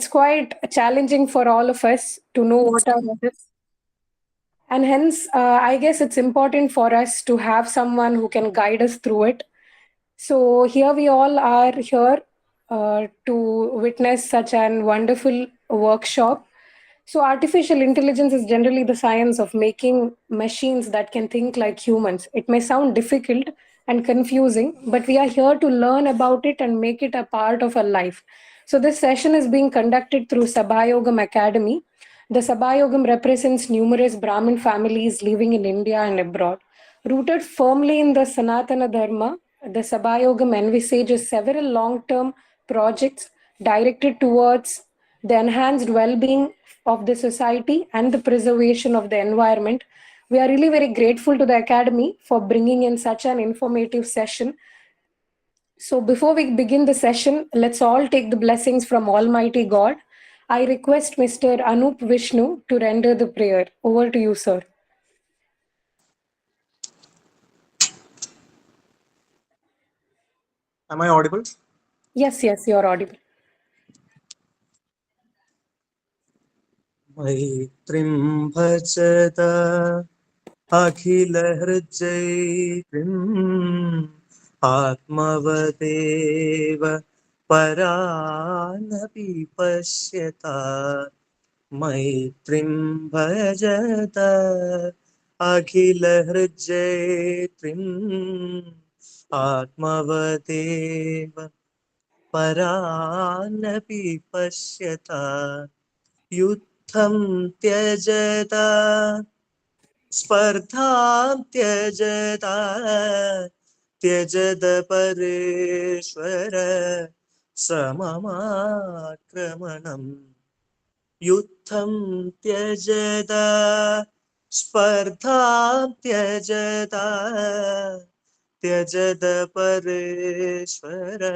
it's quite challenging for all of us to know what are this. And hence, I guess it's important for us to have someone who can guide us through it. So here we all are here to witness such an wonderful workshop. So artificial intelligence is generally the science of making machines that can think like humans. It may sound difficult and confusing, but we are here to learn about it and make it a part of our life. So this session is being conducted through Sabhayogam Academy. The Sabhayogam represents numerous Brahmin families living in India and abroad. Rooted firmly in the Sanatana Dharma, the Sabhayogam envisages several long-term projects directed towards the enhanced well-being of the society and the preservation of the environment. We are really very grateful to the Academy for bringing in such an informative session. So before we begin the session, let's all take the blessings from Almighty God. I request Mr. Anup Vishnu to render the prayer. Over to you, sir. Am I audible? Yes, you're audible. Maitrim bhajata akhila hrijayatrim atmavadeva paranapi pashyata. Maitrim bhajata akhila hrijayatrim atmavadeva paranapi pashyata. Yuddham tyajata spardham tyajata tyajada pareshvara samamakramanam. Yuddham tyajata spardham tyajata tyajada pareshvara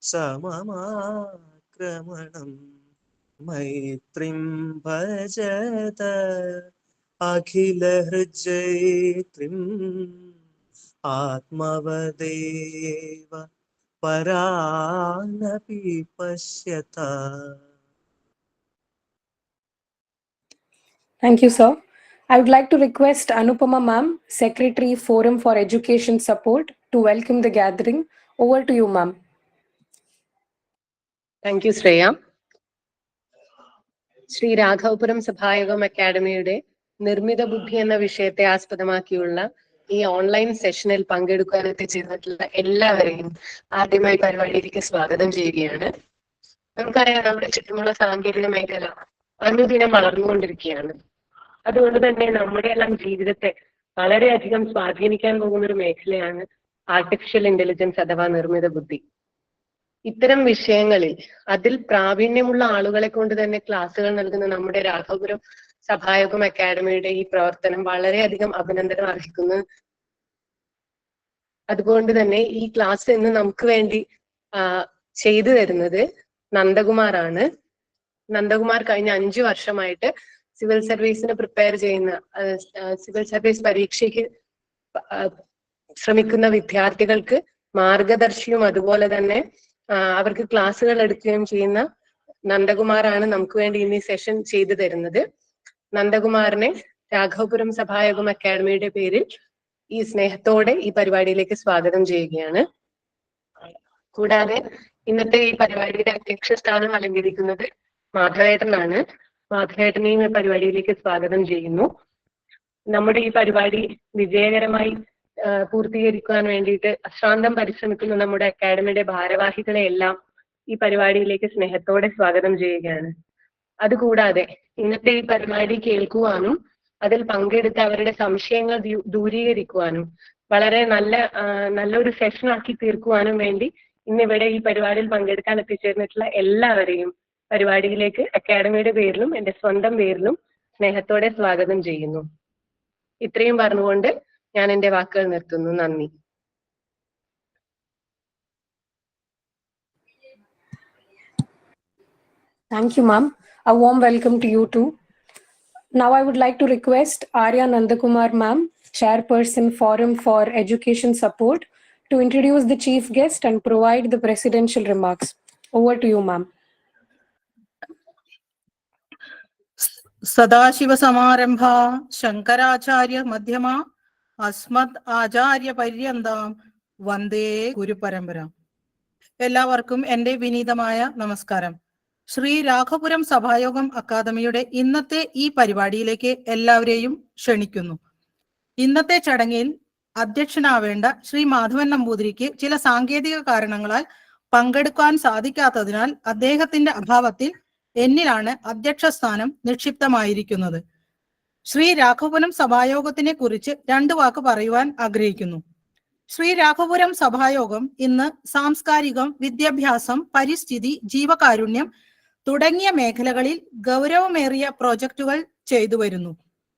samamakramanam. Maitrim bhajata akhila hrijayatrim atmavadeva paranapi pashyata. Thank you, sir. I would like to request Anupama ma'am, Secretary, Forum for Education Support, to welcome the gathering. Over to you, ma'am. Thank you, Shreya. Shri Raghavapuram സഭായോഗം അക്കാഡമിയുടെ നിർമ്മിത ബുദ്ധി എന്ന വിഷയത്തെ ആസ്പദമാക്കിയുള്ള ഈ online സെഷനിൽ പങ്കെടുക്കാൻ എത്തിച്ചേർന്നിട്ടുള്ള എല്ലാവരെയും ആദ്യമായി പരിപാടിയിലേക്ക് സ്വാഗതം ചെയ്യുകയാണ്. നമുക്കറിയാം, നമ്മുടെ ചുറ്റുമുള്ള സാങ്കേതിക മേഖല അനുദിനം വളർന്നുകൊണ്ടിരിക്കുകയാണ്. അതുകൊണ്ട് തന്നെ നമ്മുടെ എല്ലാം ജീവിതത്തെ വളരെയധികം സ്വാധീനിക്കാൻ പോകുന്ന ഒരു മേഖലയാണ് ആർട്ടിഫിഷ്യൽ ഇന്റലിജൻസ് അഥവാ നിർമ്മിത ബുദ്ധി. ഇത്തരം വിഷയങ്ങളിൽ അതിൽ പ്രാവീണ്യമുള്ള ആളുകളെ കൊണ്ട് തന്നെ ക്ലാസ്സുകൾ നൽകുന്ന നമ്മുടെ രാഘവപുരം സഭായോഗം അക്കാഡമിയുടെ ഈ പ്രവർത്തനം വളരെയധികം അഭിനന്ദനം അർഹിക്കുന്നു. അതുകൊണ്ട് തന്നെ ഈ ക്ലാസ് ഇന്ന് നമുക്ക് വേണ്ടി ചെയ്തു തരുന്നത് നന്ദകുമാറാണ്. നന്ദകുമാർ കഴിഞ്ഞ 5 വർഷമായിട്ട് സിവിൽ സർവീസിന് പ്രിപ്പയർ ചെയ്യുന്ന സിവിൽ സർവീസ് പരീക്ഷയ്ക്ക് ശ്രമിക്കുന്ന വിദ്യാർത്ഥികൾക്ക് മാർഗദർശിയും അതുപോലെ തന്നെ അവർക്ക് ക്ലാസ്സുകൾ എടുക്കുകയും ചെയ്യുന്ന നന്ദകുമാറാണ് നമുക്ക് വേണ്ടി ഇന്ന് ഈ സെഷൻ ചെയ്തു തരുന്നത്. നന്ദകുമാറിനെ രാഘവപുരം സഭായോഗം അക്കാഡമിയുടെ പേരിൽ ഈ സ്നേഹത്തോടെ ഈ പരിപാടിയിലേക്ക് സ്വാഗതം ചെയ്യുകയാണ്. കൂടാതെ ഇന്നത്തെ ഈ പരിപാടിയുടെ അധ്യക്ഷ സ്ഥാനം അലങ്കരിക്കുന്നത് മാധവേട്ടനാണ്. മാധവേട്ടനെയും ഈ പരിപാടിയിലേക്ക് സ്വാഗതം ചെയ്യുന്നു. നമ്മുടെ ഈ പരിപാടി വിജയകരമായി പൂർത്തീകരിക്കാൻ വേണ്ടിയിട്ട് അശ്രാന്തം പരിശ്രമിക്കുന്ന നമ്മുടെ അക്കാഡമിയുടെ ഭാരവാഹികളെ എല്ലാം ഈ പരിപാടിയിലേക്ക് സ്നേഹത്തോടെ സ്വാഗതം ചെയ്യുകയാണ്. അതുകൂടാതെ ഇന്നത്തെ ഈ പരിപാടി കേൾക്കുവാനും അതിൽ പങ്കെടുത്ത് അവരുടെ സംശയങ്ങൾ ദൂരീകരിക്കുവാനും വളരെ നല്ലൊരു സെഷനാക്കി തീർക്കുവാനും വേണ്ടി ഇന്നിവിടെ ഈ പരിപാടിയിൽ പങ്കെടുക്കാൻ എത്തിച്ചേർന്നിട്ടുള്ള എല്ലാവരെയും പരിപാടിയിലേക്ക് അക്കാഡമിയുടെ പേരിലും എൻ്റെ സ്വന്തം പേരിലും സ്നേഹത്തോടെ സ്വാഗതം ചെയ്യുന്നു. ഇത്രയും പറഞ്ഞുകൊണ്ട് ഞാൻ എൻ്റെ വാക്കുകൾ നിർത്തുന്നു. നന്ദി. Thank you, ma'am. A warm welcome to you too. Now I would like to request Arya Nandakumar ma'am, Chairperson Forum for Education Support, to introduce the chief guest and provide the presidential remarks. Over to you, ma'am. സദാശിവസമാരംഭാ Shankaracharya മധ്യമ അസ്മദ് ആചാര്യ പര്യന്താം വന്ദേ ഗുരുപരമ്പര. എല്ലാവർക്കും എൻ്റെ വിനീതമായ നമസ്കാരം. ശ്രീ രാഘപുരം സഭായോഗം അക്കാദമിയുടെ ഇന്നത്തെ ഈ പരിപാടിയിലേക്ക് എല്ലാവരെയും ക്ഷണിക്കുന്നു. ഇന്നത്തെ ചടങ്ങിൽ അധ്യക്ഷനാവേണ്ട ശ്രീ മാധവൻ നമ്പൂതിരിക്ക് ചില സാങ്കേതിക കാരണങ്ങളാൽ പങ്കെടുക്കാൻ സാധിക്കാത്തതിനാൽ അദ്ദേഹത്തിന്റെ അഭാവത്തിൽ എന്നിലാണ് അധ്യക്ഷ സ്ഥാനം നിക്ഷിപ്തമായിരിക്കുന്നത്. ശ്രീ രാഘപുരം സഭായോഗത്തിനെ കുറിച്ച് 2 വാക്ക് പറയുവാൻ ആഗ്രഹിക്കുന്നു. ശ്രീ രാഘപുരം സഭായോഗം ഇന്ന് സാംസ്കാരികം, വിദ്യാഭ്യാസം, പരിസ്ഥിതി, ജീവകാരുണ്യം തുടങ്ങിയ മേഖലകളിൽ ഗൗരവമേറിയ പ്രോജക്റ്റുകൾ ചെയ്തു വരുന്നു.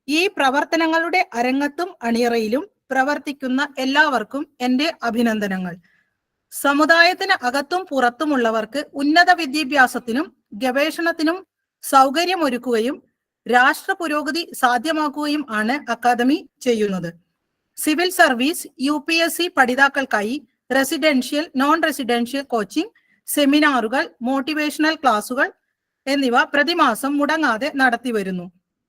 ഈ പ്രവർത്തനങ്ങളുടെ അരങ്ങത്തും അണിയറയിലും പ്രവർത്തിക്കുന്ന എല്ലാവർക്കും എൻ്റെ അഭിനന്ദനങ്ങൾ. സമുദായത്തിന് അകത്തും പുറത്തുമുള്ളവർക്ക് ഉന്നത വിദ്യാഭ്യാസത്തിനും ഗവേഷണത്തിനും സൗകര്യമൊരുക്കുകയും രാഷ്ട്ര പുരോഗതി സാധ്യമാക്കുകയും ആണ് അക്കാദമി ചെയ്യുന്നത്. സിവിൽ സർവീസ്, UPSC പഠിതാക്കൾക്കായി റെസിഡൻഷ്യൽ, നോൺ റെസിഡൻഷ്യൽ കോച്ചിങ്, സെമിനാറുകൾ, മോട്ടിവേഷണൽ ക്ലാസുകൾ എന്നിവ പ്രതിമാസം മുടങ്ങാതെ നടത്തി വരുന്നു.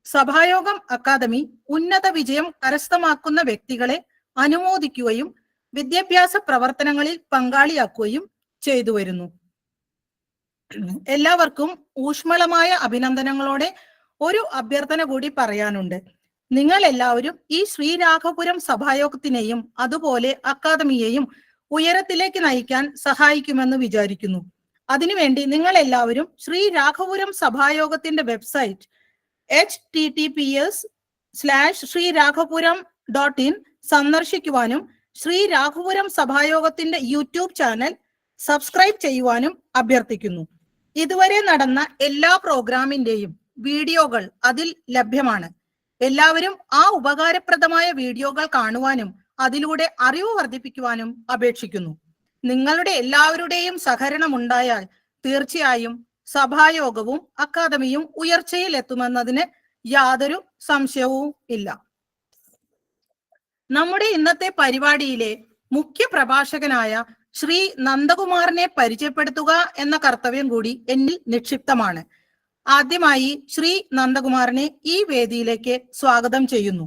സഭായോഗം അക്കാദമി ഉന്നത വിജയം കരസ്ഥമാക്കുന്ന വ്യക്തികളെ അനുമോദിക്കുകയും വിദ്യാഭ്യാസ പ്രവർത്തനങ്ങളിൽ പങ്കാളിയാക്കുകയും ചെയ്തു വരുന്നു. എല്ലാവർക്കും ഊഷ്മളമായ അഭിനന്ദനങ്ങളോടെ ഒരു അഭ്യർത്ഥന കൂടി പറയാനുണ്ട്. നിങ്ങൾ എല്ലാവരും ഈ ശ്രീരാഘപുരം സഭായോഗത്തിനെയും അതുപോലെ അക്കാദമിയെയും ഉയരത്തിലേക്ക് നയിക്കാൻ സഹായിക്കുമെന്ന് വിചാരിക്കുന്നു. അതിനുവേണ്ടി നിങ്ങൾ എല്ലാവരും ശ്രീ രാഘപുരം സഭായോഗത്തിന്റെ വെബ്സൈറ്റ് https://sriraghapuram.in സന്ദർശിക്കുവാനും ശ്രീ രാഘപുരം സഭായോഗത്തിന്റെ യൂട്യൂബ് ചാനൽ സബ്സ്ക്രൈബ് ചെയ്യുവാനും അഭ്യർത്ഥിക്കുന്നു. ഇതുവരെ നടന്ന എല്ലാ പ്രോഗ്രാമിന്റെയും വീഡിയോകൾ അതിൽ ലഭ്യമാണ്. എല്ലാവരും ആ ഉപകാരപ്രദമായ വീഡിയോകൾ കാണുവാനും അതിലൂടെ അറിവ് വർദ്ധിപ്പിക്കുവാനും അപേക്ഷിക്കുന്നു. നിങ്ങളുടെ എല്ലാവരുടെയും സഹകരണം ഉണ്ടായാൽ തീർച്ചയായും സഭായോഗവും അക്കാദമിയും ഉയർച്ചയിൽ എത്തുമെന്നതിന് യാതൊരു സംശയവും ഇല്ല. നമ്മുടെ ഇന്നത്തെ പരിപാടിയിലെ മുഖ്യ പ്രഭാഷകനായ ശ്രീ നന്ദകുമാറിനെ പരിചയപ്പെടുത്തുക എന്ന കർത്തവ്യം കൂടി എന്നിൽ നിക്ഷിപ്തമാണ്. ആദ്യമായി ശ്രീ നന്ദകുമാറിനെ ഈ വേദിയിലേക്ക് സ്വാഗതം ചെയ്യുന്നു.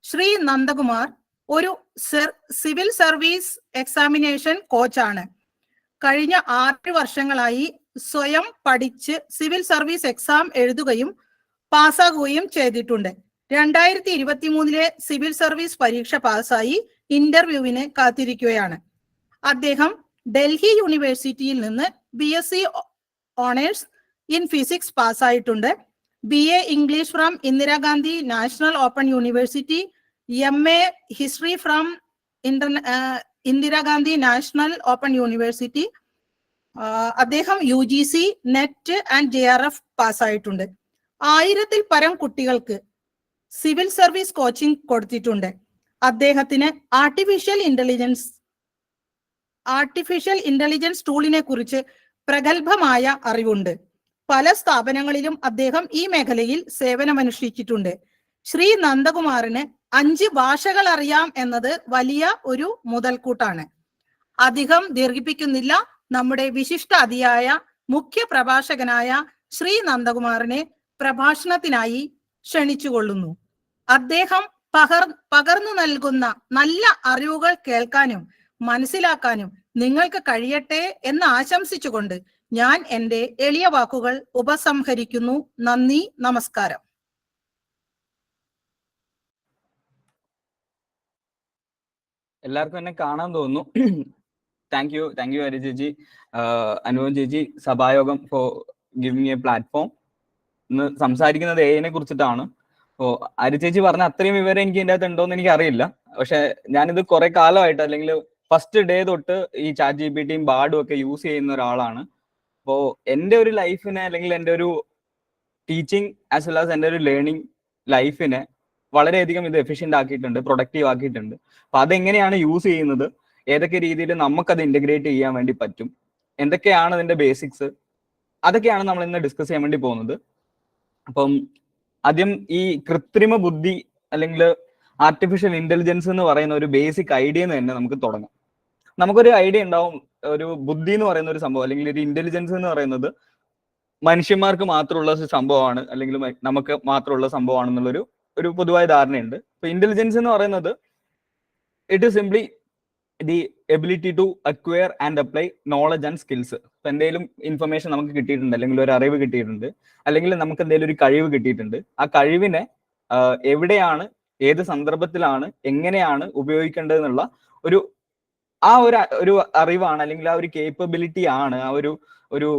ശ്രീ നന്ദകുമാർ ഒരു സിവിൽ സർവീസ് എക്സാമിനേഷൻ കോച്ചാണ്. കഴിഞ്ഞ 6 വർഷങ്ങളായി സ്വയം പഠിച്ച് സിവിൽ സർവീസ് എക്സാം എഴുതുകയും പാസ്സാകുകയും ചെയ്തിട്ടുണ്ട്. 2023 സിവിൽ സർവീസ് പരീക്ഷ പാസ്സായി ഇന്റർവ്യൂവിന് കാത്തിരിക്കുകയാണ്. അദ്ദേഹം ഡൽഹി യൂണിവേഴ്സിറ്റിയിൽ നിന്ന് BSc ഓണേഴ്സ് ഇൻ ഫിസിക്സ് പാസ്സായിട്ടുണ്ട്. BA English from Indira Gandhi national open university, MA history from Indira Gandhi national open university. അദ്ദേഹം UGC, NET ആൻഡ് JRF പാസ്സായിട്ടുണ്ട്. 1000-ൽ പരം കുട്ടികൾക്ക് സിവിൽ സർവീസ് കോച്ചിങ് കൊടുത്തിട്ടുണ്ട്. അദ്ദേഹത്തിന് ആർട്ടിഫിഷ്യൽ ഇന്റലിജൻസ് ടൂളിനെ കുറിച്ച് പ്രഗത്ഭമായ അറിവുണ്ട്. പല സ്ഥാപനങ്ങളിലും അദ്ദേഹം ഈ മേഖലയിൽ സേവനമനുഷ്ഠിച്ചിട്ടുണ്ട്. ശ്രീ നന്ദകുമാറിന് 5 ഭാഷകൾ അറിയാം എന്നത് വലിയ ഒരു മുതൽക്കൂട്ടാണ്. അധികം ദീർഘിപ്പിക്കുന്നില്ല. നമ്മുടെ വിശിഷ്ട അതിയായ മുഖ്യ പ്രഭാഷകനായ ശ്രീ നന്ദകുമാറിനെ പ്രഭാഷണത്തിനായി ക്ഷണിച്ചുകൊള്ളുന്നു. അദ്ദേഹം പകർന്നു നൽകുന്ന നല്ല അറിവുകൾ കേൾക്കാനും മനസ്സിലാക്കാനും നിങ്ങൾക്ക് കഴിയട്ടെ എന്ന് ആശംസിച്ചുകൊണ്ട് ഞാൻ എൻ്റെ എളിയ വാക്കുകൾ ഉപസംഹരിക്കുന്നു. നന്ദി, നമസ്കാരം. എല്ലാവർക്കും എന്നെ കാണാൻ തോന്നുന്നു. താങ്ക് യു ഹരി ചേച്ചി, അനുപം ചേച്ചി, സഭായോഗം ഫോർ ഗിവിംഗ് എ പ്ലാറ്റ്ഫോം. ഇന്ന് സംസാരിക്കുന്നത് AI കുറിച്ചിട്ടാണ്. അപ്പോൾ ഹരി ചേച്ചി പറഞ്ഞ അത്രയും വിവരം എനിക്ക് ഇതിൻ്റെ അകത്ത് ഉണ്ടോയെന്ന് എനിക്ക് അറിയില്ല. പക്ഷെ ഞാനിത് കുറെ കാലമായിട്ട്, അല്ലെങ്കിൽ ഫസ്റ്റ് ഡേ തൊട്ട് ഈ ChatGPTയും ബാർഡും ഒക്കെ യൂസ് ചെയ്യുന്ന ഒരാളാണ്. അപ്പോൾ എൻ്റെ ഒരു ലൈഫിനെ, അല്ലെങ്കിൽ എൻ്റെ ഒരു ടീച്ചിങ് ആസ് വെൽ ആസ് എൻ്റെ ഒരു ലേണിംഗ് ലൈഫിനെ വളരെയധികം ഇത് എഫിഷ്യൻ്റ് ആക്കിയിട്ടുണ്ട്, പ്രൊഡക്റ്റീവ് ആക്കിയിട്ടുണ്ട്. അപ്പൊ അതെങ്ങനെയാണ് യൂസ് ചെയ്യുന്നത്, ഏതൊക്കെ രീതിയിൽ നമുക്കത് ഇന്റഗ്രേറ്റ് ചെയ്യാൻ വേണ്ടി പറ്റും, എന്തൊക്കെയാണ് അതിന്റെ ബേസിക്സ്, അതൊക്കെയാണ് നമ്മൾ ഇന്ന് ഡിസ്കസ് ചെയ്യാൻ വേണ്ടി പോകുന്നത്. അപ്പം ആദ്യം ഈ കൃത്രിമ ബുദ്ധി അല്ലെങ്കിൽ ആർട്ടിഫിഷ്യൽ ഇന്റലിജൻസ് എന്ന് പറയുന്ന ഒരു ബേസിക് ഐഡിയ തന്നെ നമുക്ക് തുടങ്ങാം. നമുക്കൊരു ഐഡിയ ഉണ്ടാവും, ഒരു ബുദ്ധി എന്ന് പറയുന്ന ഒരു സംഭവം അല്ലെങ്കിൽ ഒരു ഇന്റലിജൻസ് എന്ന് പറയുന്നത് മനുഷ്യന്മാർക്ക് മാത്രമുള്ള സംഭവമാണ്, അല്ലെങ്കിൽ നമുക്ക് മാത്രമുള്ള സംഭവമാണെന്നുള്ളൊരു പൊതുവായ ധാരണയുണ്ട്. ഇപ്പൊ ഇന്റലിജൻസ് എന്ന് പറയുന്നത് it is simply the ability to acquire and apply knowledge and skills. ഇപ്പൊ എന്തെങ്കിലും ഇൻഫർമേഷൻ നമുക്ക് കിട്ടിയിട്ടുണ്ട്, അല്ലെങ്കിൽ ഒരു അറിവ് കിട്ടിയിട്ടുണ്ട്, അല്ലെങ്കിൽ നമുക്ക് എന്തെങ്കിലും ഒരു കഴിവ് കിട്ടിയിട്ടുണ്ട്. ആ കഴിവിനെ എവിടെയാണ്, ഏത് സന്ദർഭത്തിലാണ്, എങ്ങനെയാണ് ഉപയോഗിക്കേണ്ടതെന്നുള്ള ഒരു അറിവാണ്, അല്ലെങ്കിൽ ആ ഒരു കേപ്പബിലിറ്റി ആണ്, ആ ഒരു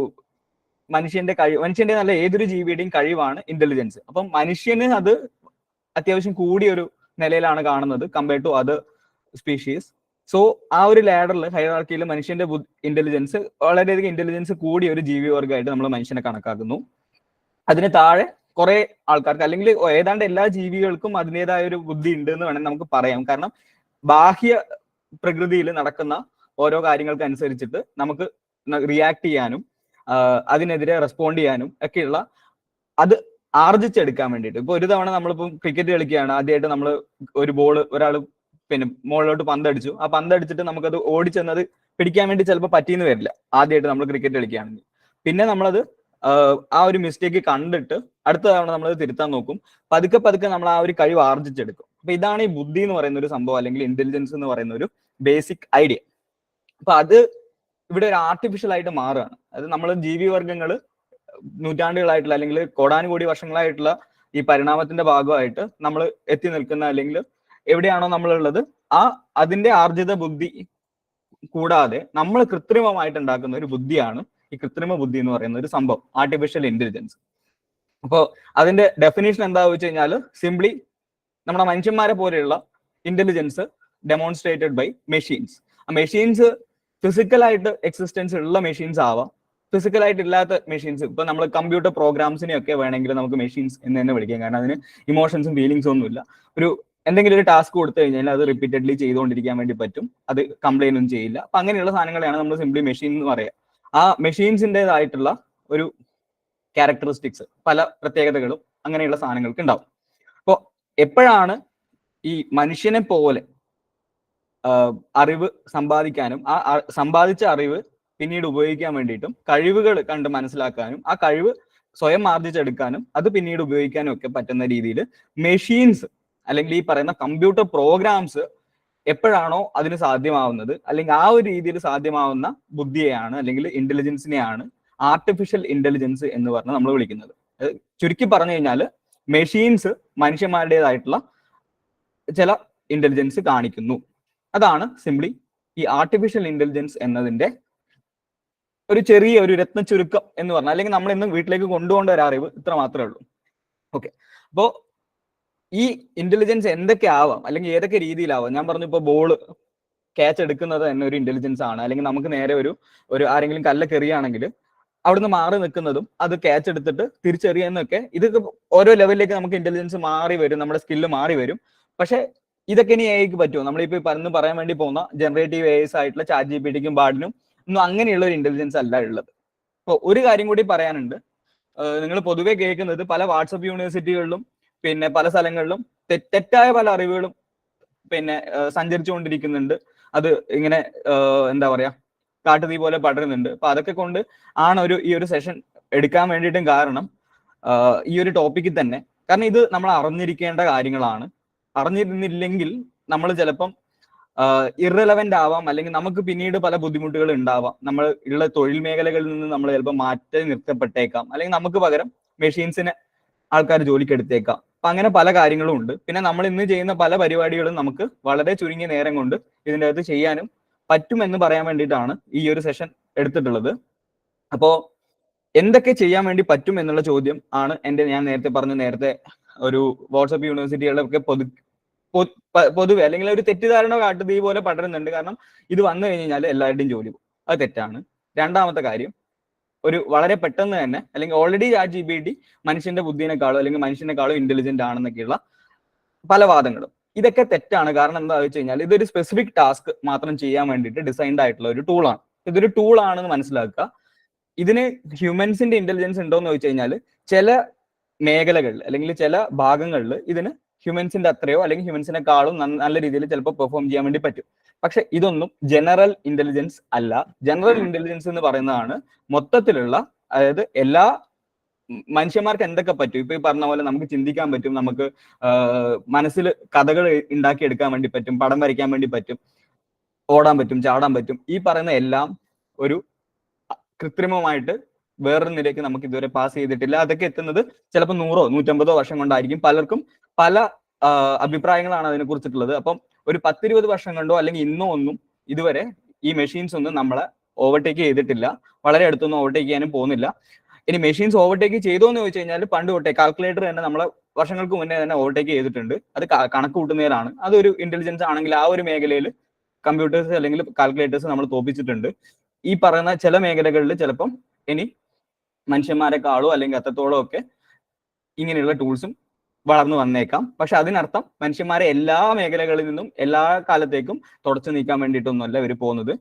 മനുഷ്യന്റെ കഴിവ്, മനുഷ്യന്റെ നല്ല ഏതൊരു ജീവിയുടെയും കഴിവാണ് ഇന്റലിജൻസ്. അപ്പം മനുഷ്യന് അത് അത്യാവശ്യം കൂടിയ ഒരു നിലയിലാണ് കാണുന്നത് compared to other species. So ആ ഒരു ലാഡറിൽ, ഹൈറാർക്കിയിൽ മനുഷ്യന്റെ ഇന്റലിജൻസ് വളരെയധികം ഇന്റലിജൻസ് കൂടിയ ഒരു ജീവിവർഗമായിട്ട് നമ്മൾ മനുഷ്യനെ കണക്കാക്കുന്നു. അതിന് താഴെ കുറെ ആൾക്കാർക്ക്, അല്ലെങ്കിൽ ഏതാണ്ട് എല്ലാ ജീവികൾക്കും അതിൻ്റെതായ ഒരു ബുദ്ധി ഉണ്ട് എന്ന് വേണമെങ്കിൽ നമുക്ക് പറയാം. കാരണം ബാഹ്യ പ്രകൃതിയിൽ നടക്കുന്ന ഓരോ കാര്യങ്ങൾക്ക് അനുസരിച്ചിട്ട് നമുക്ക് റിയാക്ട് ചെയ്യാനും അതിനെതിരെ റെസ്പോണ്ട് ചെയ്യാനും ഒക്കെയുള്ള അത് ആർജിച്ചെടുക്കാൻ വേണ്ടിയിട്ട്. ഇപ്പൊ ഒരു തവണ നമ്മളിപ്പം ക്രിക്കറ്റ് കളിക്കുകയാണ്, ആദ്യമായിട്ട് നമ്മൾ ഒരു ബോൾ ഒരാൾ പിന്നെ മുകളിലോട്ട് പന്തടിച്ചു, ആ പന്തടിച്ചിട്ട് നമുക്കത് ഓടിച്ചെന്നത് പിടിക്കാൻ വേണ്ടി ചിലപ്പോൾ പറ്റിയെന്ന് വരില്ല ആദ്യമായിട്ട് നമ്മൾ ക്രിക്കറ്റ് കളിക്കുകയാണെങ്കിൽ. പിന്നെ നമ്മളത് ആ ഒരു മിസ്റ്റേക്ക് കണ്ടിട്ട് അടുത്ത തവണ നമ്മളത് തിരുത്താൻ നോക്കും. പതുക്കെ പതുക്കെ നമ്മൾ ആ ഒരു കഴിവ് ആർജിച്ചെടുക്കും. അപ്പൊ ഇതാണ് ഈ ബുദ്ധി എന്ന് പറയുന്ന ഒരു സംഭവം, അല്ലെങ്കിൽ ഇന്റലിജൻസ് എന്ന് പറയുന്ന ഒരു ബേസിക് ഐഡിയ. അപ്പൊ അത് ഇവിടെ ഒരു ആർട്ടിഫിഷ്യൽ ആയിട്ട് മാറുകയാണ്. അത് നമ്മൾ ജീവിവർഗങ്ങൾ നൂറ്റാണ്ടുകളായിട്ടുള്ള, അല്ലെങ്കിൽ കോടാനുകോടി വർഷങ്ങളായിട്ടുള്ള ഈ പരിണാമത്തിന്റെ ഭാഗമായിട്ട് നമ്മൾ എത്തി നിൽക്കുന്ന, അല്ലെങ്കിൽ എവിടെയാണോ നമ്മളുള്ളത് അതിന്റെ ആർജിത ബുദ്ധി കൂടാതെ നമ്മൾ കൃത്രിമമായിട്ട് ഉണ്ടാക്കുന്ന ഒരു ബുദ്ധിയാണ് ഈ കൃത്രിമ ബുദ്ധി എന്ന് പറയുന്ന ഒരു സംഭവം, ആർട്ടിഫിഷ്യൽ ഇന്റലിജൻസ്. അപ്പോൾ അതിന്റെ ഡെഫിനേഷൻ എന്താണെന്ന് വെച്ച് കഴിഞ്ഞാൽ സിംപ്ലി നമ്മുടെ മനുഷ്യന്മാരെ പോലെയുള്ള ഇന്റലിജൻസ് ഡെമോൺസ്ട്രേറ്റഡ് ബൈ മെഷീൻസ്. ആ മെഷീൻസ് ഫിസിക്കലായിട്ട് എക്സിസ്റ്റൻസ് ഉള്ള മെഷീൻസ് ആവാം, ഫിസിക്കലായിട്ട് ഇല്ലാത്ത മെഷീൻസ്. ഇപ്പൊ നമ്മൾ കമ്പ്യൂട്ടർ പ്രോഗ്രാംസിനെയൊക്കെ വേണമെങ്കിൽ നമുക്ക് മെഷീൻസ് എന്ന് തന്നെ വിളിക്കാം. കാരണം അതിന് ഇമോഷൻസും ഫീലിങ്സും ഒന്നുമില്ല. എന്തെങ്കിലും ഒരു ടാസ്ക് കൊടുത്തു കഴിഞ്ഞാൽ അത് റിപ്പീറ്റഡ്ലി ചെയ്തുകൊണ്ടിരിക്കാൻ വേണ്ടി പറ്റും, അത് കംപ്ലൈന്റ് ഒന്നും ചെയ്യില്ല. അപ്പൊ അങ്ങനെയുള്ള സാധനങ്ങളെയാണ് നമ്മൾ സിംപ്ലി മെഷീൻ എന്ന് പറയുക. ആ മെഷീൻസിൻ്റെതായിട്ടുള്ള ഒരു ക്യാരക്ടറിസ്റ്റിക്സ്, പല പ്രത്യേകതകളും അങ്ങനെയുള്ള സാധനങ്ങൾക്ക് ഉണ്ടാവും. അപ്പോൾ എപ്പോഴാണ് ഈ മനുഷ്യനെ പോലെ അറിവ് സമ്പാദിക്കാനും ആ സമ്പാദിച്ച അറിവ് പിന്നീട് ഉപയോഗിക്കാൻ വേണ്ടിയിട്ടും കഴിവുകൾ കണ്ട് മനസ്സിലാക്കാനും ആ കഴിവ് സ്വയം ആർജിച്ചെടുക്കാനും അത് പിന്നീട് ഉപയോഗിക്കാനും ഒക്കെ പറ്റുന്ന രീതിയിൽ മെഷീൻസ്, അല്ലെങ്കിൽ ഈ പറയുന്ന കമ്പ്യൂട്ടർ പ്രോഗ്രാംസ് എപ്പോഴാണോ അതിന് സാധ്യമാവുന്നത്, അല്ലെങ്കിൽ ആ ഒരു രീതിയിൽ സാധ്യമാവുന്ന ബുദ്ധിയെയാണ്, അല്ലെങ്കിൽ ഇന്റലിജൻസിനെയാണ് ആർട്ടിഫിഷ്യൽ ഇന്റലിജൻസ് എന്ന് പറഞ്ഞ് നമ്മൾ വിളിക്കുന്നത്. ചുരുക്കി പറഞ്ഞു കഴിഞ്ഞാൽ മെഷീൻസ് മനുഷ്യന്മാരുടേതായിട്ടുള്ള ചില ഇന്റലിജൻസ് കാണിക്കുന്നു. അതാണ് സിംപ്ലി ഈ ആർട്ടിഫിഷ്യൽ ഇന്റലിജൻസ് എന്നതിന്റെ ഒരു ചെറിയ ഒരു രത്ന ചുരുക്കം എന്ന് പറഞ്ഞാൽ, അല്ലെങ്കിൽ നമ്മൾ ഇന്ന് വീട്ടിലേക്ക് കൊണ്ടുപോകേണ്ട ഒരു അറിവ് ഇത്ര മാത്രമേ ഉള്ളൂ. ഓക്കെ, അപ്പോ ഈ ഇന്റലിജൻസ് എന്തൊക്കെ ആവാം, അല്ലെങ്കിൽ ഏതൊക്കെ രീതിയിലാവാം. ഞാൻ പറഞ്ഞു ഇപ്പൊ ബോൾ ക്യാച്ച് എടുക്കുന്നത് തന്നെ ഒരു ഇന്റലിജൻസ് ആണ്. അല്ലെങ്കിൽ നമുക്ക് നേരെ ഒരു ആരെങ്കിലും കല്ലൊക്കെ എറിയുകയാണെങ്കിൽ അവിടുന്ന് മാറി നിൽക്കുന്നതും അത് ക്യാച്ച് എടുത്തിട്ട് തിരിച്ചെറിയുന്നതൊക്കെ, ഇതൊക്കെ ഓരോ ലെവലിലേക്ക് നമുക്ക് ഇന്റലിജൻസ് മാറി വരും, നമ്മുടെ സ്കില്ല് മാറി വരും. പക്ഷെ ഇതൊക്കെ ഇനി എഐക്ക് പറ്റുമോ? നമ്മളിപ്പോ ഇന്ന് പറയാൻ വേണ്ടി പോകുന്ന ജനറേറ്റീവ് എഐസ് ആയിട്ടുള്ള ചാറ്റ് ജിപിടിക്കും ബാർഡിനും ഒന്നും അങ്ങനെയുള്ള ഒരു ഇന്റലിജൻസ് അല്ല ഉള്ളത്. അപ്പോൾ ഒരു കാര്യം കൂടി പറയാനുണ്ട്. നിങ്ങൾ പൊതുവെ കേൾക്കുന്നത് പല വാട്സപ്പ് യൂണിവേഴ്സിറ്റികളിലും പിന്നെ പല സ്ഥലങ്ങളിലും തെറ്റായ പല അറിവുകളും പിന്നെ സഞ്ചരിച്ചുകൊണ്ടിരിക്കുന്നുണ്ട്. അത് ഇങ്ങനെ എന്താ പറയാ, കാട്ടുതീ പോലെ പടരുന്നുണ്ട്. അപ്പൊ അതൊക്കെ കൊണ്ട് ആണ് ഈ ഒരു സെഷൻ എടുക്കാൻ വേണ്ടിയിട്ടും കാരണം ഈ ഒരു ടോപ്പിക്കിൽ തന്നെ. കാരണം ഇത് നമ്മൾ അറിഞ്ഞിരിക്കേണ്ട കാര്യങ്ങളാണ്. അറിഞ്ഞിരുന്നില്ലെങ്കിൽ നമ്മൾ ചിലപ്പം ഇറലവന്റ് ആവാം, അല്ലെങ്കിൽ നമുക്ക് പിന്നീട് പല ബുദ്ധിമുട്ടുകൾ ഉണ്ടാവാം. നമ്മൾ ഉള്ള തൊഴിൽ മേഖലകളിൽ നിന്ന് നമ്മൾ ചിലപ്പോൾ മാറ്റി നിർത്തപ്പെട്ടേക്കാം, അല്ലെങ്കിൽ നമുക്ക് പകരം മെഷീൻസിനെ ആൾക്കാർ ജോലിക്ക് എടുത്തേക്കാം. അപ്പൊ അങ്ങനെ പല കാര്യങ്ങളും ഉണ്ട്. പിന്നെ നമ്മൾ ഇന്ന് ചെയ്യുന്ന പല പരിപാടികളും നമുക്ക് വളരെ ചുരുങ്ങിയ നേരം കൊണ്ട് ഇതിൻ്റെ അകത്ത് ചെയ്യാനും പറ്റുമെന്ന് പറയാൻ വേണ്ടിയിട്ടാണ് ഈ ഒരു സെഷൻ എടുത്തിട്ടുള്ളത്. അപ്പോ എന്തൊക്കെ ചെയ്യാൻ വേണ്ടി പറ്റും എന്നുള്ള ചോദ്യം ആണ് ഞാൻ നേരത്തെ ഒരു വാട്സപ്പ് യൂണിവേഴ്സിറ്റികളിലൊക്കെ പൊതുവെ അല്ലെങ്കിൽ ഒരു തെറ്റിദ്ധാരണ കാട്ടുതീ പോലെ പടരുന്നുണ്ട്. കാരണം ഇത് വന്നു കഴിഞ്ഞാൽ എല്ലാവരുടെയും ജോലി പോകും. അത് തെറ്റാണ്. രണ്ടാമത്തെ കാര്യം, ഒരു വളരെ പെട്ടെന്ന് തന്നെ, അല്ലെങ്കിൽ ഓൾറെഡി ചാറ്റ് ജിപിടി മനുഷ്യന്റെ ബുദ്ധിയെക്കാളും അല്ലെങ്കിൽ മനുഷ്യനെക്കാളും ഇന്റലിജന്റ് ആണെന്നൊക്കെയുള്ള പല വാദങ്ങളും. ഇതൊക്കെ തെറ്റാണ്. കാരണം എന്താ വെച്ച് കഴിഞ്ഞാൽ ഇതൊരു സ്പെസിഫിക് ടാസ്ക് മാത്രം ചെയ്യാൻ വേണ്ടിയിട്ട് ഡിസൈൻഡ് ആയിട്ടുള്ള ഒരു ടൂളാണ്. ഇതൊരു ടൂൾ ആണെന്ന് മനസ്സിലാക്കുക. ഇതിന് ഹ്യൂമൻസിന്റെ ഇന്റലിജൻസ് ഉണ്ടോ എന്ന് ചോദിച്ചു കഴിഞ്ഞാൽ ചില മേഖലകളിൽ അല്ലെങ്കിൽ ചില ഭാഗങ്ങളിൽ ഇതിന് ഹ്യൂമൻസിന്റെ അത്രയോ അല്ലെങ്കിൽ ഹ്യൂമൻസിനെക്കാളും നല്ല രീതിയിൽ ചിലപ്പോൾ പെർഫോം ചെയ്യാൻ വേണ്ടി പറ്റും. പക്ഷെ ഇതൊന്നും ജനറൽ ഇന്റലിജൻസ് അല്ല. ജനറൽ ഇന്റലിജൻസ് എന്ന് പറയുന്നതാണ് മൊത്തത്തിലുള്ള, അതായത് എല്ലാ മനുഷ്യന്മാർക്ക് എന്തൊക്കെ പറ്റും. ഇപ്പൊ ഈ പറഞ്ഞ പോലെ നമുക്ക് ചിന്തിക്കാൻ പറ്റും, നമുക്ക് മനസ്സിൽ കഥകൾ ഉണ്ടാക്കിയെടുക്കാൻ വേണ്ടി പറ്റും, പടം വരയ്ക്കാൻ വേണ്ടി പറ്റും, ഓടാൻ പറ്റും, ചാടാൻ പറ്റും. ഈ പറയുന്ന എല്ലാം ഒരു കൃത്രിമമായിട്ട് വേറൊരു നിലയ്ക്ക് നമുക്ക് ഇതുവരെ പാസ് ചെയ്തിട്ടില്ല. അതൊക്കെ എത്തുന്നത് ചിലപ്പോൾ 100 150 വർഷം കൊണ്ടായിരിക്കും. പലർക്കും പല അഭിപ്രായങ്ങളാണ് അതിനെ കുറിച്ചിട്ടുള്ളത്. അപ്പം ഒരു 10-20 വർഷം കൊണ്ടോ അല്ലെങ്കിൽ ഇന്നോ ഒന്നും ഇതുവരെ ഈ മെഷീൻസ് ഒന്നും നമ്മളെ ഓവർടേക്ക് ചെയ്തിട്ടില്ല. വളരെ അടുത്തൊന്നും ഓവർടേക്ക് ചെയ്യാനും പോകുന്നില്ല. ഇനി മെഷീൻസ് ഓവർടേക്ക് ചെയ്തോ എന്ന് ചോദിച്ചു കഴിഞ്ഞാൽ പണ്ട് തൊട്ടേ കാൽക്കുലേറ്റർ തന്നെ നമ്മളെ വർഷങ്ങൾക്ക് മുന്നേ തന്നെ ഓവർടേക്ക് ചെയ്തിട്ടുണ്ട്. അത് കണക്ക് കൂട്ടുന്നതിലാണ്. അതൊരു ഇന്റലിജൻസ് ആണെങ്കിൽ ആ ഒരു മേഖലയിൽ കമ്പ്യൂട്ടേഴ്സ് അല്ലെങ്കിൽ കാൽക്കുലേറ്റേഴ്സ് നമ്മൾ തോപ്പിച്ചിട്ടുണ്ട്. ഈ പറയുന്ന ചില മേഖലകളിൽ ചിലപ്പം ഇനി മനുഷ്യന്മാരെക്കാളോ അല്ലെങ്കിൽ അത്രത്തോളം ഒക്കെ ഇങ്ങനെയുള്ള ടൂൾസും വളർന്നു വന്നേക്കാം. പക്ഷെ അതിനർത്ഥം മനുഷ്യന്മാരെ എല്ലാ മേഖലകളിൽ നിന്നും എല്ലാ കാലത്തേക്കും തുടച്ചു നീക്കാൻ വേണ്ടിയിട്ടൊന്നുമല്ല ഇവർ പോകുന്നത്.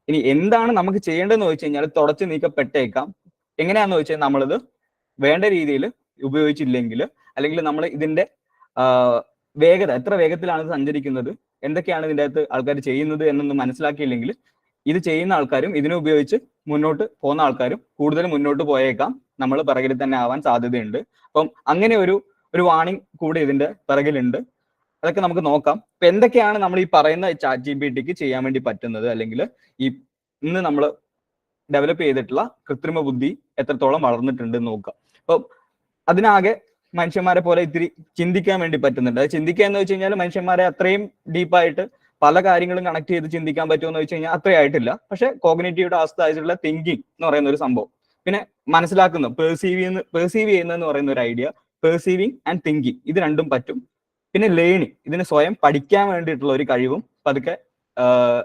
ഇനി എന്താണ് നമുക്ക് ചെയ്യേണ്ടതെന്ന് ചോദിച്ചു കഴിഞ്ഞാൽ തുടച്ചു നീക്കപ്പെട്ടേക്കാം. എങ്ങനെയാണെന്ന് ചോദിച്ചാൽ നമ്മളിത് വേണ്ട രീതിയിൽ ഉപയോഗിച്ചില്ലെങ്കിൽ, അല്ലെങ്കിൽ നമ്മൾ ഇതിന്റെ വേഗത, എത്ര വേഗത്തിലാണ് ഇത് സഞ്ചരിക്കുന്നത്, എന്തൊക്കെയാണ് ഇതിൻ്റെ അകത്ത് ആൾക്കാർ ചെയ്യുന്നത് എന്നൊന്നും മനസ്സിലാക്കിയില്ലെങ്കിൽ ഇത് ചെയ്യുന്ന ആൾക്കാരും ഇതിനെ ഉപയോഗിച്ച് മുന്നോട്ട് പോകുന്ന ആൾക്കാരും കൂടുതൽ മുന്നോട്ട് പോയേക്കാം. നമ്മൾ പിറകിൽ തന്നെ ആവാൻ സാധ്യതയുണ്ട്. അപ്പം അങ്ങനെ ഒരു വാണിംഗ് കൂടി ഇതിന്റെ പിറകിലുണ്ട്. അതൊക്കെ നമുക്ക് നോക്കാം. ഇപ്പൊ എന്തൊക്കെയാണ് നമ്മൾ ഈ പറയുന്ന ChatGPTക്ക് ചെയ്യാൻ വേണ്ടി പറ്റുന്നത്, അല്ലെങ്കിൽ ഈ ഇന്ന് നമ്മൾ ഡെവലപ്പ് ചെയ്തിട്ടുള്ള കൃത്രിമ ബുദ്ധി എത്രത്തോളം വളർന്നിട്ടുണ്ട് എന്ന് നോക്കാം. അപ്പം അതിനാകെ മനുഷ്യന്മാരെ പോലെ ഇത്തിരി ചിന്തിക്കാൻ വേണ്ടി പറ്റുന്നുണ്ട്. അത് ചിന്തിക്കുക എന്ന് വെച്ച് കഴിഞ്ഞാൽ മനുഷ്യന്മാരെ അത്രയും ഡീപ്പായിട്ട് പല കാര്യങ്ങളും കണക്ട് ചെയ്ത് ചിന്തിക്കാൻ പറ്റുമെന്ന് വെച്ച് കഴിഞ്ഞാൽ അത്രയായിട്ടില്ല. പക്ഷെ കോഗ്നിറ്റീവ് ടാസ്ക് ആയിട്ടുള്ള തിങ്കിങ് എന്ന് പറയുന്ന ഒരു സംഭവം, പിന്നെ മനസ്സിലാക്കുന്ന പെർസീവ് ചെയ്യുന്നതെന്ന് പറയുന്ന ഒരു ഐഡിയ, പെർസീവിങ് ആൻഡ് തിങ്കിങ്, ഇത് രണ്ടും പറ്റും. പിന്നെ ലേണിംഗ്, ഇതിന് സ്വയം പഠിക്കാൻ വേണ്ടിയിട്ടുള്ള ഒരു കഴിവും പതുക്കെ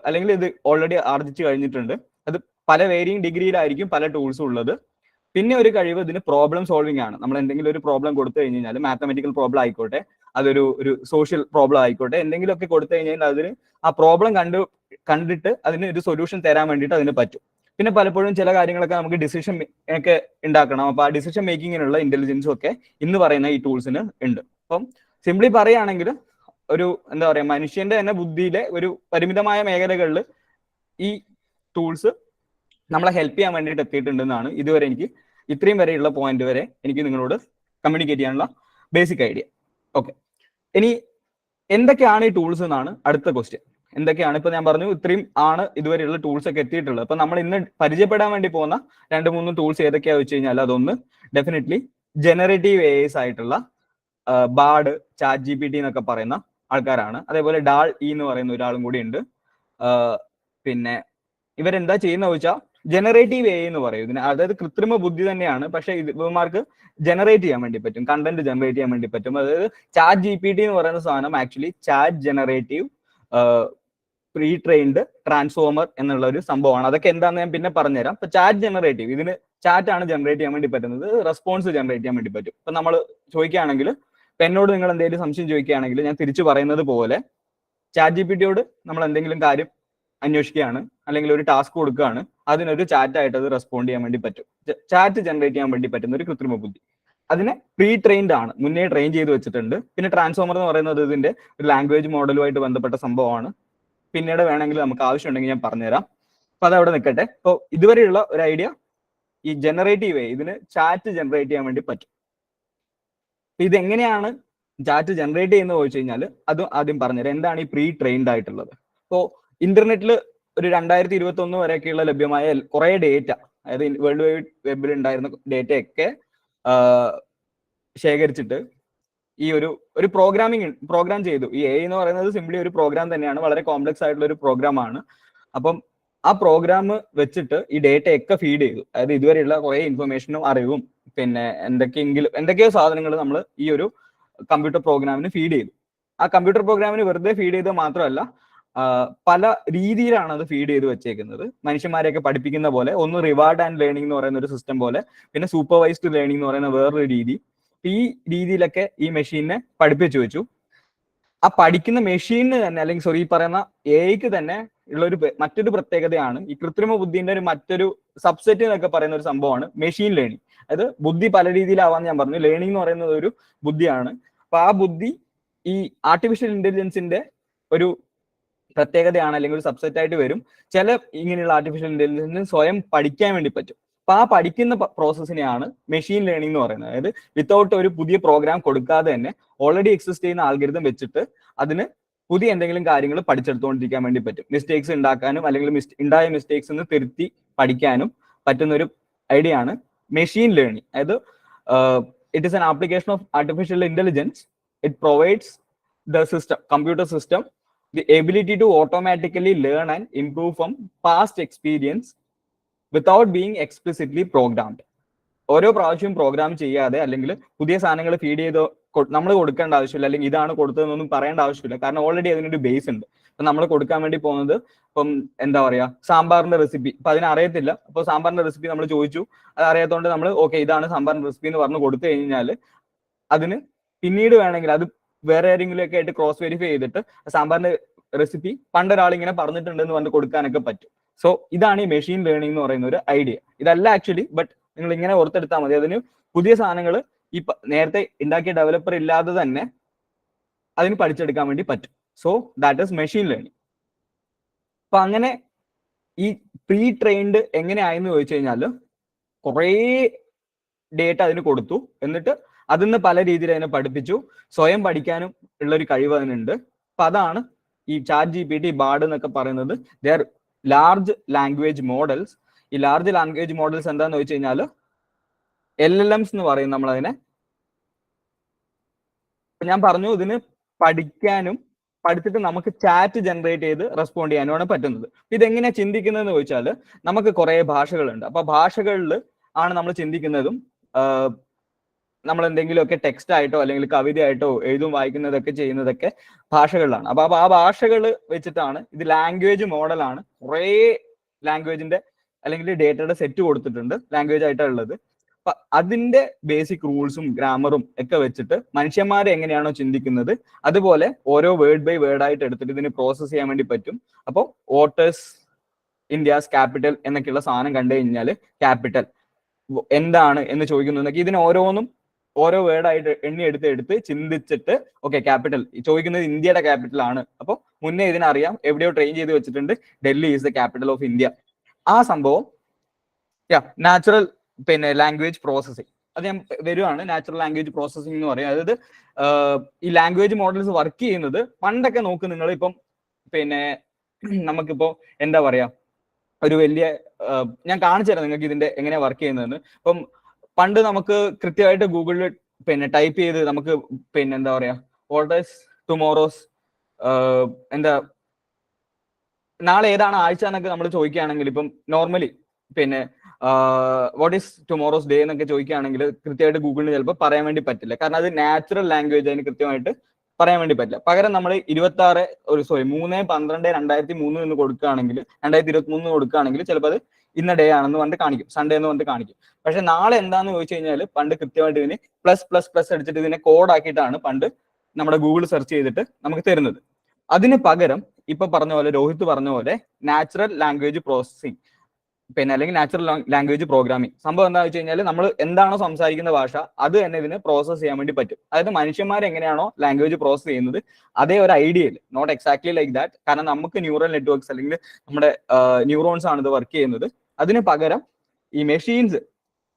അല്ലെങ്കിൽ ഇത് ഓൾറെഡി ആർജിച്ചു കഴിഞ്ഞിട്ടുണ്ട്. അത് പല വേരിയിങ് ഡിഗ്രിയിലായിരിക്കും പല ടൂൾസും ഉള്ളത്. പിന്നെ ഒരു കഴിവ് ഇതിന് പ്രോബ്ലം സോൾവിംഗ് ആണ്. നമ്മൾ എന്തെങ്കിലും ഒരു പ്രോബ്ലം കൊടുത്തു കഴിഞ്ഞ് കഴിഞ്ഞാൽ, മാത്തമെറ്റിക്കൽ പ്രോബ്ലം ആയിക്കോട്ടെ, അതൊരു സോഷ്യൽ പ്രോബ്ലം ആയിക്കോട്ടെ, എന്തെങ്കിലുമൊക്കെ കൊടുത്തു കഴിഞ്ഞാൽ അതിന് ആ പ്രോബ്ലം കണ്ടിട്ട് അതിന് ഒരു സൊല്യൂഷൻ തരാൻ വേണ്ടിയിട്ട് അതിന് പറ്റും. പിന്നെ പലപ്പോഴും ചില കാര്യങ്ങളൊക്കെ നമുക്ക് ഡിസിഷൻ ഒക്കെ ഉണ്ടാക്കണം. അപ്പൊ ആ ഡിസിഷൻ മേക്കിങ്ങിനുള്ള ഇന്റലിജൻസും ഒക്കെ ഇന്ന് പറയുന്ന ഈ ടൂൾസിന് ഉണ്ട്. അപ്പം സിംപ്ലി പറയുകയാണെങ്കിൽ ഒരു എന്താ പറയാ, മനുഷ്യന്റെ തന്നെ ബുദ്ധിയിലെ ഒരു പരിമിതമായ മേഖലകളിൽ ഈ ടൂൾസ് നമ്മളെ ഹെൽപ്പ് ചെയ്യാൻ വേണ്ടിയിട്ട് എത്തിയിട്ടുണ്ടെന്നാണ് ഇതുവരെ എനിക്ക് ഇത്രയും വരെയുള്ള പോയിന്റ് വരെ എനിക്ക് നിങ്ങളോട് കമ്മ്യൂണിക്കേറ്റ് ചെയ്യാനുള്ള ബേസിക് ഐഡിയ. ഓക്കെ, ഇനി എന്തൊക്കെയാണ് ഈ ടൂൾസ് എന്നാണ് അടുത്ത ക്വസ്റ്റ്യൻ. എന്തൊക്കെയാണ്? ഇപ്പൊ ഞാൻ പറഞ്ഞു ഇത്രയും ആണ് ഇതുവരെയുള്ള ടൂൾസ് ഒക്കെ എത്തിയിട്ടുള്ളത്. അപ്പൊ നമ്മൾ ഇന്ന് പരിചയപ്പെടാൻ വേണ്ടി പോകുന്ന 2-3 ടൂൾസ് ഏതൊക്കെയാ വെച്ച് കഴിഞ്ഞാൽ, അതൊന്ന് ഡെഫിനറ്റ്ലി ജനറേറ്റീവ് AIs ആയിട്ടുള്ള ബാർഡ്, ChatGPT എന്നൊക്കെ പറയുന്ന ആൾക്കാരാണ്. അതേപോലെ DALL-E എന്ന് പറയുന്ന ഒരാളും കൂടി ഉണ്ട്. പിന്നെ ഇവരെന്താ ചെയ്യുന്ന വെച്ചാൽ ജനറേറ്റീവ് AI എന്ന് പറയും ഇതിന്. അതായത് കൃത്രിമ ബുദ്ധി തന്നെയാണ്, പക്ഷെ ഇവന്മാർക്ക് ജനറേറ്റ് ചെയ്യാൻ വേണ്ടി പറ്റും, കണ്ടന്റ് ജനറേറ്റ് ചെയ്യാൻ വേണ്ടി പറ്റും. അതായത് ChatGPT എന്ന് പറയുന്ന സാധനം actually chat generative pre trained transformer എന്നുള്ള ഒരു സംഭവമാണ്. അതൊക്കെ എന്താണെന്ന് ഞാൻ പിന്നെ പറഞ്ഞുതരാം. ഇപ്പൊ ചാറ്റ് ജനറേറ്റീവ്, ഇതിന് ചാറ്റ് ആണ് ജനറേറ്റ് ചെയ്യാൻ വേണ്ടി പറ്റുന്നത്, റെസ്പോൺസ് ജനറേറ്റ് ചെയ്യാൻ വേണ്ടി പറ്റും. ഇപ്പൊ നമ്മൾ ചോദിക്കുകയാണെങ്കിൽ, ഇപ്പൊ എന്നോട് നിങ്ങൾ എന്തെങ്കിലും സംശയം ചോദിക്കുകയാണെങ്കിൽ ഞാൻ തിരിച്ചു പറയുന്നത് പോലെ ChatGPTയോട് നമ്മൾ എന്തെങ്കിലും കാര്യം അന്വേഷിക്കുകയാണ് അല്ലെങ്കിൽ ഒരു ടാസ്ക് കൊടുക്കുകയാണ്, അതിനൊരു ചാറ്റായിട്ട് അത് റെസ്പോണ്ട് ചെയ്യാൻ വേണ്ടി പറ്റും. ചാറ്റ് ജനറേറ്റ് ചെയ്യാൻ വേണ്ടി പറ്റുന്ന ഒരു കൃത്രിമ ബുദ്ധി. അതിനെ പ്രീ ട്രെയിൻഡ് ആണ്, മുന്നേ ട്രെയിൻ ചെയ്ത് വെച്ചിട്ടുണ്ട്. പിന്നെ ട്രാൻസ്ഫോമർ എന്ന് പറയുന്നത് ഇതിന്റെ ഒരു ലാംഗ്വേജ് മോഡലുമായിട്ട് ബന്ധപ്പെട്ട സംഭവമാണ്. പിന്നീട് വേണമെങ്കിൽ നമുക്ക് ആവശ്യമുണ്ടെങ്കിൽ ഞാൻ പറഞ്ഞുതരാം. അപ്പൊ അതവിടെ നിൽക്കട്ടെ. അപ്പോൾ ഇതുവരെയുള്ള ഒരു ഐഡിയ, ഈ ജനറേറ്റീവ് AI ഇതിന് ചാറ്റ് ജനറേറ്റ് ചെയ്യാൻ വേണ്ടി പറ്റും. ഇതെങ്ങനെയാണ് ചാറ്റ് ജനറേറ്റ് ചെയ്യുന്നത് ചോദിച്ചു കഴിഞ്ഞാൽ അത് ആദ്യം പറഞ്ഞുതരാം. എന്താണ് ഈ പ്രീ ട്രെയിൻഡ് ആയിട്ടുള്ളത്? ഇപ്പോൾ ഇന്റർനെറ്റിൽ ഒരു 2021 വരെയൊക്കെയുള്ള ലഭ്യമായ കുറെ ഡേറ്റ, അതായത് വേൾഡ് വൈഡ് വെബിൽ ഉണ്ടായിരുന്ന ഡേറ്റയൊക്കെ ശേഖരിച്ചിട്ട് ഈ ഒരു പ്രോഗ്രാം ചെയ്തു. ഈ AI എന്ന് പറയുന്നത് സിംപ്ലി ഒരു പ്രോഗ്രാം തന്നെയാണ്, വളരെ കോംപ്ലക്സ് ആയിട്ടുള്ള ഒരു പ്രോഗ്രാമാണ്. അപ്പം ആ പ്രോഗ്രാം വെച്ചിട്ട് ഈ ഡേറ്റയൊക്കെ ഫീഡ് ചെയ്തു. അതായത് ഇതുവരെയുള്ള കുറെ ഇൻഫർമേഷനും അറിവും പിന്നെ എന്തൊക്കെയോ സാധനങ്ങൾ നമ്മൾ ഈ ഒരു കമ്പ്യൂട്ടർ പ്രോഗ്രാമിന് ഫീഡ് ചെയ്തു. ആ കമ്പ്യൂട്ടർ പ്രോഗ്രാമിന് വെറുതെ ഫീഡ് ചെയ്തത് മാത്രമല്ല, പല രീതിയിലാണ് അത് ഫീഡ് ചെയ്ത് വെച്ചേക്കുന്നത്. മനുഷ്യന്മാരെയൊക്കെ പഠിപ്പിക്കുന്ന പോലെ, ഒന്ന് റിവാർഡ് ആൻഡ് ലേണിംഗ് എന്ന് പറയുന്ന ഒരു സിസ്റ്റം പോലെ, പിന്നെ സൂപ്പർവൈസ്ഡ് ലേണിംഗ് എന്ന് പറയുന്ന വേറൊരു രീതി. ഈ രീതിയിലൊക്കെ ഈ മെഷീനെ പഠിപ്പിച്ചു വെച്ചു. ആ പഠിക്കുന്ന മെഷീനിന് തന്നെ, അല്ലെങ്കിൽ ഈ പറയുന്ന AIക്ക് തന്നെ ഉള്ള മറ്റൊരു പ്രത്യേകതയാണ് ഈ കൃത്രിമ ബുദ്ധിന്റെ മറ്റൊരു സബ്സെറ്റ് എന്നൊക്കെ പറയുന്ന ഒരു സംഭവമാണ് മെഷീൻ ലേണിംഗ്. അതായത് ബുദ്ധി പല രീതിയിലാവാന്ന് ഞാൻ പറഞ്ഞു. ലേണിംഗ് എന്ന് പറയുന്നത് ഒരു ബുദ്ധിയാണ്. അപ്പൊ ആ ബുദ്ധി ഈ ആർട്ടിഫിഷ്യൽ ഇന്റലിജൻസിന്റെ ഒരു പ്രത്യേകതയാണ്, അല്ലെങ്കിൽ ഒരു സബ്സെറ്റ് ആയിട്ട് വരും. ചില ഇങ്ങനെയുള്ള ആർട്ടിഫിഷ്യൽ ഇന്റലിജൻസിന് സ്വയം പഠിക്കാൻ വേണ്ടി പറ്റും. അപ്പൊ ആ പഠിക്കുന്ന പ്രോസസ്സിനെയാണ് മെഷീൻ ലേണിംഗ് എന്ന് പറയുന്നത്. അതായത് വിത്തൗട്ട് ഒരു പുതിയ പ്രോഗ്രാം കൊടുക്കാതെ തന്നെ ഓൾറെഡി എക്സിസ്റ്റ് ചെയ്യുന്ന ആൽഗരിതം വെച്ചിട്ട് അതിന് പുതിയ എന്തെങ്കിലും കാര്യങ്ങൾ പഠിച്ചെടുത്തുകൊണ്ടിരിക്കാൻ വേണ്ടി പറ്റും. മിസ്റ്റേക്സ് ഉണ്ടാക്കാനും അല്ലെങ്കിൽ ഉണ്ടായ മിസ്റ്റേക്സ് തിരുത്തി പഠിക്കാനും പറ്റുന്ന ഒരു ഐഡിയ ആണ് മെഷീൻ ലേണിംഗ്. അതായത് it is an application of artificial intelligence. It provides the system, computer system, the ability to automatically learn and improve from past experience without being explicitly programmed. ഓരോ പ്രാവശ്യവും programme ചെയ്യാതെ അല്ലെങ്കിൽ പുതിയ സാധനങ്ങൾ feed ചെയ്ത് നമ്മൾ കൊടുക്കേണ്ട ആവശ്യമില്ല, അല്ലെങ്കിൽ ഇതാണ് കൊടുത്തതെന്നൊന്നും പറയേണ്ട ആവശ്യമില്ല. കാരണം ഓൾറെഡി അതിനൊരു ബേസ് ഉണ്ട്. അപ്പൊ നമ്മൾ കൊടുക്കാൻ വേണ്ടി പോകുന്നത് ഇപ്പം എന്താ പറയാ, സാമ്പാറിന്റെ റെസിപ്പി. അപ്പൊ അതിനറിയത്തില്ല, അപ്പോൾ സാമ്പാറിന്റെ റെസിപ്പി നമ്മൾ ചോദിച്ചു, അത് അറിയാത്തതുകൊണ്ട് നമ്മൾ ഓക്കെ ഇതാണ് സാമ്പാറിന്റെ റെസിപ്പി എന്ന് പറഞ്ഞു കൊടുത്തു കഴിഞ്ഞാൽ അതിന് പിന്നീട് വേണമെങ്കിൽ അത് വേറെ ആരെങ്കിലും ഒക്കെ ആയിട്ട് ക്രോസ് വെരിഫൈ ചെയ്തിട്ട് സാമ്പാറിന്റെ റെസിപ്പി പണ്ടൊരാൾ ഇങ്ങനെ പറഞ്ഞിട്ടുണ്ടെന്ന് പറഞ്ഞ് കൊടുക്കാനൊക്കെ പറ്റും. സോ ഇതാണ് ഈ മെഷീൻ ലേണിംഗ് എന്ന് പറയുന്ന ഒരു ഐഡിയ. ഇതല്ല ആക്ച്വലി, ബട്ട് നിങ്ങൾ ഇങ്ങനെ ഓർത്തെടുത്താൽ മതി. അതിന് പുതിയ സാധനങ്ങൾ ഈ നേരത്തെ ഉണ്ടാക്കിയ ഡെവലപ്പർ ഇല്ലാതെ തന്നെ അതിന് പഠിച്ചെടുക്കാൻ വേണ്ടി പറ്റും. So that is machine learning. അപ്പൊ അങ്ങനെ ഈ പ്രീ ട്രെയിൻഡ് എങ്ങനെയായെന്ന് ചോദിച്ചു കഴിഞ്ഞാൽ കുറേ ഡേറ്റ അതിന് കൊടുത്തു, എന്നിട്ട് അതിന്ന് പല രീതിയിൽ അതിനെ പഠിപ്പിച്ചു. സ്വയം പഠിക്കാനും ഉള്ളൊരു കഴിവ് അതിനുണ്ട്. അപ്പൊ അതാണ് ഈ ChatGPT, ബാർഡ് എന്നൊക്കെ പറയുന്നത്. They are large language models. ഈ ലാർജ് ലാംഗ്വേജ് മോഡൽസ് എന്താന്ന് വെച്ച് കഴിഞ്ഞാൽ LLMs എന്ന് പറയും നമ്മളതിനെ. ഞാൻ പറഞ്ഞു ഇതിന് പഠിക്കാനും പഠിച്ചിട്ട് നമുക്ക് ചാറ്റ് ജനറേറ്റ് ചെയ്ത് റെസ്പോണ്ട് ചെയ്യാനുമാണ് പറ്റുന്നത്. ഇതെങ്ങനെയാ ചിന്തിക്കുന്നതെന്ന് ചോദിച്ചാൽ നമുക്ക് കുറെ ഭാഷകളുണ്ട്. അപ്പൊ ഭാഷകളിൽ ആണ് നമ്മൾ ചിന്തിക്കുന്നതും നമ്മൾ എന്തെങ്കിലുമൊക്കെ ടെക്സ്റ്റ് ആയിട്ടോ അല്ലെങ്കിൽ കവിതയായിട്ടോ എഴുതും വായിക്കുന്നതൊക്കെ ചെയ്യുന്നതൊക്കെ ഭാഷകളിലാണ്. അപ്പൊ ആ ഭാഷകൾ വെച്ചിട്ടാണ് ഇത് ലാംഗ്വേജ് മോഡലാണ്. കുറേ ലാംഗ്വേജിന്റെ അല്ലെങ്കിൽ ഡേറ്റയുടെ സെറ്റ് കൊടുത്തിട്ടുണ്ട് ലാംഗ്വേജ് ആയിട്ടുള്ളത്. അപ്പൊ അതിന്റെ ബേസിക് റൂൾസും ഗ്രാമറും ഒക്കെ വെച്ചിട്ട് മനുഷ്യന്മാരെ എങ്ങനെയാണോ ചിന്തിക്കുന്നത് അതുപോലെ ഓരോ വേർഡ് ബൈ വേർഡ് ആയിട്ട് എടുത്തിട്ട് ഇതിന് പ്രോസസ് ചെയ്യാൻ വേണ്ടി പറ്റും. അപ്പോൾ വാട്ടേഴ്സ് ഇന്ത്യാസ് ക്യാപിറ്റൽ എന്നൊക്കെയുള്ള സാധനം കണ്ടു കഴിഞ്ഞാൽ ക്യാപിറ്റൽ എന്താണ് എന്ന് ചോദിക്കുന്നുണ്ടെങ്കിൽ ഇതിന് ഓരോന്നും ഓരോ വേർഡായിട്ട് എടുത്ത് ചിന്തിച്ചിട്ട് ഓക്കെ ക്യാപിറ്റൽ ചോദിക്കുന്നത് ഇന്ത്യയുടെ ക്യാപിറ്റൽ ആണ്. അപ്പോൾ മുന്നേ ഇതിനറിയാം, എവിടെയോ ട്രെയിൻ ചെയ്ത് വെച്ചിട്ടുണ്ട് Delhi is the capital of India. ആ സംഭവം നാച്ചുറൽ ലാംഗ്വേജ് പ്രോസസ്സിംഗ് അത് ഞാൻ വരുവാണ്. നാച്ചുറൽ ലാംഗ്വേജ് പ്രോസസ്സിംഗ് എന്ന് പറയും. അതായത് ഈ ലാംഗ്വേജ് മോഡൽസ് വർക്ക് ചെയ്യുന്നത് പണ്ടൊക്കെ നോക്ക് നിങ്ങൾ ഇപ്പം നമുക്കിപ്പോ എന്താ പറയാ ഒരു വലിയ ഞാൻ കാണിച്ചു തരാം നിങ്ങൾക്ക് ഇതിന്റെ എങ്ങനെയാ വർക്ക് ചെയ്യുന്നതെന്ന്. ഇപ്പം പണ്ട് നമുക്ക് കൃത്യമായിട്ട് ഗൂഗിളിൽ ടൈപ്പ് ചെയ്ത് നമുക്ക് എന്താ പറയാ വാട്ട് ഈസ് ടുമോറോസ് നാളെ ഏതാണ് ആഴ്ച എന്നൊക്കെ നമ്മൾ ചോദിക്കുകയാണെങ്കിൽ ഇപ്പം normally what is tomorrow's day എന്നൊക്കെ ചോദിക്കുകയാണെങ്കിൽ കൃത്യമായിട്ട് ഗൂഗിളിന് ചിലപ്പോൾ പറയാൻ വേണ്ടി പറ്റില്ല. കാരണം അത് നാച്ചുറൽ ലാംഗ്വേജ് അതിന് കൃത്യമായിട്ട് പറയാൻ വേണ്ടി പറ്റില്ല. പകരം നമ്മൾ 3/12/2003 എന്ന് കൊടുക്കുകയാണെങ്കിൽ 2023 കൊടുക്കുകയാണെങ്കിൽ ചിലപ്പോൾ അത് ഇന്ന ഡേ ആണെന്ന് പറഞ്ഞിട്ട് കാണിക്കും, സൺഡേ എന്ന് പറഞ്ഞിട്ട് കാണിക്കും. പക്ഷെ നാളെ എന്താന്ന് ചോദിച്ചു കഴിഞ്ഞാൽ പണ്ട് കൃത്യമായിട്ട് ഇതിന് +++ അടിച്ചിട്ട് ഇതിനെ കോഡ് ആക്കിയിട്ടാണ് പണ്ട് നമ്മുടെ ഗൂഗിൾ സെർച്ച് ചെയ്തിട്ട് നമുക്ക് തരുന്നത്. അതിന് പകരം ഇപ്പൊ പറഞ്ഞ പോലെ രോഹിത് പറഞ്ഞ പോലെ നാച്ചുറൽ ലാംഗ്വേജ് പ്രോസസ്സിംഗ് അല്ലെങ്കിൽ നാച്ചുറൽ ലാംഗ്വേജ് പ്രോഗ്രാമിംഗ് സംഭവം എന്താണെന്ന് വെച്ച് കഴിഞ്ഞാൽ നമ്മൾ എന്താണോ സംസാരിക്കുന്ന ഭാഷ അത് തന്നെ ഇതിന് പ്രോസസ് ചെയ്യാൻ വേണ്ടി പറ്റും. അതായത് മനുഷ്യന്മാർ എങ്ങനെയാണോ ലാംഗ്വേജ് പ്രോസസ് ചെയ്യുന്നത് അതേ ഒരു ഐഡിയയിൽ, നോട്ട് എക്സാക്ട്ലി ലൈക്ക് ദാറ്റ്. കാരണം നമുക്ക് ന്യൂറൽ നെറ്റ്വർക്ക്സ് അല്ലെങ്കിൽ നമ്മുടെ ന്യൂറോൺസ് ആണ് ഇത് വർക്ക് ചെയ്യുന്നത്. അതിന് പകരം ഈ മെഷീൻസ്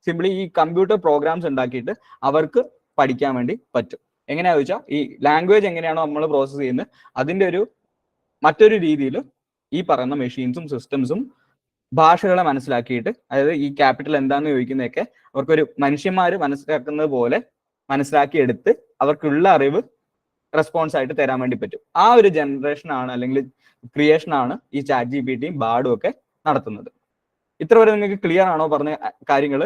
സിംപ്ലി ഈ കമ്പ്യൂട്ടർ പ്രോഗ്രാംസ് ഉണ്ടാക്കിയിട്ട് അവർക്ക് പഠിക്കാൻ വേണ്ടി പറ്റും. എങ്ങനെയാ വെച്ചാൽ ഈ ലാംഗ്വേജ് എങ്ങനെയാണോ നമ്മൾ പ്രോസസ് ചെയ്യുന്നത് അതിന്റെ ഒരു മറ്റൊരു രീതിയിൽ ഈ പറയുന്ന മെഷീൻസും സിസ്റ്റംസും ഭാഷകളെ മനസ്സിലാക്കിയിട്ട്, അതായത് ഈ ക്യാപിറ്റൽ എന്താന്ന് ചോദിക്കുന്നതൊക്കെ അവർക്കൊരു മനുഷ്യന്മാർ മനസ്സിലാക്കുന്നത് പോലെ മനസ്സിലാക്കിയെടുത്ത് അവർക്കുള്ള അറിവ് റെസ്പോൺസ് ആയിട്ട് തരാൻ വേണ്ടി പറ്റും. ആ ഒരു ജനറേഷൻ ആണ് അല്ലെങ്കിൽ ക്രിയേഷൻ ആണ് ഈ ChatGPTയും ബാർഡും ഒക്കെ നടത്തുന്നത്. ഇത്ര വരെ നിങ്ങൾക്ക് ക്ലിയർ ആണോ പറഞ്ഞ കാര്യങ്ങൾ?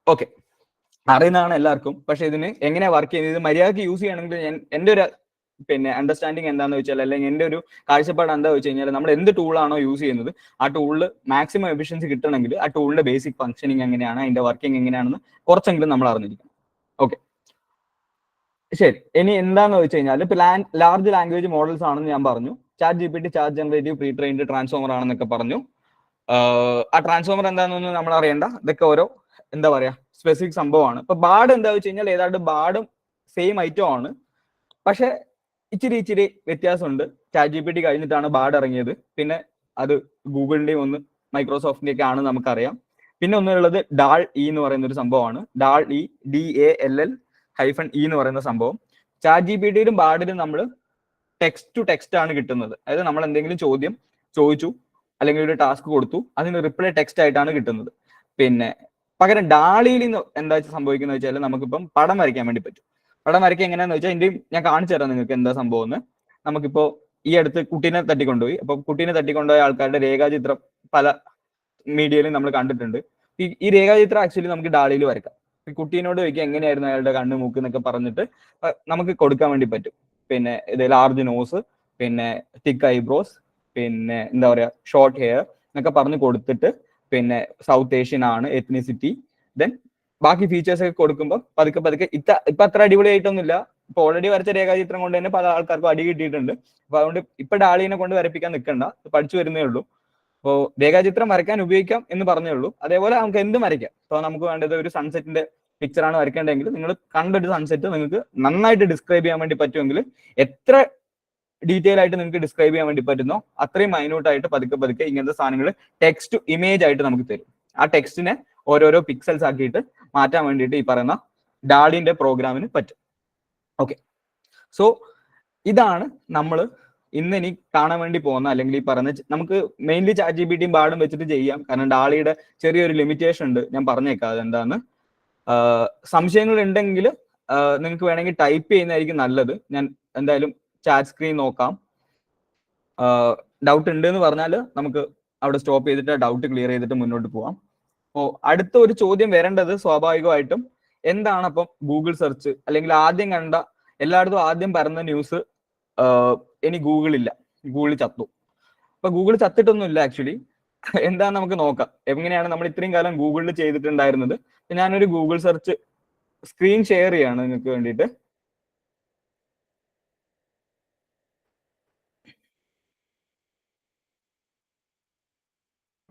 ഓക്കെ, അറിയുന്നതാണ് എല്ലാവർക്കും. പക്ഷെ ഇതിന് എങ്ങനെ വർക്ക് ചെയ്യുന്നത്, ഇത് മര്യാദക്ക് യൂസ് ചെയ്യണമെങ്കിൽ എൻ്റെ ഒരു അണ്ടർസ്റ്റാൻഡിങ് എന്താന്ന് വെച്ചാൽ അല്ലെങ്കിൽ എൻ്റെ ഒരു കാഴ്ചപ്പാട് എന്താ വെച്ച് കഴിഞ്ഞാൽ നമ്മൾ എന്ത് ടൂളാണോ യൂസ് ചെയ്യുന്നത് ആ ടൂളിൽ മാക്സിമം എഫിഷ്യൻസി കിട്ടണമെങ്കിൽ ആ ടൂളിന്റെ ബേസിക് ഫംഗ്ഷനിങ് എങ്ങനെയാണ്, അതിന്റെ വർക്കിംഗ് എങ്ങനെയാണെന്ന് കുറച്ചെങ്കിലും നമ്മൾ അറിഞ്ഞിരിക്കണം. ഓക്കെ, ശരി. ഇനി എന്താന്ന് വെച്ച് കഴിഞ്ഞാൽ ഇപ്പൊ ലാർജ് ലാംഗ്വേജ് മോഡൽസ് ആണെന്ന് ഞാൻ പറഞ്ഞു. ChatGPT charge generative pre trained transformer ആണെന്നൊക്കെ പറഞ്ഞു. ആ ട്രാൻസ്ഫോമർ എന്താണെന്നൊന്നും നമ്മൾ അറിയണ്ട, ഇതൊക്കെ ഓരോ എന്താ പറയാ സ്പെസിഫിക് സംഭവമാണ്. ഇപ്പൊ ബാർഡ് എന്താ വെച്ച് കഴിഞ്ഞാൽ ഏതാണ്ട് ബാർഡും സെയിം ഐറ്റം ആണ്, പക്ഷെ ഇച്ചിരി വ്യത്യാസമുണ്ട്. ChatGPT കഴിഞ്ഞിട്ടാണ് ബാർഡ് ഇറങ്ങിയത്. പിന്നെ അത് ഗൂഗിളിന്റെയും ഒന്ന് മൈക്രോസോഫ്റ്റിന്റെ ഒക്കെ ആണ് നമുക്കറിയാം. പിന്നെ ഒന്നുള്ളത് ഡാൾ ഇ എന്ന് പറയുന്ന ഒരു സംഭവമാണ്. ഡാൾ ഇ, DALL-E എന്ന് പറയുന്ന സംഭവം. ChatGPTയിലും ബാർഡിലും നമ്മൾ ടെക്സ്റ്റ് ടു ടെക്സ്റ്റ് ആണ് കിട്ടുന്നത്. അതായത് നമ്മൾ എന്തെങ്കിലും ചോദ്യം ചോദിച്ചു അല്ലെങ്കിൽ ഒരു ടാസ്ക് കൊടുത്തു, അതിന് റിപ്ലൈ ടെക്സ്റ്റ് ആയിട്ടാണ് കിട്ടുന്നത്. പിന്നെ പകരം ഡാളിയിൽ എന്താ സംഭവിക്കുന്നത് വെച്ചാൽ നമുക്കിപ്പം പടം വരയ്ക്കാൻ വേണ്ടി പറ്റും. പടം വരയ്ക്കാൻ എങ്ങനെയാന്ന് വെച്ചാൽ ഇന്ത്യയും ഞാൻ കാണിച്ചു തരാം നിങ്ങൾക്ക് എന്താ സംഭവം എന്ന്. നമുക്കിപ്പോ ഈ അടുത്ത് കുട്ടീനെ തട്ടിക്കൊണ്ടുപോയി. അപ്പൊ കുട്ടീനെ തട്ടിക്കൊണ്ടുപോയ ആൾക്കാരുടെ രേഖാചിത്രം പല മീഡിയയിലും നമ്മൾ കണ്ടിട്ടുണ്ട്. ഈ രേഖാചിത്രം ആക്ച്വലി നമുക്ക് ഡാളിയിൽ വരയ്ക്കാം. ഈ കുട്ടീനോട് ചോദിക്കുക എങ്ങനെയായിരുന്നു അയാളുടെ കണ്ണ്, മൂക്ക് എന്നൊക്കെ പറഞ്ഞിട്ട് നമുക്ക് കൊടുക്കാൻ വേണ്ടി പറ്റും. പിന്നെ ഇത് ലാർജ് നോസ്, പിന്നെ തിക്ക് ഐബ്രോസ്, പിന്നെ എന്താ പറയാ ഷോർട്ട് ഹെയർ എന്നൊക്കെ പറഞ്ഞ് കൊടുത്തിട്ട് പിന്നെ സൗത്ത് ഏഷ്യൻ ആണ് എത്നിസിറ്റി, ദെൻ ബാക്കി ഫീച്ചേഴ്സ് ഒക്കെ കൊടുക്കുമ്പോൾ പതുക്കെ ഇപ്പൊ അത്ര അടിപൊളിയായിട്ടൊന്നുമില്ല. ഇപ്പൊ ഓൾറെഡി വരച്ച രേഖാചിത്രം കൊണ്ട് തന്നെ പല ആൾക്കാർക്കും അടി കിട്ടിയിട്ടുണ്ട്. അപ്പൊ അതുകൊണ്ട് ഇപ്പൊ ഡാളിനെ കൊണ്ട് വരപ്പിക്കാൻ നിൽക്കണ്ട, പഠിച്ചു വരുന്നേ ഉള്ളൂ. അപ്പോൾ രേഖാചിത്രം വരയ്ക്കാൻ ഉപയോഗിക്കാം എന്ന് പറഞ്ഞേ ഉള്ളൂ. അതേപോലെ നമുക്ക് എന്തും വരയ്ക്കാം. അപ്പോൾ നമുക്ക് വേണ്ടത് ഒരു സൺസെറ്റിന്റെ പിക്ചറാണ് വരയ്ക്കേണ്ടതെങ്കിൽ നിങ്ങൾ കണ്ടൊരു സൺസെറ്റ് നിങ്ങൾക്ക് നന്നായിട്ട് ഡിസ്ക്രൈബ് ചെയ്യാൻ വേണ്ടി പറ്റുമെങ്കിൽ എത്ര ഡീറ്റെയിൽ ആയിട്ട് നിങ്ങൾക്ക് ഡിസ്ക്രൈബ് ചെയ്യാൻ വേണ്ടി പറ്റുന്നോ അത്രയും മൈന്യൂട്ട് ആയിട്ട് പതുക്കെ ഇങ്ങനത്തെ സാധനങ്ങൾ ടെക്സ്റ്റ് ടു ഇമേജ് ആയിട്ട് നമുക്ക് തരും. ആ ടെക്സ്റ്റിനെ ഓരോരോ പിക്സൽസ് ആക്കിയിട്ട് മാറ്റാൻ വേണ്ടിയിട്ട് ഈ പറയുന്ന ഡാളിന്റെ പ്രോഗ്രാമിന് പറ്റും. ഓക്കെ, സോ ഇതാണ് നമ്മൾ ഇനി കാണാൻ വേണ്ടി പോകുന്ന, അല്ലെങ്കിൽ ഈ പറഞ്ഞ നമുക്ക് മെയിൻലി ChatGPTയും ബാർഡും വെച്ചിട്ട് ചെയ്യാം. കാരണം ഡാളിയുടെ ചെറിയൊരു ലിമിറ്റേഷൻ ഉണ്ട്, ഞാൻ പറഞ്ഞേക്കാം അതെന്താന്ന്. സംശയങ്ങൾ ഉണ്ടെങ്കിൽ നിങ്ങൾക്ക് വേണമെങ്കിൽ ടൈപ്പ് ചെയ്യുന്നതായിരിക്കും നല്ലത്. ഞാൻ എന്തായാലും ചാറ്റ് സ്ക്രീൻ നോക്കാം. ഡൗട്ട് ഉണ്ട് എന്ന് പറഞ്ഞാൽ നമുക്ക് അവിടെ സ്റ്റോപ്പ് ചെയ്തിട്ട് ഡൗട്ട് ക്ലിയർ ചെയ്തിട്ട് മുന്നോട്ട് പോവാം. അപ്പോൾ അടുത്ത ഒരു ചോദ്യം വരേണ്ടത് സ്വാഭാവികമായിട്ടും എന്താണ് അപ്പം ഗൂഗിൾ സെർച്ച്, അല്ലെങ്കിൽ ആദ്യം കണ്ട എല്ലായിടത്തും ആദ്യം പറയുന്ന ന്യൂസ് ഇനി ഗൂഗിളില്ല, ഗൂഗിൾ ചത്തു. അപ്പൊ ഗൂഗിൾ ചത്തിട്ടൊന്നുമില്ല ആക്ച്വലി. എന്താന്ന് നമുക്ക് നോക്കാം. എങ്ങനെയാണ് നമ്മൾ ഇത്രയും കാലം ഗൂഗിളിൽ ചെയ്തിട്ടുണ്ടായിരുന്നത്. ഞാനൊരു ഗൂഗിൾ സെർച്ച് സ്ക്രീൻ ഷെയർ ചെയ്യാണ് നിങ്ങൾക്ക് വേണ്ടിയിട്ട്.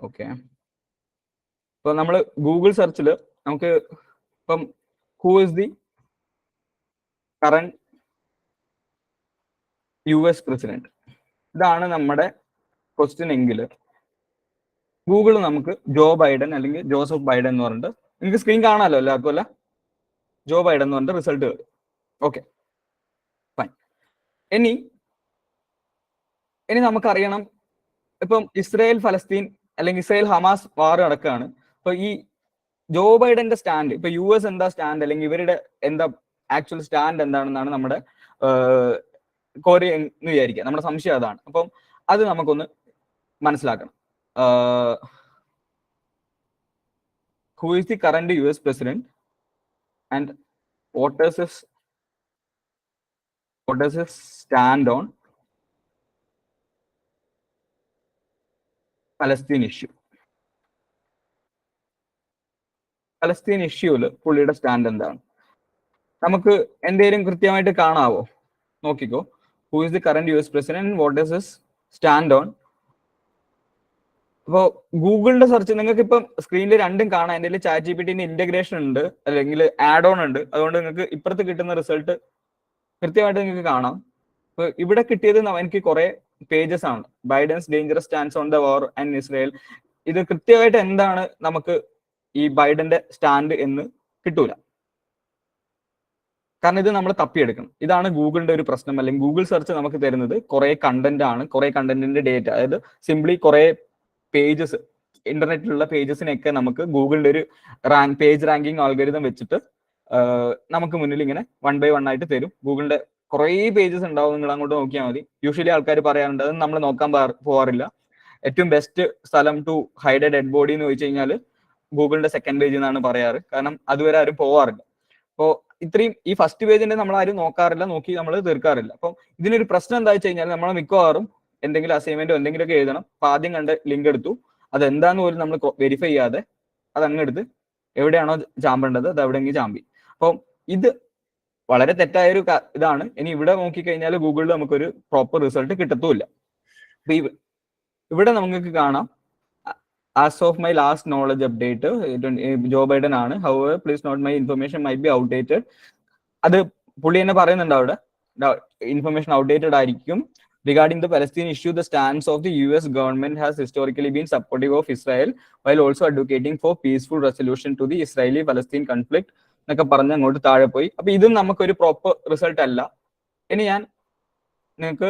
ഓക്കെ, ഇപ്പൊ നമ്മൾ ഗൂഗിൾ സെർച്ചിൽ നമുക്ക് ഇപ്പം who is the current US president, ഇതാണ് നമ്മുടെ ക്വസ്റ്റ്യൻ എങ്കിൽ ഗൂഗിൾ നമുക്ക് ജോ ബൈഡൻ അല്ലെങ്കിൽ ജോസഫ് ബൈഡൻ എന്ന് പറഞ്ഞിട്ട് നിങ്ങൾക്ക് സ്ക്രീൻ കാണാമല്ലോ എല്ലാവർക്കും അല്ല, ജോ ബൈഡൻ എന്ന് പറഞ്ഞിട്ട് റിസൾട്ട് വരും. Okay fine. ഇനി നമുക്കറിയണം ഇപ്പം ഇസ്രായേൽ ഫലസ്തീൻ അല്ലെങ്കിൽ ഇസ്രായേൽ ഹമാസ് വാർ നടക്കുകയാണ്. അപ്പൊ ഈ ജോ ബൈഡന്റെ സ്റ്റാൻഡ്, ഇപ്പൊ US എന്താ സ്റ്റാൻഡ്, അല്ലെങ്കിൽ ഇവരുടെ എന്താ ആക്ച്വൽ സ്റ്റാൻഡ് എന്താണെന്നാണ് നമ്മുടെ കോരി എന്ന് വിചാരിക്കുക. നമ്മുടെ സംശയം അതാണ്. അപ്പം അത് നമുക്കൊന്ന് മനസ്സിലാക്കണം. Who is the current US president and what does his stand on Palestine issue? Palestine ഇഷ്യൂവിൽ പുള്ളിയുടെ സ്റ്റാൻഡ് എന്താണ് നമുക്ക് എന്തെങ്കിലും കൃത്യമായിട്ട് കാണാവോ? നോക്കിക്കോ. Who is the current US president and what does his stand on? അപ്പോൾ ഗൂഗിളിന്റെ സെർച്ച് നിങ്ങൾക്ക് ഇപ്പം സ്ക്രീനിൽ രണ്ടും കാണാം. എൻ്റെ ChatGPTന്റെ ഇന്റഗ്രേഷൻ ഉണ്ട്, അല്ലെങ്കിൽ ആഡ് ഓൺ ഉണ്ട്. അതുകൊണ്ട് നിങ്ങൾക്ക് ഇപ്പുറത്ത് കിട്ടുന്ന റിസൾട്ട് കൃത്യമായിട്ട് നിങ്ങൾക്ക് കാണാം. അപ്പൊ ഇവിടെ കിട്ടിയത് എനിക്ക് കുറെ പേജസ് ആണ്. Biden's dangerous stands on the war and Israel. ഇത് കൃത്യമായിട്ട് എന്താണ് നമുക്ക് ഈ ബൈഡന്റെ സ്റ്റാൻഡ് എന്ന് കിട്ടൂല. കാരണം ഇത് നമ്മൾ തപ്പിയെടുക്കണം. ഇതാണ് ഗൂഗിളിന്റെ ഒരു പ്രശ്നം. അല്ലെങ്കിൽ ഗൂഗിൾ സെർച്ച് നമുക്ക് തരുന്നത് കുറെ കണ്ടന്റ് ആണ്, കുറെ കണ്ടന്റിന്റെ ഡേറ്റ. അതായത് സിംപ്ലി കുറെ പേജസ്, ഇന്റർനെറ്റിലുള്ള പേജസിനെയൊക്കെ നമുക്ക് ഗൂഗിളിന്റെ ഒരു പേജ് റാങ്കിങ് ആൽഗോരിതം വെച്ചിട്ട് നമുക്ക് മുന്നിൽ ഇങ്ങനെ 1 by 1 ആയിട്ട് തരും. ഗൂഗിളിന്റെ കുറെ പേജസ് ഉണ്ടാവും, നിങ്ങൾ അങ്ങോട്ട് നോക്കിയാൽ മതി. യൂഷ്വലി ആൾക്കാർ പറയാറുണ്ട്, അത് നമ്മൾ നോക്കാൻ പോവാറില്ല. ഏറ്റവും ബെസ്റ്റ് സ്ഥലം to hide a dead body എന്ന് ചോദിച്ചു കഴിഞ്ഞാൽ ഗൂഗിളിന്റെ സെക്കൻഡ് പേജ് എന്നാണ് പറയാറ്. കാരണം അതുവരെ ആരും പോവാറില്ല. അപ്പോൾ ഇത്രയും ഈ ഫസ്റ്റ് പേജിന്റെ നമ്മൾ ആരും നോക്കാറില്ല, നോക്കി നമ്മൾ തീർക്കാറില്ല. അപ്പം ഇതിനൊരു പ്രശ്നം എന്താ വെച്ച് കഴിഞ്ഞാൽ നമ്മൾ മിക്കവാറും എന്തെങ്കിലും അസൈൻമെന്റോ എന്തെങ്കിലുമൊക്കെ എഴുതണം. അപ്പൊ ആദ്യം കണ്ട് ലിങ്ക് എടുത്തു, അതെന്താന്ന് പോലും നമ്മൾ വെരിഫൈ ചെയ്യാതെ അത് അങ്ങെടുത്ത് എവിടെയാണോ ചാമ്പേണ്ടത് അത് എവിടെയെങ്കിലും ചാമ്പി. അപ്പം ഇത് വളരെ തെറ്റായൊരു ഇതാണ്. ഇനി ഇവിടെ നോക്കിക്കഴിഞ്ഞാൽ ഗൂഗിളിൽ നമുക്കൊരു പ്രോപ്പർ റിസൾട്ട് കിട്ടത്തുമില്ല. അപ്പൊ ഇവിടെ നമുക്ക് കാണാം, as of my last knowledge update Joe Biden ആണ്. However please note my information might be outdated. അത് പുള്ളി തന്നെ പറയുന്നുണ്ട് അവിടെ, ഇൻഫർമേഷൻ ഔട്ട്ഡേറ്റഡ് ആയിരിക്കും. regarding the Palestine issue, the stance of the US government has historically been supportive of Israel while also advocating for peaceful resolution to the Israeli-Palestine conflict എന്നൊക്കെ പറഞ്ഞ് അങ്ങോട്ട് താഴെ പോയി. അപ്പൊ ഇതും നമുക്കൊരു പ്രോപ്പർ റിസൾട്ട് അല്ല. ഇനി ഞാൻ നിങ്ങൾക്ക്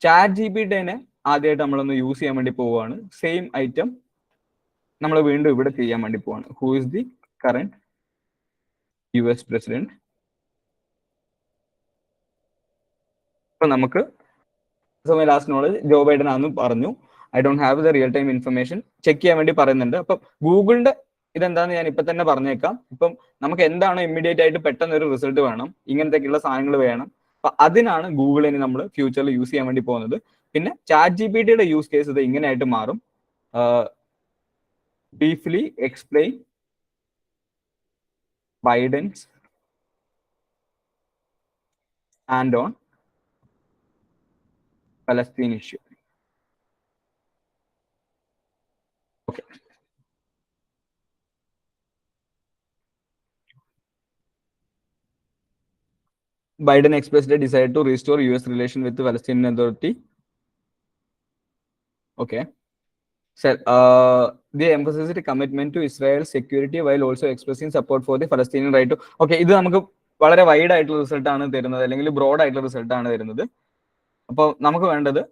ChatGPT ആദ്യമായിട്ട് നമ്മളൊന്ന് യൂസ് ചെയ്യാൻ വേണ്ടി പോവുകയാണ്. സെയിം ഐറ്റം നമ്മൾ വീണ്ടും ഇവിടെ ചെയ്യാൻ വേണ്ടി പോവാണ്. Who is the current US president? ഇപ്പൊ നമുക്ക് ലാസ്റ്റ് നോളജ് ജോ ബൈഡൻ ആണെന്ന് പറഞ്ഞു. I don't have the real time information check ചെയ്യാൻ വേണ്ടി പറയുന്നുണ്ട്. അപ്പൊ ഗൂഗിളിന്റെ ഇതെന്താന്ന് ഞാൻ ഇപ്പൊ തന്നെ പറഞ്ഞേക്കാം. ഇപ്പം നമുക്ക് എന്താണോ ഇമ്മീഡിയറ്റ് ആയിട്ട് പെട്ടെന്ന് ഒരു റിസൾട്ട് വേണം, ഇങ്ങനത്തേക്കുള്ള സാധനങ്ങൾ വേണം. അപ്പൊ അതിനാണ് ഗൂഗിളിന് നമ്മൾ ഫ്യൂച്ചറിൽ യൂസ് ചെയ്യാൻ വേണ്ടി പോകുന്നത്. പിന്നെ ChatGPTയുടെ യൂസ് കേസ് ഇത് ഇങ്ങനെയായിട്ട് മാറും. Briefly explain Biden's and on Palestine issue. Okay. Biden expressed a desire to restore US relation with the Palestinian Authority. Okay. So, they emphasized a commitment to Israel's security while also expressing support for the Palestinian right to. Okay, ഇത് നമുക്ക് വളരെ wide ആയിട്ടുള്ള result ആണ് തരുന്നത്, അല്ലെങ്കിൽ broad ആയിട്ടുള്ള result ആണ് തരുന്നത്. അപ്പോൾ നമുക്ക് വേണ്ടത്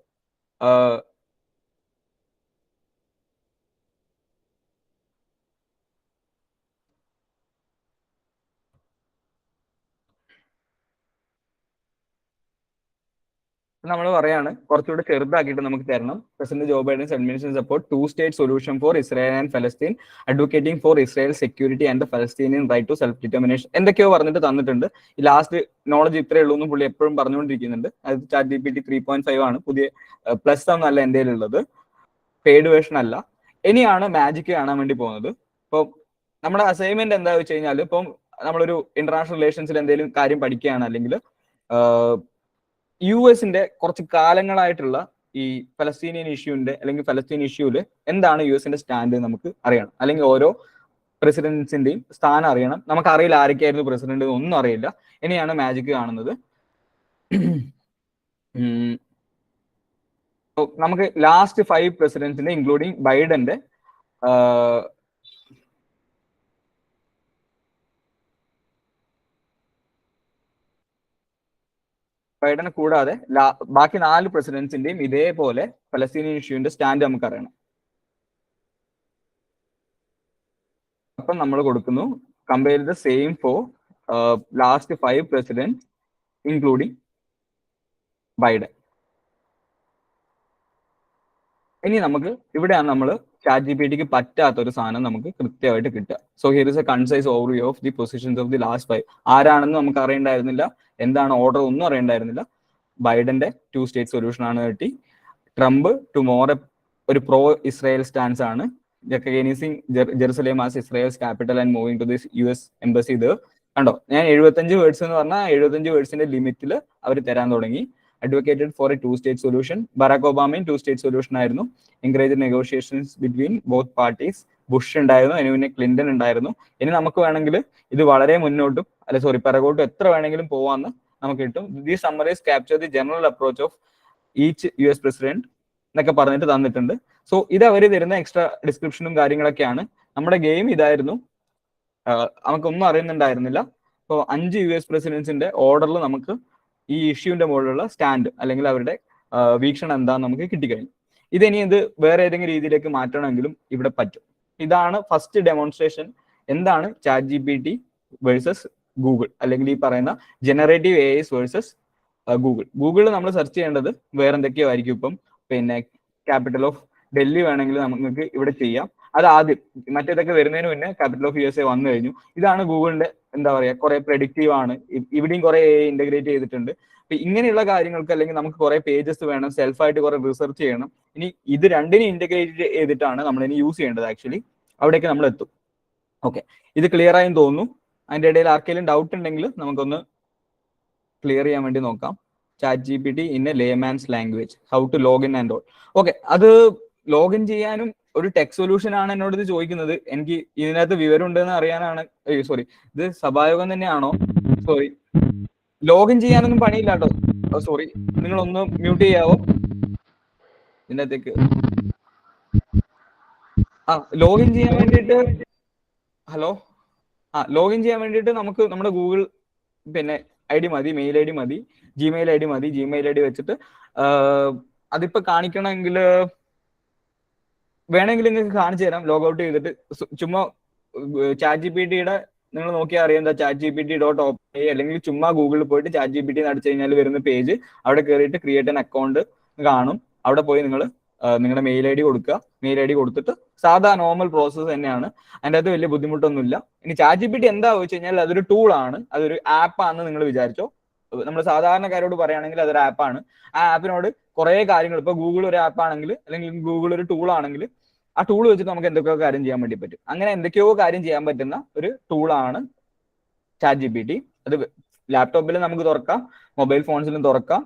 നമ്മൾ പറയാണ് കുറച്ചുകൂടെ ചെറുതാക്കിയിട്ട് നമുക്ക് തരണം. President Joe Biden's administration support 2-state solution for Israel and Palestine, advocating for Israel's security and the Palestinian right to self-determination എന്തൊക്കെയോ പറഞ്ഞിട്ട് തന്നിട്ടുണ്ട്. ഈ ലാസ്റ്റ് നോളജ് ഇത്രയേ ഉള്ളൂ എന്ന് പുള്ളി എപ്പോഴും പറഞ്ഞുകൊണ്ടിരിക്കുന്നുണ്ട്. അത് ChatGPT 3.5 ആണ്, പുതിയ പ്ലസ് ഒന്നല്ല എൻ്റെ ഉള്ളത്, പെയ്ഡ് വേർഷൻ അല്ല. ഇനിയാണ് മാജിക് കാണാൻ വേണ്ടി പോകുന്നത്. ഇപ്പോൾ നമ്മുടെ അസൈൻമെന്റ് എന്താ വെച്ച് കഴിഞ്ഞാൽ, ഇപ്പം നമ്മളൊരു ഇന്റർനാഷണൽ റിലേഷൻസിൽ എന്തെങ്കിലും കാര്യം പഠിക്കുകയാണ്, അല്ലെങ്കിൽ US-ന്റെ കുറച്ച് കാലങ്ങളായിട്ടുള്ള ഈ ഫലസ്തീനിയൻ ഇഷ്യൂന്റെ അല്ലെങ്കിൽ ഫലസ്തീൻ ഇഷ്യൂല് എന്താണ് US-ന്റെ സ്റ്റാൻഡ് നമുക്ക് അറിയണം, അല്ലെങ്കിൽ ഓരോ പ്രസിഡന്റ്സിന്റെയും സ്ഥാനം അറിയണം. നമുക്കറിയില്ല ആരൊക്കെയായിരുന്നു പ്രസിഡന്റ്, ഒന്നും അറിയില്ല. ഇനിയാണ് മാജിക് കാണുന്നത്. നമുക്ക് ലാസ്റ്റ് 5 പ്രസിഡന്റ്സിന്റെ ഇൻക്ലൂഡിങ് ബൈഡന്റെ ബൈഡനെ കൂടാതെ ബാക്കി 4 പ്രസിഡന്റ്സിന്റെയും ഇതേപോലെ ഫലസ്തീനിയൻ ഇഷ്യൂവിന്റെ സ്റ്റാൻഡ് നമുക്ക് അറിയണം. അപ്പം നമ്മൾ കൊടുക്കുന്നു compare the same for last 5 president including Biden. ഇനി നമുക്ക് ഇവിടെയാണ് നമ്മൾ ChatGPTക്ക് പറ്റാത്ത ഒരു സാധനം നമുക്ക് കൃത്യമായിട്ട് കിട്ടുക. So here is A concise overview of the positions of the last 5. ആരാണെന്ന് നമുക്ക് അറിയണ്ടായിരുന്നില്ല, എന്താണ് ഓർഡർ ഒന്നും അറിയണ്ടായിരുന്നില്ല. ബൈഡന്റെ 2-state സൊല്യൂഷൻ ആണ് കിട്ടി. ട്രംപ് ടുമോറോ ഒരു പ്രോ ഇസ്രായേൽ സ്റ്റാൻസ് ആണ്, recognizing Jerusalem as Israel's capital and moving to this US embassy there. കണ്ടോ, ഞാൻ 75 വേർഡ്സ് എന്ന് പറഞ്ഞാൽ 75 വേർഡ്സിന്റെ ലിമിറ്റിൽ അവർ തരാൻ തുടങ്ങി. Advocated for a 2-state solution. Barack ഒബാമയും 2-state solution ആയിരുന്നു. Encouraged negotiations between both parties. Bush ഉണ്ടായിരുന്നു, അതിന് പിന്നെ ക്ലിന്റൺ ഉണ്ടായിരുന്നു. ഇനി നമുക്ക് വേണമെങ്കിൽ ഇത് വളരെ മുന്നോട്ടും പിറകോട്ടും എത്ര വേണമെങ്കിലും പോവാന്ന് നമുക്ക് കിട്ടും. These summaries capture the general approach of each US president എന്നൊക്കെ പറഞ്ഞിട്ട് തന്നിട്ടുണ്ട്. സോ ഇത് അവർ തരുന്ന എക്സ്ട്രാ ഡിസ്ക്രിപ്ഷനും കാര്യങ്ങളൊക്കെയാണ്. നമ്മുടെ ഗെയിം ഇതായിരുന്നു. നമുക്കൊന്നും അറിയുന്നുണ്ടായിരുന്നില്ല. അപ്പോൾ 5 US പ്രസിഡന്റ്സിന്റെ ഓർഡറിൽ നമുക്ക് ഈ ഇഷ്യൂവിന്റെ മുകളിലുള്ള സ്റ്റാൻഡ് അല്ലെങ്കിൽ അവരുടെ വീക്ഷണം എന്താന്ന് നമുക്ക് കിട്ടിക്കഴിഞ്ഞു. ഇതിനി ഇത് വേറെ ഏതെങ്കിലും രീതിയിലേക്ക് മാറ്റണമെങ്കിലും ഇവിടെ പറ്റും. ഇതാണ് ഫസ്റ്റ് ഡെമോൺസ്ട്രേഷൻ. എന്താണ് ChatGPT വേഴ്സസ് ഗൂഗിൾ, അല്ലെങ്കിൽ ഈ പറയുന്ന ജനറേറ്റീവ് AIs വേഴ്സസ് ഗൂഗിൾ. ഗൂഗിളിൽ നമ്മൾ സെർച്ച് ചെയ്യേണ്ടത് വേറെ എന്തൊക്കെയോ ആയിരിക്കും. ഇപ്പം പിന്നെ ക്യാപിറ്റൽ ഓഫ് ഡൽഹി വേണമെങ്കിൽ നമുക്ക് ഇവിടെ ചെയ്യാം. അത് ആദ്യം, മറ്റേതൊക്കെ വരുന്നതിന് മുന്നേ ക്യാപിറ്റൽ ഓഫ് USA വന്നു കഴിഞ്ഞു. ഇതാണ് ഗൂഗിളിന്റെ എന്താ പറയാ, കുറെ പ്രെഡിക്റ്റീവ് ആണ്. ഇവിടെയും കുറെ ഇന്റഗ്രേറ്റ് ചെയ്തിട്ടുണ്ട്. അപ്പൊ ഇങ്ങനെയുള്ള കാര്യങ്ങൾക്ക് അല്ലെങ്കിൽ നമുക്ക് കുറെ പേജസ് വേണം, സെൽഫായിട്ട് കുറെ റിസർച്ച് ചെയ്യണം. ഇനി ഇത് രണ്ടിനും ഇന്റഗ്രേറ്റ് ചെയ്തിട്ടാണ് നമ്മൾ ഇനി യൂസ് ചെയ്യേണ്ടത്. ആക്ച്വലി അവിടേക്ക് നമ്മൾ എത്തും. ഓക്കെ, ഇത് ക്ലിയർ ആയി തോന്നുന്നു. അതിന്റെ ഇടയിൽ ആർക്കെങ്കിലും ഡൗട്ട് ഉണ്ടെങ്കിൽ നമുക്കൊന്ന് ക്ലിയർ ചെയ്യാൻ വേണ്ടി നോക്കാം. ChatGPT in a layman's language, how to login and all. Okay, അത് ലോഗിൻ ചെയ്യാനും ഒരു ടെക് സൊല്യൂഷൻ ആണ് എന്നോട് ഇത് ചോദിക്കുന്നത്. എനിക്ക് ഇതിനകത്ത് വിവരം ഉണ്ടെന്ന് അറിയാനാണ്. സോറി, ഇത് സഭായോഗം തന്നെയാണോ? സോറി, ലോഗിൻ ചെയ്യാനൊന്നും പണിയില്ല കേട്ടോ. സോറി, നിങ്ങളൊന്ന് മ്യൂട്ട് ചെയ്യാവോ ഇതിനകത്തേക്ക്? ലോഗിൻ ചെയ്യാൻ വേണ്ടിയിട്ട് ഹലോ ലോഗിൻ ചെയ്യാൻ വേണ്ടിയിട്ട് നമുക്ക് നമ്മുടെ ഗൂഗിൾ പിന്നെ ID മതി, മെയിൽ ID മതി, ജിമെയിൽ ID മതി. ജിമെയിൽ ID വെച്ചിട്ട് അതിപ്പോ കാണിക്കണമെങ്കിൽ വേണമെങ്കിൽ നിങ്ങൾക്ക് കാണിച്ചു തരാം. ലോഗൗട്ട് ചെയ്തിട്ട് ചുമ്മാ ChatGPT-യുടെ നിങ്ങൾ നോക്കിയാൽ അറിയാം, എന്താ chatgpt.openai അല്ലെങ്കിൽ ചുമ്മാ ഗൂഗിളിൽ പോയിട്ട് ChatGPT അടിച്ചു കഴിഞ്ഞാൽ വരുന്ന പേജ്, അവിടെ കയറിയിട്ട് ക്രിയേറ്റ് ആൻ അക്കൗണ്ട് കാണും. അവിടെ പോയി നിങ്ങൾ നിങ്ങളുടെ മെയിൽ ID കൊടുക്കുക. മെയിൽ ID കൊടുത്തിട്ട് സാധാ നോർമൽ പ്രോസസ്സ് തന്നെയാണ്, അതിൻ്റെ അകത്ത് വലിയ ബുദ്ധിമുട്ടൊന്നുമില്ല. ഇനി ChatGPT എന്താ വെച്ച് കഴിഞ്ഞാൽ അതൊരു ടൂളാണ്, അതൊരു ആപ്പാണെന്ന് നിങ്ങൾ വിചാരിച്ചോ. നമ്മൾ സാധാരണക്കാരോട് പറയുകയാണെങ്കിൽ അതൊരു ആപ്പാണ്. ആ ആപ്പിനോട് കുറേ കാര്യങ്ങൾ, ഇപ്പോൾ ഗൂഗിൾ ഒരു ആപ്പാണെങ്കിൽ അല്ലെങ്കിൽ ഗൂഗിൾ ഒരു ടൂൾ ആണെങ്കിൽ ആ ടൂൾ വെച്ചിട്ട് നമുക്ക് എന്തൊക്കെയോ കാര്യം ചെയ്യാൻ വേണ്ടി പറ്റും. അങ്ങനെ എന്തൊക്കെയോ കാര്യം ചെയ്യാൻ പറ്റുന്ന ഒരു ടൂളാണ് ChatGPT. അത് ലാപ്ടോപ്പിൽ നമുക്ക് തുറക്കാം, മൊബൈൽ ഫോൺസിലും തുറക്കാം.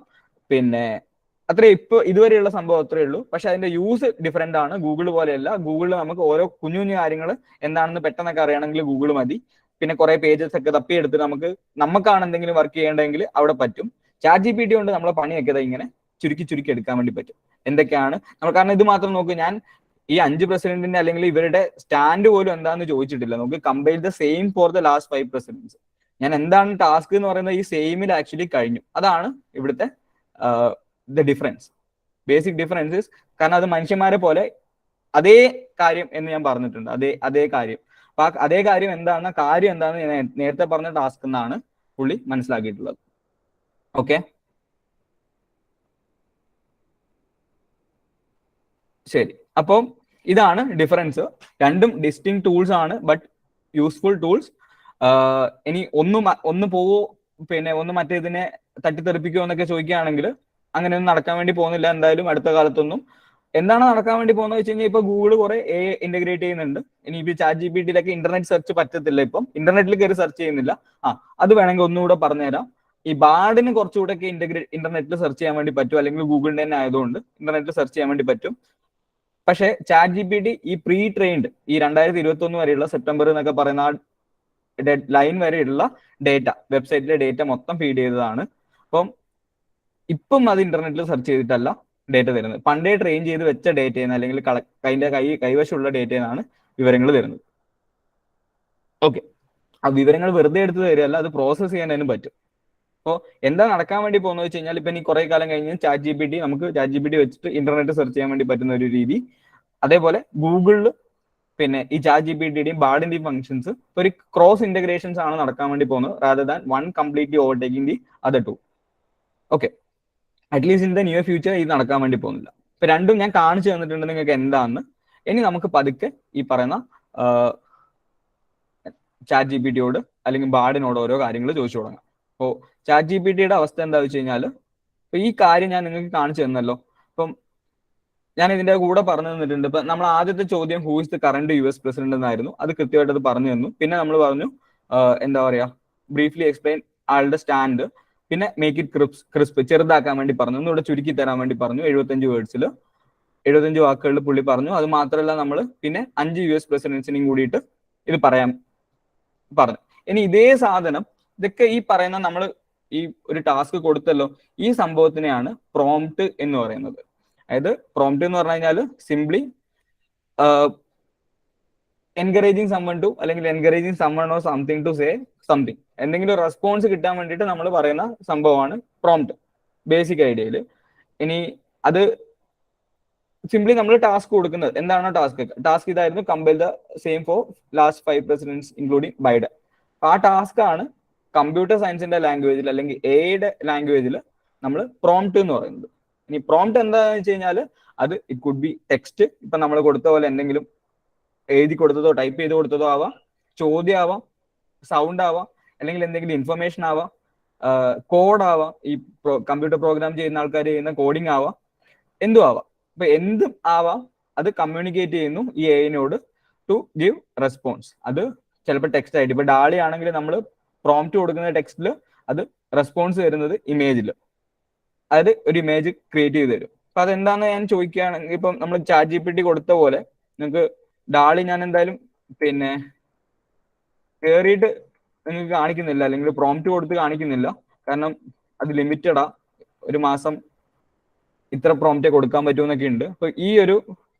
പിന്നെ അത്രേ ഇതുവരെയുള്ള സംഭവം അത്രേ ഉള്ളൂ. പക്ഷെ അതിന്റെ യൂസ് ഡിഫറെന്റ് ആണ്. ഗൂഗിൾ പോലെയല്ല. ഗൂഗിളിൽ നമുക്ക് ഓരോ കുഞ്ഞു കുഞ്ഞു കാര്യങ്ങൾ എന്താണെന്ന് പെട്ടെന്നൊക്കെ അറിയണമെങ്കിൽ ഗൂഗിൾ മതി. പിന്നെ കുറെ പേജസ് ഒക്കെ തപ്പിയെടുത്ത് നമുക്കാണ് എന്തെങ്കിലും വർക്ക് ചെയ്യേണ്ടെങ്കിൽ അവിടെ പറ്റും. ChatGPT കൊണ്ട് നമ്മളെ പണിയൊക്കെ ഇങ്ങനെ ചുരുക്കി എടുക്കാൻ വേണ്ടി പറ്റും. എന്തൊക്കെയാണ് നമ്മൾ, കാരണം ഇത് മാത്രം നോക്ക്, ഞാൻ ഈ 5 പ്രസിഡന്റിന്റെ അല്ലെങ്കിൽ ഇവരുടെ സ്റ്റാൻഡ് പോലും എന്താണെന്ന് ചോദിച്ചിട്ടില്ല. നമുക്ക് compare the same for the last 5 presidents. ഞാൻ എന്താണ് ടാസ്ക് എന്ന് പറയുന്നത് ഈ സെയിമിൽ ആക്ച്വലി കഴിഞ്ഞു. അതാണ് ഇവിടുത്തെ ദ ഡിഫറൻസ്, ബേസിക് ഡിഫറൻസസ്. കാരണം അത് മനുഷ്യന്മാരെ പോലെ അതേ കാര്യം എന്ന് ഞാൻ പറഞ്ഞിട്ടുണ്ട്, അതേ കാര്യം. അപ്പൊ അതേ കാര്യം എന്താണെന്ന് ഞാൻ നേരത്തെ പറഞ്ഞ ടാസ്ക് എന്നാണ് പുള്ളി മനസ്സിലാക്കിയിട്ടുള്ളത്. ഓക്കെ, ശരി. അപ്പം ഇതാണ് ഡിഫറൻസ്. രണ്ടും ഡിസ്റ്റിങ് ടൂൾസ് ആണ്, ബട്ട് യൂസ്ഫുൾ ടൂൾസ്. ഇനി ഒന്ന് പോവോ പിന്നെ ഒന്ന് മറ്റേതിനെ തട്ടിത്തെറിപ്പിക്കുമോ എന്നൊക്കെ ചോദിക്കുകയാണെങ്കിൽ അങ്ങനെയൊന്നും നടക്കാൻ വേണ്ടി പോകുന്നില്ല എന്തായാലും അടുത്ത കാലത്തൊന്നും. എന്താണ് നടക്കാൻ വേണ്ടി പോകുന്നത് വെച്ച് കഴിഞ്ഞാൽ ഇപ്പൊ ഗൂഗിൾ കുറെ ഇന്റഗ്രേറ്റ് ചെയ്യുന്നുണ്ട്. ഇനി ഇപ്പൊ ChatGPT-യിലൊക്കെ ഇന്റർനെറ്റ് സെർച്ച് പറ്റത്തില്ല, ഇപ്പം ഇന്റർനെറ്റിൽ കയറി സെർച്ച് ചെയ്യുന്നില്ല. അത് വേണമെങ്കിൽ ഒന്നുകൂടെ പറഞ്ഞുതരാം. ഈ ബാർഡിന് കുറച്ചുകൂടെ ഒക്കെ ഇന്റർനെറ്റിൽ സെർച്ച് ചെയ്യാൻ വേണ്ടി പറ്റും, അല്ലെങ്കിൽ ഗൂഗിളിന്റെ തന്നെ ആയതുകൊണ്ട് ഇന്റർനെറ്റിൽ സെർച്ച് ചെയ്യാൻ വേണ്ടി പറ്റും. പക്ഷെ ChatGPT ഈ പ്രീ ട്രെയിൻഡ് ഈ 2021 വരെയുള്ള സെപ്റ്റംബർ എന്നൊക്കെ പറയുന്ന ഡെഡ് ലൈൻ വരെയുള്ള ഡേറ്റ, വെബ്സൈറ്റിലെ ഡേറ്റ മൊത്തം ഫീഡ് ചെയ്തതാണ്. അപ്പം ഇപ്പം അത് ഇന്റർനെറ്റിൽ സെർച്ച് ചെയ്തിട്ടല്ല ഡേറ്റ തരുന്നത്. പണ്ടേ ട്രെയിൻ ചെയ്ത് വെച്ച ഡേറ്റയിൽ നിന്ന് അല്ലെങ്കിൽ അതിന്റെ കൈവശമുള്ള ഡേറ്റയിൽ നിന്നാണ് വിവരങ്ങൾ തരുന്നത്. ഓക്കെ, ആ വിവരങ്ങൾ വെറുതെ എടുത്ത് തരികയല്ല, അത് പ്രോസസ് ചെയ്യാനും പറ്റും. അപ്പോൾ എന്താ നടക്കാൻ വേണ്ടി പോകുന്നത് വെച്ച് കഴിഞ്ഞാൽ ഇപ്പൊ ഇനി കുറെ കാലം കഴിഞ്ഞ് നമുക്ക് ChatGPT വെച്ചിട്ട് ഇന്റർനെറ്റ് സെർച്ച് ചെയ്യാൻ വേണ്ടി പറ്റുന്ന ഒരു രീതി. അതേപോലെ ഗൂഗിളിൽ പിന്നെ ഈ ChatGPT-യുടെയും ബാർഡിന്റെയും ഫംഗ്ഷൻസ് ഒരു ക്രോസ് ഇന്റഗ്രേഷൻസ് ആണ് നടക്കാൻ വേണ്ടി പോകുന്നത്, rather than one completely overtaking the other two. Okay, at least in the near future ഇത് നടക്കാൻ വേണ്ടി പോകുന്നില്ല. ഇപ്പൊ രണ്ടും ഞാൻ കാണിച്ചു തന്നിട്ടുണ്ട് നിങ്ങൾക്ക് എന്താണെന്ന്. ഇനി നമുക്ക് പതുക്കെ ഈ പറയുന്ന ChatGPT-യോട് അല്ലെങ്കിൽ ബാർഡിനോട് ഓരോ കാര്യങ്ങൾ ചോദിച്ചു തുടങ്ങാം. അപ്പോൾ ChatGPT-യുടെ അവസ്ഥ എന്താ വെച്ച് കഴിഞ്ഞാൽ ഇപ്പൊ ഈ കാര്യം ഞാൻ നിങ്ങൾക്ക് കാണിച്ചു തന്നല്ലോ. അപ്പം ഞാൻ ഇതിന്റെ കൂടെ പറഞ്ഞു തന്നിട്ടുണ്ട്. ഇപ്പൊ നമ്മൾ ആദ്യത്തെ ചോദ്യം who is the current US president എന്നായിരുന്നു. അത് കൃത്യമായിട്ട് അത് പറഞ്ഞു തന്നു. പിന്നെ നമ്മൾ പറഞ്ഞു എന്താ പറയാ, ബ്രീഫ്ലി എക്സ്പ്ലെയിൻ ആളുടെ സ്റ്റാൻഡ്. പിന്നെ മേക്ക് ഇറ്റ് ക്രിസ്പ്, ചെറുതാക്കാൻ വേണ്ടി പറഞ്ഞു, ഒന്നുകൂടെ ചുരുക്കി തരാൻ വേണ്ടി പറഞ്ഞു. 75 വാക്കുകളിൽ പുള്ളി പറഞ്ഞു. അത് മാത്രമല്ല നമ്മൾ പിന്നെ 5 US പ്രസിഡന്റ്സിനെയും കൂടിയിട്ട് ഇത് പറയാൻ പറഞ്ഞു. ഇനി ഇതേ സാധനം ഇതൊക്കെ ഈ പറയുന്ന നമ്മൾ ഈ ഒരു ടാസ്ക് കൊടുത്തല്ലോ, ഈ സംഭവത്തിനെയാണ് പ്രോംപ്റ്റ് എന്ന് പറയുന്നത്. അതായത് പ്രോംപ്റ്റ് എന്ന് പറഞ്ഞു കഴിഞ്ഞാൽ സിംപ്ലി എൻകറേജിങ് സമ്മൺ ടു അല്ലെങ്കിൽ encouraging someone or something to say something, എന്തെങ്കിലും റെസ്പോൺസ് കിട്ടാൻ വേണ്ടിയിട്ട് നമ്മൾ പറയുന്ന സംഭവമാണ് പ്രോംപ്റ്റ് ബേസിക് ഐഡിയയിൽ. ഇനി അത് സിംപ്ലി നമ്മൾ ടാസ്ക് കൊടുക്കുന്നത് എന്താണ് ടാസ്ക് ഇതായിരുന്നു, compile the same for last 5 presidents including Biden. ആ ടാസ്ക് ആണ് കമ്പ്യൂട്ടർ സയൻസിന്റെ ലാംഗ്വേജിൽ അല്ലെങ്കിൽ എയുടെ ലാംഗ്വേജിൽ നമ്മൾ പ്രോംപ്റ്റ് എന്ന് പറയുന്നത്. ഇനി പ്രോംപ്റ്റ് എന്താണെന്ന് വെച്ച് കഴിഞ്ഞാൽ അത് ഇറ്റ് കുഡ് ബി ടെക്സ്റ്റ്, ഇപ്പൊ നമ്മൾ കൊടുത്ത പോലെ എന്തെങ്കിലും എഴുതി കൊടുത്തതോ ടൈപ്പ് ചെയ്ത് കൊടുത്തതോ ആവാം, ചോദ്യം ആവാം, സൗണ്ട് ആവാം, അല്ലെങ്കിൽ എന്തെങ്കിലും ഇൻഫർമേഷൻ ആവാം, കോഡ് ആവാം, ഈ കമ്പ്യൂട്ടർ പ്രോഗ്രാം ചെയ്യുന്ന ആൾക്കാർ ചെയ്യുന്ന കോഡിംഗ് ആവാം, എന്തും ആവാം. അപ്പൊ എന്തും ആവാം, അത് കമ്മ്യൂണിക്കേറ്റ് ചെയ്യുന്നു ഈ എഐനോട് ടു ഗിവ് റെസ്പോൺസ്. അത് ചിലപ്പോൾ ടെക്സ്റ്റ് ആയിട്ട്, ഇപ്പൊ ഡാളി ആണെങ്കിൽ നമ്മൾ പ്രോംപ്റ്റ് കൊടുക്കുന്ന ടെക്സ്റ്റിൽ അത് റെസ്പോൺസ് തരുന്നത് ഇമേജിൽ, അതായത് ഒരു ഇമേജ് ക്രിയേറ്റ് ചെയ്ത് തരും. അപ്പൊ അതെന്താന്ന് ഞാൻ ചോദിക്കുകയാണെങ്കിൽ ഇപ്പം നമ്മൾ ChatGPT കൊടുത്ത പോലെ നിങ്ങൾക്ക് ഡാളി ഞാൻ എന്തായാലും പിന്നെ കയറിയിട്ട് നിങ്ങൾക്ക് കാണിക്കുന്നില്ല, അല്ലെങ്കിൽ പ്രോംപ്റ്റ് കൊടുത്ത് കാണിക്കുന്നില്ല, കാരണം അത് ലിമിറ്റഡാ. ഒരു മാസം ഇത്ര പ്രോംപ്റ്റ് കൊടുക്കാൻ പറ്റുമെന്നൊക്കെ ഉണ്ട്. അപ്പൊ ഈ ഒരു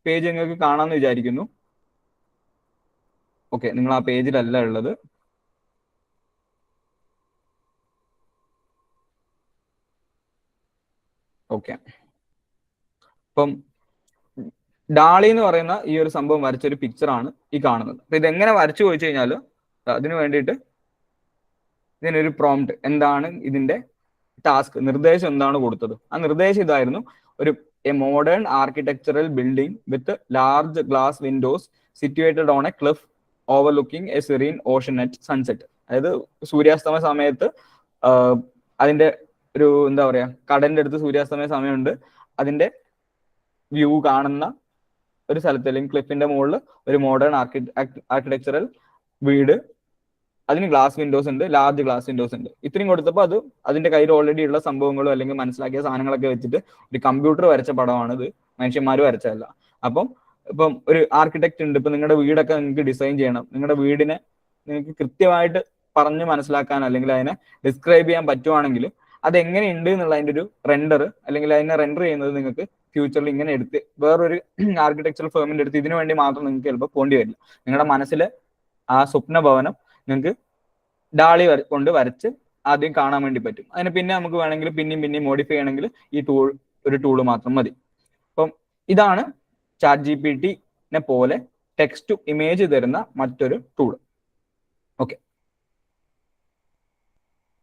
പേജ് നിങ്ങൾക്ക് കാണാമെന്ന് വിചാരിക്കുന്നു. ഓക്കെ, നിങ്ങൾ ആ പേജിലല്ല ഉള്ളത്. ഓക്കെ, അപ്പം ഡാളി എന്ന് പറയുന്ന ഈ ഒരു സംഭവം വരച്ചൊരു പിക്ചറാണ് ഈ കാണുന്നത്. അപ്പൊ ഇതെങ്ങനെ വരച്ചു ചോദിച്ചു കഴിഞ്ഞാൽ അതിന് വേണ്ടിയിട്ട് ഇതിനൊരു പ്രോംപ്റ്റ്, എന്താണ് ഇതിന്റെ ടാസ്ക്, നിർദ്ദേശം എന്താണ് കൊടുത്തത്. ആ നിർദ്ദേശം ഇതായിരുന്നു: ഒരു a modern architectural building with large glass windows situated on a cliff overlooking a serene ocean at sunset. അതായത് സൂര്യാസ്തമയ സമയത്ത് അതിന്റെ ഒരു എന്താ പറയാ, കടലിന്റെ അടുത്ത് സൂര്യാസ്തമയ സമയമുണ്ട്, അതിന്റെ വ്യൂ കാണുന്ന ഒരു സ്ഥലത്ത് അല്ലെങ്കിൽ ക്ലിഫിന്റെ മുകളിൽ ഒരു മോഡേൺ ആർക്കിടെക്ചറൽ വീട്, അതിന് ഗ്ലാസ് വിൻഡോസ് ഉണ്ട്, ലാർജ് ഗ്ലാസ് വിൻഡോസ് ഉണ്ട്. ഇത്രയും കൊടുത്തപ്പോൾ അത് അതിന്റെ കയ്യിൽ ഓൾറെഡി ഉള്ള സംഭവങ്ങളും അല്ലെങ്കിൽ മനസ്സിലാക്കിയ സാധനങ്ങളൊക്കെ വെച്ചിട്ട് ഒരു കമ്പ്യൂട്ടർ വരച്ച പടമാണ് ഇത്, മനുഷ്യന്മാർ വരച്ചതല്ല. ഇപ്പം ഒരു ആർക്കിടെക്ട് ഉണ്ട്, ഇപ്പൊ നിങ്ങളുടെ വീടൊക്കെ നിങ്ങൾക്ക് ഡിസൈൻ ചെയ്യണം, നിങ്ങളുടെ വീടിനെ നിങ്ങൾക്ക് കൃത്യമായിട്ട് പറഞ്ഞ് മനസ്സിലാക്കാൻ അല്ലെങ്കിൽ അതിനെ ഡിസ്ക്രൈബ് ചെയ്യാൻ പറ്റുവാണെങ്കിൽ അത് എങ്ങനെയുണ്ട് എന്നുള്ള അതിന്റെ ഒരു റെൻഡർ അല്ലെങ്കിൽ അതിനെ റെൻഡർ ചെയ്യുന്നത് നിങ്ങൾക്ക് ഫ്യൂച്ചറിൽ ഇങ്ങനെ എടുത്ത് വേറൊരു ആർക്കിടെക്ചറൽ ഫേമിന്റെ അടുത്ത് ഇതിനു വേണ്ടി മാത്രം നിങ്ങൾക്ക് ചിലപ്പോൾ പോകേണ്ടി വരില്ല. നിങ്ങളുടെ മനസ്സിൽ ആ സ്വപ്ന ഭവനം നിങ്ങൾക്ക് ഡാളി കൊണ്ട് വരച്ച് ആദ്യം കാണാൻ വേണ്ടി പറ്റും. അതിന് പിന്നെ നമുക്ക് വേണമെങ്കിൽ പിന്നെയും മോഡിഫൈ ചെയ്യണമെങ്കിൽ ഈ ഒരു ടൂള് മാത്രം മതി. അപ്പം ഇതാണ് ChatGPT-നെ പോലെ ടെക്സ്റ്റ് ടു ഇമേജ് തരുന്ന മറ്റൊരു ടൂള്. ഓക്കെ,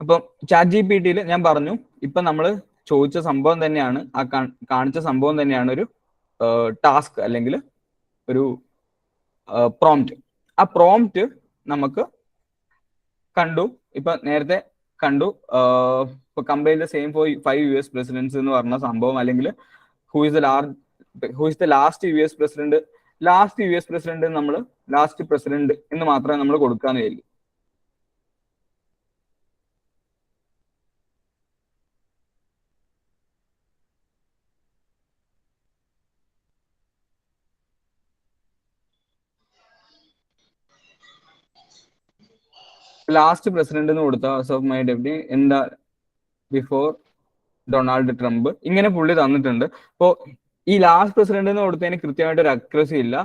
അപ്പം ChatGPT-യിൽ ഞാൻ പറഞ്ഞു, ഇപ്പൊ നമ്മൾ ചോദിച്ച സംഭവം തന്നെയാണ്, ആ കാണിച്ച സംഭവം തന്നെയാണ് ഒരു ടാസ്ക് അല്ലെങ്കിൽ ഒരു പ്രോംപ്റ്റ്. ആ പ്രോംപ്റ്റ് നമുക്ക് കണ്ടു, ഇപ്പൊ നേരത്തെ കണ്ടു. ഇപ്പൊ compare the same for 5 US presidents എന്ന് പറഞ്ഞ സംഭവം, അല്ലെങ്കിൽ who is the last US president. Last US president നമ്മൾ ലാസ്റ്റ് പ്രസിഡന്റ് എന്ന് മാത്രമേ നമ്മൾ കൊടുക്കാന്ന് വിചാരിക്കും. ലാസ്റ്റ് പ്രസിഡന്റ് എന്ന് കൊടുത്ത ഓഫ് മൈ ഡെപ്യൂട്ടി എന്താ ബിഫോർ ഡൊണാൾഡ് ട്രംപ്, ഇങ്ങനെ പുള്ളി തന്നിട്ടുണ്ട്. അപ്പോൾ ഈ ലാസ്റ്റ് പ്രസിഡന്റ് എന്ന് കൊടുത്തതിന് കൃത്യമായിട്ട് ഒരു അക്യുറസി ഇല്ല.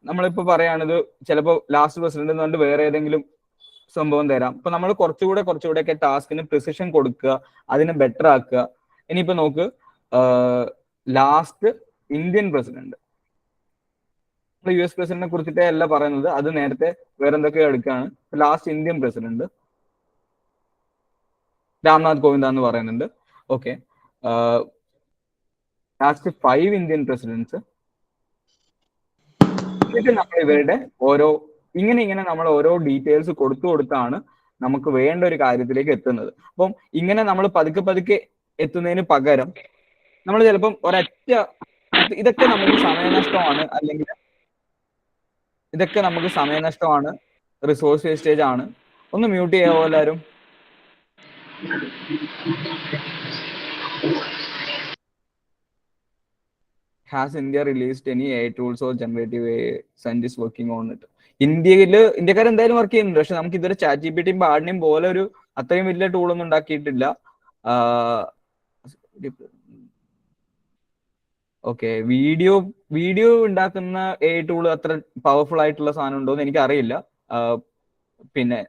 നമ്മളിപ്പോ പറയുകയാണിത് ചിലപ്പോൾ ലാസ്റ്റ് പ്രസിഡന്റ് എന്ന് പറഞ്ഞിട്ട് വേറെ ഏതെങ്കിലും സംഭവം തരാം. അപ്പൊ നമ്മൾ കുറച്ചുകൂടെ ഒക്കെ ടാസ്കിന് പ്രിസിഷൻ കൊടുക്കുക, അതിനെ ബെറ്റർ ആക്കുക. ഇനിയിപ്പോ നോക്ക്, ലാസ്റ്റ് ഇന്ത്യൻ പ്രസിഡന്റ്, US പ്രസിഡന്റിനെ കുറിച്ചിട്ടേ അല്ല പറയുന്നത്, അത് നേരത്തെ വേറെ എന്തൊക്കെയോ എടുക്കുകയാണ്. Last Indian president Ramnath Kovind എന്ന് പറയുന്നുണ്ട്. Okay, last 5 Indian presidents. എന്നിട്ട് നമ്മൾ ഇവരുടെ ഇങ്ങനെ നമ്മൾ ഓരോ ഡീറ്റെയിൽസ് കൊടുത്താണ് നമുക്ക് വേണ്ട ഒരു കാര്യത്തിലേക്ക് എത്തുന്നത്. അപ്പം ഇങ്ങനെ നമ്മൾ പതുക്കെ എത്തുന്നതിന് പകരം നമ്മൾ ചിലപ്പം ഇതൊക്കെ നമുക്ക് സമയനഷ്ടമാണ്, അല്ലെങ്കിൽ ഇതൊക്കെ നമുക്ക് സമയനഷ്ടമാണ്, റിസോഴ്സ് വേസ്റ്റേജ് ആണ്. ഒന്ന് മ്യൂട്ട് ചെയ്യാവോ എല്ലാവരും? Has India released any AI tools or generative AI scientists working on it? ഇന്ത്യക്കാർ എന്തായാലും വർക്ക് ചെയ്യുന്നുണ്ട്, പക്ഷെ നമുക്ക് ഇതുവരെ ChatGPT-യും ബാഡിനെയും പോലെ ഒരു അത്രയും വലിയ ടൂളൊന്നും ഉണ്ടാക്കിയിട്ടില്ല. ഓക്കെ, വീഡിയോ ഉണ്ടാക്കുന്ന AI ടൂൾ അത്ര പവർഫുൾ ആയിട്ടുള്ള സാധനം ഉണ്ടോ എന്ന് എനിക്ക് അറിയില്ല. പിന്നെ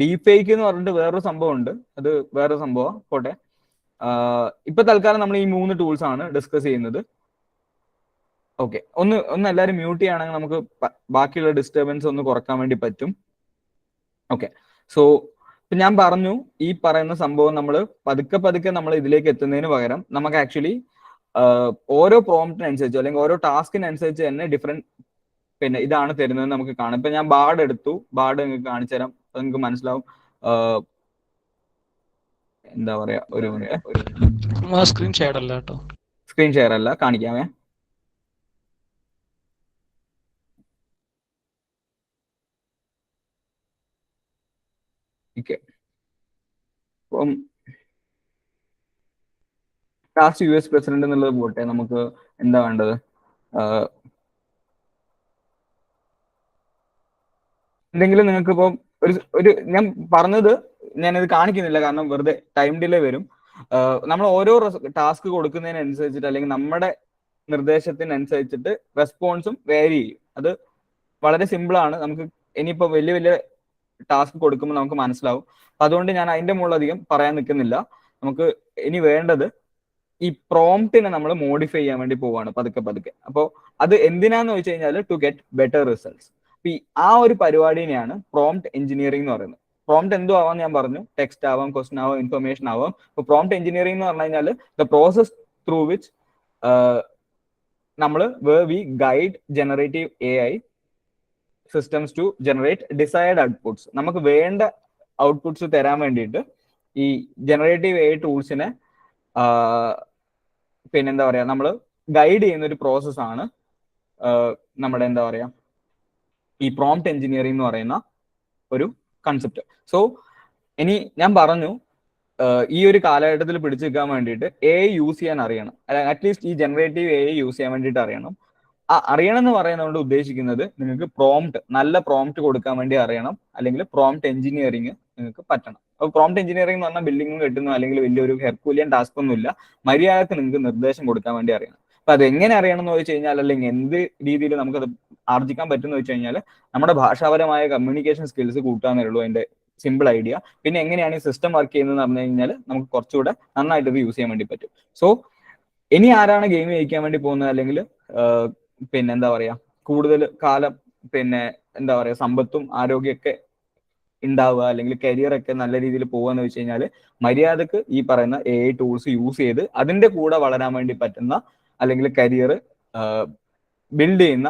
ഡീപ് ഫേക്ക് എന്ന് പറഞ്ഞിട്ട് വേറൊരു സംഭവം ഉണ്ട്, അത് വേറൊരു സംഭവം പോട്ടെ. ഇപ്പൊ തൽക്കാലം നമ്മൾ ഈ 3 ടൂൾസ് ആണ് ഡിസ്കസ് ചെയ്യുന്നത്. ഓക്കെ, ഒന്ന് എല്ലാവരും മ്യൂട്ട് ചെയ്യുകയാണെങ്കിൽ നമുക്ക് ബാക്കിയുള്ള ഡിസ്റ്റർബൻസ് ഒന്ന് കുറക്കാൻ വേണ്ടി പറ്റും. ഓക്കെ, സോ ഇപ്പൊ ഞാൻ പറഞ്ഞു, ഈ പറയുന്ന സംഭവം നമ്മൾ പതുക്കെ നമ്മൾ ഇതിലേക്ക് എത്തുന്നതിന് പകരം നമുക്ക് ആക്ച്വലി ഓരോ പ്രോംപ്റ്റിനനുസരിച്ച് അല്ലെങ്കിൽ ഓരോ ടാസ്കിനനുസരിച്ച് തന്നെ ഡിഫറെന്റ് ഇതാണ് തരുന്നത് നമുക്ക് കാണാം. ഇപ്പൊ ഞാൻ ബാർഡ് എടുത്തു, ബാർഡ് നിങ്ങൾക്ക് കാണിച്ചു തരാം, അത് നിങ്ങൾക്ക് മനസ്സിലാവും. എന്താ പറയാ, സ്ക്രീൻ ഷെയർ അല്ല കേട്ടോ, സ്ക്രീൻ ഷെയർ അല്ല, കാണിക്കാമേ. ഓക്കെ, അപ്പം ലാസ്റ്റ് US പ്രസിഡന്റ് എന്നുള്ളത് പോട്ടെ, നമുക്ക് എന്താ വേണ്ടത്? എന്തെങ്കിലും നിങ്ങൾക്ക് ഇപ്പം ഒരു ഞാൻ പറഞ്ഞത് ഞാനിത് കാണിക്കുന്നില്ല, കാരണം വെറുതെ ടൈം ഡിലേ വരും. നമ്മൾ ഓരോ ടാസ്ക് കൊടുക്കുന്നതിനനുസരിച്ചിട്ട് അല്ലെങ്കിൽ നമ്മുടെ നിർദ്ദേശത്തിനനുസരിച്ചിട്ട് റെസ്പോൺസും വേരി ചെയ്യും. അത് വളരെ സിമ്പിൾ ആണ്. നമുക്ക് ഇനിയിപ്പോ വലിയ വലിയ ടാസ്ക് കൊടുക്കുമ്പോൾ നമുക്ക് മനസ്സിലാവും. അപ്പൊ അതുകൊണ്ട് ഞാൻ അതിന്റെ മുകളിൽ അധികം പറയാൻ നിൽക്കുന്നില്ല. നമുക്ക് ഇനി വേണ്ടത് ഈ പ്രോംപ്റ്റിനെ നമ്മൾ മോഡിഫൈ ചെയ്യാൻ വേണ്ടി പോവാണ് പതുക്കെ പതുക്കെ. അപ്പോൾ അത് എന്തിനാന്ന് വെച്ച് കഴിഞ്ഞാൽ ടു ഗെറ്റ് ബെറ്റർ റിസൾട്ട്സ്. ആ ഒരു പരിപാടിനെയാണ് പ്രോംപ്റ്റ് എഞ്ചിനീയറിംഗ് എന്ന് പറയുന്നത്. പ്രോംപ്റ്റ് എന്തോ ആവാം ഞാൻ പറഞ്ഞു, ടെക്സ്റ്റ് ആവാം, ക്വസ്റ്റൻ ആവാം, ഇൻഫർമേഷൻ ആവാം. അപ്പോൾ പ്രോംപ്റ്റ് എഞ്ചിനീയറിംഗ് എന്ന് പറഞ്ഞു കഴിഞ്ഞാൽ ദ പ്രോസസ് ത്രൂ വിച്ച് നമ്മൾ we guide generative AI systems to generate desired outputs. നമുക്ക് വേണ്ട ഔട്ട്പുട്ട്സ് തരാൻ വേണ്ടിയിട്ട് ഈ ജനറേറ്റീവ് AI ടൂൾസിനെ പിന്നെന്താ പറയാ നമ്മൾ ഗൈഡ് ചെയ്യുന്ന ഒരു പ്രോസസ്സാണ് നമ്മുടെ എന്താ പറയാ ഈ പ്രോംപ്റ്റ് എഞ്ചിനീയറിംഗ് എന്ന് പറയുന്ന ഒരു കൺസെപ്റ്റ്. സോ ഇനി ഞാൻ പറഞ്ഞു ഈ ഒരു കാലഘട്ടത്തിൽ പിടിച്ചു നിൽക്കാൻ വേണ്ടിയിട്ട് AI യൂസ് ചെയ്യാൻ അറിയണം. അറ്റ്ലീസ്റ്റ് ഈ ജനറേറ്റീവ് AI യൂസ് ചെയ്യാൻ വേണ്ടിയിട്ട് അറിയണം. അറിയണം എന്ന് പറയുന്നതുകൊണ്ട് ഉദ്ദേശിക്കുന്നത് നിങ്ങൾക്ക് നല്ല പ്രോംപ്റ്റ് കൊടുക്കാൻ വേണ്ടി അറിയണം, അല്ലെങ്കിൽ പ്രോംപ്റ്റ് എഞ്ചിനീയറിംഗ് നിങ്ങൾക്ക് പറ്റണം. അപ്പോൾ പ്രോംപ്റ്റ് എഞ്ചിനീയറിംഗ് എന്ന് പറഞ്ഞാൽ ബിൽഡിംഗ് കെട്ടുന്നു അല്ലെങ്കിൽ വലിയൊരു ഹെർക്കൂലിയൻ ടാസ്ക് ഒന്നും ഇല്ല. മര്യാദക്ക് നിങ്ങൾക്ക് നിർദ്ദേശം കൊടുക്കാൻ വേണ്ടി അറിയണം. അപ്പൊ അത് എങ്ങനെ അറിയണം എന്ന് വെച്ച് കഴിഞ്ഞാൽ, അല്ലെങ്കിൽ എന്ത് രീതിയിൽ നമുക്കത് ആർജിക്കാൻ പറ്റുമെന്ന് വെച്ച് കഴിഞ്ഞാൽ നമ്മുടെ ഭാഷാപരമായ കമ്മ്യൂണിക്കേഷൻ സ്കിൽസ് കൂട്ടാന്നേ ഉള്ളൂ അതിന്റെ സിമ്പിൾ ഐഡിയ. പിന്നെ എങ്ങനെയാണ് ഈ സിസ്റ്റം വർക്ക് ചെയ്യുന്നത് പറഞ്ഞു കഴിഞ്ഞാൽ നമുക്ക് കുറച്ചുകൂടെ നന്നായിട്ട് ഇത് യൂസ് ചെയ്യാൻ വേണ്ടി പറ്റും. സോ ഇനി ആരാണ് ഗെയിം ജയിക്കാൻ വേണ്ടി പോകുന്നത്, അല്ലെങ്കിൽ പിന്നെ എന്താ പറയാ കൂടുതൽ കാലം പിന്നെ എന്താ പറയാ സമ്പത്തും ആരോഗ്യമൊക്കെ ഉണ്ടാവുക, അല്ലെങ്കിൽ കരിയർ ഒക്കെ നല്ല രീതിയിൽ പോവാന്ന് വെച്ച് കഴിഞ്ഞാൽ മര്യാദക്ക് ഈ പറയുന്ന AI ടൂൾസ് യൂസ് ചെയ്ത് അതിന്റെ കൂടെ വളരാൻ വേണ്ടി പറ്റുന്ന, അല്ലെങ്കിൽ കരിയർ ബിൽഡ് ചെയ്യുന്ന,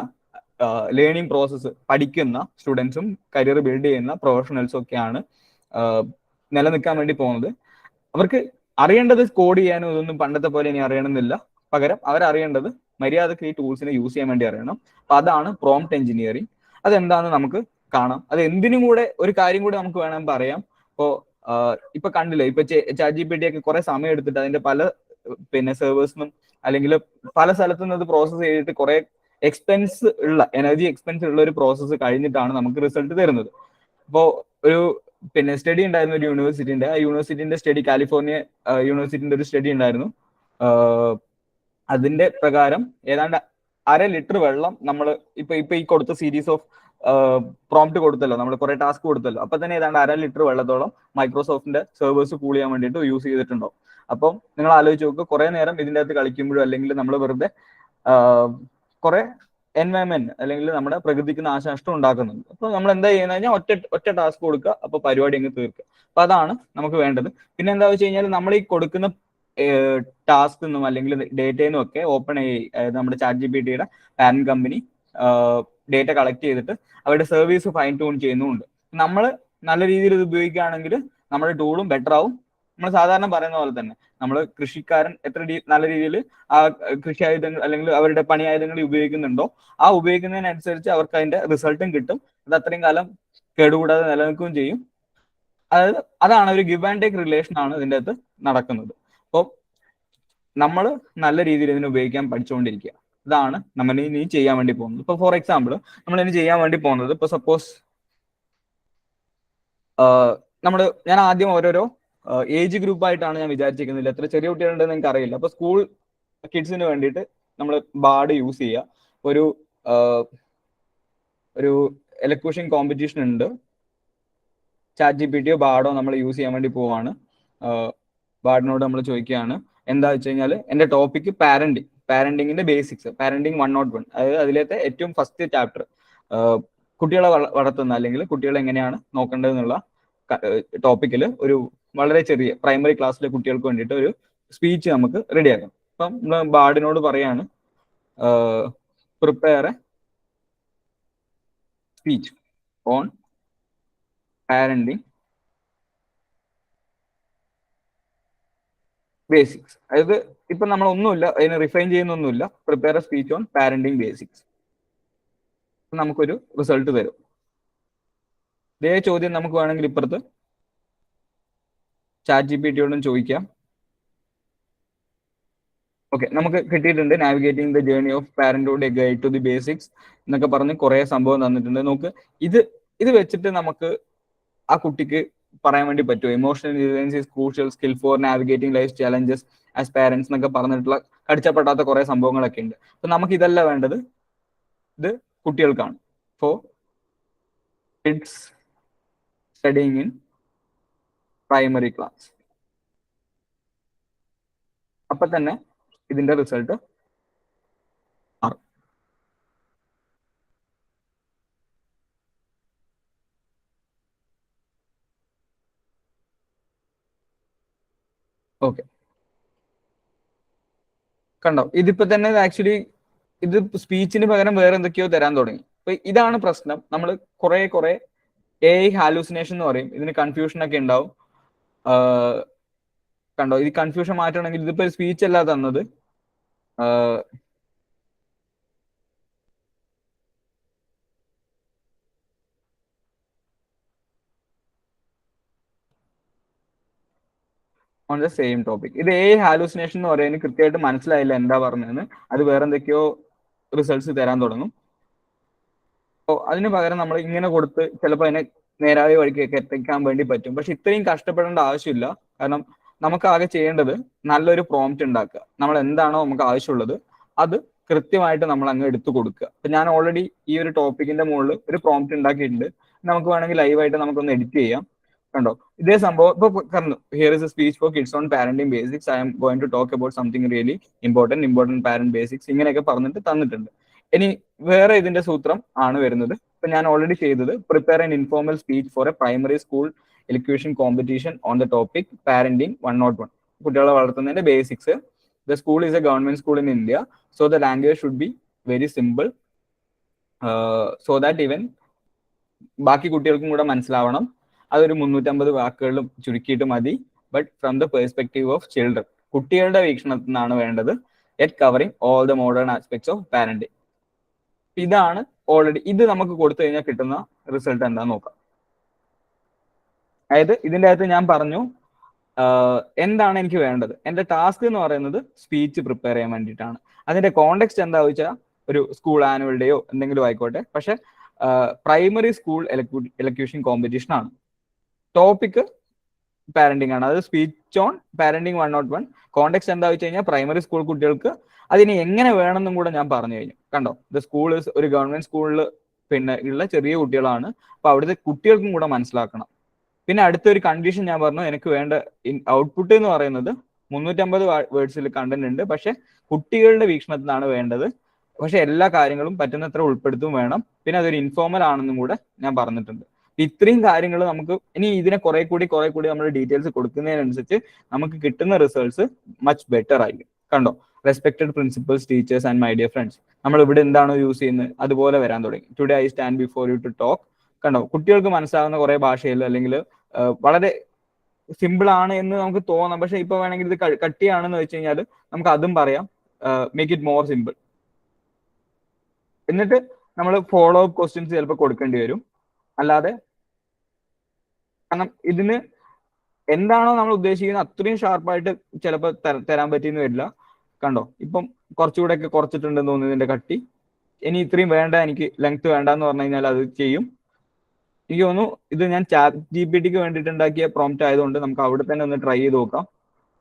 ലേണിംഗ് പ്രോസസ്സ് പഠിക്കുന്ന സ്റ്റുഡൻസും കരിയർ ബിൽഡ് ചെയ്യുന്ന പ്രൊഫഷണൽസും ഒക്കെയാണ് നിലനിൽക്കാൻ വേണ്ടി പോകുന്നത്. അവർക്ക് അറിയേണ്ടത് കോഡ് ചെയ്യാനും ഇതൊന്നും പണ്ടത്തെ പോലെ ഇനി അറിയണമെന്നില്ല. പകരം അവരറിയേണ്ടത് മര്യാദക്ക് ഈ ടൂൾസിനെ യൂസ് ചെയ്യാൻ വേണ്ടി അറിയണം. അപ്പൊ അതാണ് പ്രോംപ്റ്റ് എഞ്ചിനീയറിംഗ്. അതെന്താണെന്ന് നമുക്ക് കാണാം. അത് എന്തിനും കൂടെ ഒരു കാര്യം കൂടെ നമുക്ക് വേണം പറയാം. ഇപ്പൊ കണ്ടില്ലേ, ഇപ്പൊ ChatGPT ഒക്കെ കുറെ സമയം എടുത്തിട്ട് അതിന്റെ പല പിന്നെ സെർവേഴ്സിനും അല്ലെങ്കിൽ പല സ്ഥലത്തുനിന്ന് അത് പ്രോസസ്സ് ചെയ്തിട്ട് കുറെ എക്സ്പെൻസ് ഉള്ള എനർജി എക്സ്പെൻസ് ഉള്ള ഒരു പ്രോസസ്സ് കഴിഞ്ഞിട്ടാണ് നമുക്ക് റിസൾട്ട് തരുന്നത്. അപ്പോൾ ഒരു പിന്നെ സ്റ്റഡി ഉണ്ടായിരുന്നു ഒരു യൂണിവേഴ്സിറ്റിന്റെ. ആ യൂണിവേഴ്സിറ്റിന്റെ സ്റ്റഡി, കാലിഫോർണിയ യൂണിവേഴ്സിറ്റിന്റെ ഒരു സ്റ്റഡി ഉണ്ടായിരുന്നു. അതിന്റെ പ്രകാരം ഏതാണ്ട് 1/2 ലിറ്റർ വെള്ളം നമ്മൾ ഇപ്പൊ ഈ കൊടുത്ത സീരീസ് ഓഫ് പ്രോംപ്റ്റ് കൊടുത്തല്ലോ, നമ്മൾ കുറെ ടാസ്ക് കൊടുത്തല്ലോ, അപ്പൊ തന്നെ ഏതാണ്ട് 1/2 ലിറ്റർ വെള്ളത്തോളം മൈക്രോസോഫ്റ്റിന്റെ സെർവേഴ്സ് കൂൾ ചെയ്യാൻ വേണ്ടിയിട്ട് യൂസ് ചെയ്തിട്ടുണ്ടാവും. അപ്പം നിങ്ങൾ ആലോചിച്ച് നോക്കുക, കുറെ നേരം ഇതിൻ്റെ അകത്ത് കളിക്കുമ്പോഴും അല്ലെങ്കിൽ നമ്മൾ വെറുതെ കുറെ എൻവയൺമെന്റ് അല്ലെങ്കിൽ നമ്മുടെ പ്രകൃതിക്ക് നാശനഷ്ടം ഉണ്ടാക്കുന്നുണ്ട്. അപ്പൊ നമ്മൾ എന്താ ചെയ്യുന്നത് കഴിഞ്ഞാൽ ഒറ്റ ടാസ്ക് കൊടുക്കുക, അപ്പൊ പരിപാടി അങ്ങ് തീർക്കുക. അപ്പൊ അതാണ് നമുക്ക് വേണ്ടത്. പിന്നെ എന്താ വെച്ച് കഴിഞ്ഞാൽ നമ്മൾ ഈ കൊടുക്കുന്ന ടാസ്ക് നിന്നും അല്ലെങ്കിൽ ഡേറ്റയിൽ നിന്നും ഒക്കെ ഓപ്പൺ AI, അതായത് നമ്മുടെ ChatGPTയുടെ പാരന്റ് കമ്പനി ഡേറ്റ കളക്ട് ചെയ്തിട്ട് അവരുടെ സർവീസ് ഫൈൻ ട്യൂൺ ചെയ്യുന്നുമുണ്ട്. നമ്മൾ നല്ല രീതിയിൽ ഇത് ഉപയോഗിക്കുകയാണെങ്കിൽ നമ്മുടെ ടൂളും ബെറ്റർ ആവും. നമ്മൾ സാധാരണ പറയുന്ന പോലെ തന്നെ നമ്മൾ കൃഷിക്കാരൻ എത്ര നല്ല രീതിയിൽ ആ കൃഷി ആയുധങ്ങൾ അല്ലെങ്കിൽ അവരുടെ പണി ആയുധങ്ങൾ ഉപയോഗിക്കുന്നുണ്ടോ, ആ ഉപയോഗിക്കുന്നതിനനുസരിച്ച് അവർക്ക് അതിന്റെ റിസൾട്ടും കിട്ടും. അത് അത്രയും കാലം കേടുകൂടാതെ നിലനിൽക്കുകയും ചെയ്യും. അതാണ് ഒരു ഗിവ് ആൻഡ് ടേക്ക് റിലേഷൻ ആണ് ഇതിൻ്റെ അകത്ത് നടക്കുന്നത്. അപ്പോൾ നമ്മൾ നല്ല രീതിയിൽ ഇതിനെ ഉപയോഗിക്കാൻ പഠിച്ചുകൊണ്ടിരിക്കുക. ഇതാണ് നമ്മൾ ഇനി ചെയ്യാൻ വേണ്ടി പോകുന്നത്. ഇപ്പൊ ഫോർ എക്സാമ്പിൾ നമ്മൾ ഇനി ചെയ്യാൻ വേണ്ടി പോകുന്നത്, ഇപ്പൊ സപ്പോസ് ഞാൻ ആദ്യം ഓരോരോ ഏജ് ഗ്രൂപ്പ് ആയിട്ടാണ് ഞാൻ വിചാരിച്ചിരിക്കുന്നില്ല. എത്ര ചെറിയ കുട്ടികളുണ്ടെന്ന് എനിക്ക് അറിയില്ല. അപ്പൊ സ്കൂൾ കിഡ്സിന് വേണ്ടിയിട്ട് നമ്മൾ ബാർഡ് യൂസ് ചെയ്യുക. ഒരു എലക്യൂഷൻ കോമ്പറ്റീഷൻ ഉണ്ട്. ChatGPTയോ ബാർഡോ നമ്മൾ യൂസ് ചെയ്യാൻ വേണ്ടി പോവാണ്. ബാർഡിനോട് നമ്മൾ ചോദിക്കുകയാണ് എന്താ വെച്ച് കഴിഞ്ഞാൽ എന്റെ ടോപ്പിക് പാരന്റിങ്ങിന്റെ ബേസിക്സ്, പാരന്റിങ് 101, അതായത് അതിലത്തെ ഏറ്റവും ഫസ്റ്റ് ചാപ്റ്റർ കുട്ടികളെ വളർത്തുന്ന അല്ലെങ്കിൽ കുട്ടികളെ എങ്ങനെയാണ് നോക്കേണ്ടതെന്നുള്ള ടോപ്പിക്കിൽ ഒരു വളരെ ചെറിയ പ്രൈമറി ക്ലാസ്സിലെ കുട്ടികൾക്ക് വേണ്ടിയിട്ട് ഒരു സ്പീച്ച് നമുക്ക് റെഡിയാക്കാം. അപ്പം നമ്മൾ ബാർഡിനോട് പറയാണ് prepare a speech on parenting basics. അതായത് ഇപ്പൊ നമ്മൾ ഒന്നുമില്ല, അതിന് റിഫൈൻ ചെയ്യുന്നൊന്നുമില്ല, prepare a speech on parenting basics. നമുക്കൊരു റിസൾട്ട് തരും. ഇതേ ചോദ്യം നമുക്ക് വേണമെങ്കിൽ ഇപ്പുറത്ത് ChatGPTയോടും ചോദിക്കാം. ഓക്കെ, നമുക്ക് കിട്ടിയിട്ടുണ്ട് navigating the journey of parenthood, a guide to the basics എന്നൊക്കെ പറഞ്ഞ് കുറെ സംഭവം തന്നിട്ടുണ്ട്. നമുക്ക് ഇത് വെച്ചിട്ട് നമുക്ക് ആ കുട്ടിക്ക് പറയാൻ വേണ്ടി പറ്റുമോ? Emotional intelligence is crucial skill four navigating life challenges as parents എന്നൊക്കെ പറഞ്ഞിട്ടുള്ള കടിച്ചപ്പെടാത്ത കുറെ സംഭവങ്ങളൊക്കെ ഉണ്ട്. അപ്പൊ നമുക്ക് ഇതല്ല വേണ്ടത്, ഇത് കുട്ടികൾക്കാണ്. For kids studying in primary class. അപ്പൊ തന്നെ ഇതിന്റെ റിസൾട്ട് മാറും. ഓക്കെ, കണ്ടോ? ഇതിപ്പോ തന്നെ ആക്ച്വലി ഇത് സ്പീച്ചിന് പകരം വേറെ എന്തൊക്കെയോ തരാൻ തുടങ്ങി. അപ്പൊ ഇതാണ് പ്രശ്നം. നമ്മൾ കുറെ AI ഹാലൂസിനേഷൻ എന്ന് പറയും. ഇതിന് കൺഫ്യൂഷൻ ഒക്കെ ഉണ്ടാവും. കണ്ടോ, ഇത് കൺഫ്യൂഷൻ മാറ്റണമെങ്കിൽ ഇതിപ്പോ സ്പീച്ച് അല്ല തന്നത്, ഓൺ ദ സെയിം ടോപ്പിക്. ഇത് AI ഹാലൂസിനേഷൻ എന്ന് പറയുന്നത് കൃത്യമായിട്ട് മനസ്സിലായില്ല എന്താ പറഞ്ഞതെന്ന്, അത് വേറെ എന്തൊക്കെയോ റിസൾട്ട്സ് തരാൻ തുടങ്ങും. അപ്പോൾ അതിന് പകരം നമ്മൾ ഇങ്ങനെ കൊടുത്ത് ചിലപ്പോൾ അതിനെ നേരായ വഴിക്കൊക്കെ എത്തിക്കാൻ വേണ്ടി പറ്റും. പക്ഷെ ഇത്രയും കഷ്ടപ്പെടേണ്ട ആവശ്യമില്ല. കാരണം നമുക്ക് ആകെ ചെയ്യേണ്ടത് നല്ലൊരു പ്രോംപ്റ്റ് ഉണ്ടാക്കുക. നമ്മൾ എന്താണോ നമുക്ക് ആവശ്യമുള്ളത് അത് കൃത്യമായിട്ട് നമ്മൾ അങ്ങ് എടുത്തു കൊടുക്കുക. അപ്പൊ ഞാൻ ഓൾറെഡി ഈ ഒരു ടോപ്പിക്കിന്റെ മുകളിൽ ഒരു പ്രോംപ്റ്റ് ഉണ്ടാക്കിയിട്ടുണ്ട്. നമുക്ക് വേണമെങ്കിൽ ലൈവായിട്ട് നമുക്കൊന്ന് എഡിറ്റ് ചെയ്യാം. കണ്ടോ, ഇതേ സംഭവം ഇപ്പൊ പറഞ്ഞു. Here is a speech for kids on parenting basics. I am going to talk about something really important parent basics. ഇങ്ങനെയൊക്കെ പറഞ്ഞിട്ട് തന്നിട്ടുണ്ട്. ഇനി വേറെ ഇതിന്റെ സൂത്രം ആണ് വരുന്നത്. ഇപ്പൊ ഞാൻ ഓൾറെഡി ചെയ്തത് prepare an informal speech for a primary school elocution competition on the topic parenting 101. കുട്ടികളെ വളർത്തുന്നതിന്റെ basics. The school is a government school in India, so the language should be very simple, so that even ബാക്കി കുട്ടികൾക്കും കൂടെ മനസ്സിലാവണം. അതൊരു 350 വാക്കുകളിലും ചുരുക്കിയിട്ട് മതി. But from the perspective of children, കുട്ടികളുടെ വീക്ഷണത്തിൽ നിന്നാണ് വേണ്ടത്. Yet covering all the modern aspects of parenting. ഇതാണ് ഓൾറെഡി. ഇത് നമുക്ക് കൊടുത്തു കഴിഞ്ഞാൽ കിട്ടുന്ന റിസൾട്ട് എന്താന്ന് നോക്കാം. അതായത് ഇതിൻ്റെ അകത്ത് ഞാൻ പറഞ്ഞു എന്താണ് എനിക്ക് വേണ്ടത്. എൻ്റെ ടാസ്ക് എന്ന് പറയുന്നത് സ്പീച്ച് പ്രിപ്പയർ ചെയ്യാൻ വേണ്ടിയിട്ടാണ്. അതിന്റെ കോണ്ടെക്സ്റ്റ് എന്താ വെച്ചാൽ ഒരു സ്കൂൾ ആനുവൽ ഡേയോ എന്തെങ്കിലും ആയിക്കോട്ടെ. പക്ഷെ പ്രൈമറി സ്കൂൾ എലക്യൂഷൻ കോമ്പറ്റീഷൻ ആണ്. ടോപ്പിക് പാരന്റിംഗ് ആണ്. അത് സ്പീച്ച് ഓൺ പാരന്റിംഗ് 101. കോണ്ടെക്സ്റ്റ് എന്താ വെച്ച് കഴിഞ്ഞാൽ പ്രൈമറി സ്കൂൾ കുട്ടികൾക്ക് അതിന് എങ്ങനെ വേണമെന്നും കൂടെ ഞാൻ പറഞ്ഞു കഴിഞ്ഞു. കണ്ടോ, ദ സ്കൂൾ ഒരു ഗവൺമെന്റ് സ്കൂളിൽ പിന്നെ ഉള്ള ചെറിയ കുട്ടികളാണ്. അപ്പൊ അവിടുത്തെ കുട്ടികൾക്കും കൂടെ മനസ്സിലാക്കണം. പിന്നെ അടുത്തൊരു കണ്ടീഷൻ ഞാൻ പറഞ്ഞു, എനിക്ക് വേണ്ട ഔട്ട്പുട്ട് എന്ന് പറയുന്നത് 350 വേർഡ്സിൽ കണ്ടന്റ് ഉണ്ട്. പക്ഷെ കുട്ടികളുടെ വീക്ഷണത്തിലാണ് വേണ്ടത്. പക്ഷെ എല്ലാ കാര്യങ്ങളും പറ്റുന്നത്ര ഉൾപ്പെടുത്തും വേണം. പിന്നെ അതൊരു ഇൻഫോർമൽ ആണെന്നും കൂടെ ഞാൻ പറഞ്ഞിട്ടുണ്ട്. ഇത്രയും കാര്യങ്ങൾ നമുക്ക് ഇനി ഇതിനെ കുറെ കൂടി നമ്മൾ ഡീറ്റെയിൽസ് കൊടുക്കുന്നതിനനുസരിച്ച് നമുക്ക് കിട്ടുന്ന റിസൾട്ട്സ് മച്ച് ബെറ്റർ ആയിരിക്കും. കണ്ടോ, respected principals, teachers and my dear friends. നമ്മൾ ഇവിടെ എന്താണോ യൂസ് ചെയ്യുന്നത് അതുപോലെ വരാൻ തുടങ്ങി. Today I stand before you to talk. കണ്ടോ, കുട്ടികൾക്ക് മനസ്സിലാവുന്ന കുറെ ഭാഷയിൽ അല്ലെങ്കിൽ വളരെ സിമ്പിൾ ആണ് എന്ന് നമുക്ക് തോന്നാം. പക്ഷെ ഇപ്പൊ വേണമെങ്കിൽ ഇത് കട്ടിയാണെന്ന് വെച്ച് കഴിഞ്ഞാൽ നമുക്ക് അതും പറയാം. Make it more simple. എന്നിട്ട് നമ്മൾ ഫോളോ അപ്പ് ക്വസ്റ്റ്യൻസ് ചിലപ്പോൾ കൊടുക്കേണ്ടി വരും. അല്ലാതെ കാരണം ഇതിന് എന്താണോ നമ്മൾ ഉദ്ദേശിക്കുന്നത് അത്രയും ഷാർപ്പായിട്ട് ചിലപ്പോൾ തരാൻ പറ്റിയെന്ന് വരില്ല. കണ്ടോ, ഇപ്പം കുറച്ചുകൂടെ ഒക്കെ കുറച്ചിട്ടുണ്ടെന്ന് തോന്നുന്നു ഇതിന്റെ കട്ടി. ഇനി ഇത്രയും വേണ്ട, എനിക്ക് ലെങ്ത് വേണ്ട എന്ന് പറഞ്ഞു കഴിഞ്ഞാൽ അത് ചെയ്യും. എനിക്ക് തോന്നുന്നു ഇത് ഞാൻ ചാറ്റ് GPT വേണ്ടിയിട്ട് ഉണ്ടാക്കിയ പ്രോംപ്റ്റ് ആയതുകൊണ്ട് നമുക്ക് അവിടെ തന്നെ ഒന്ന് ട്രൈ ചെയ്ത് നോക്കാം.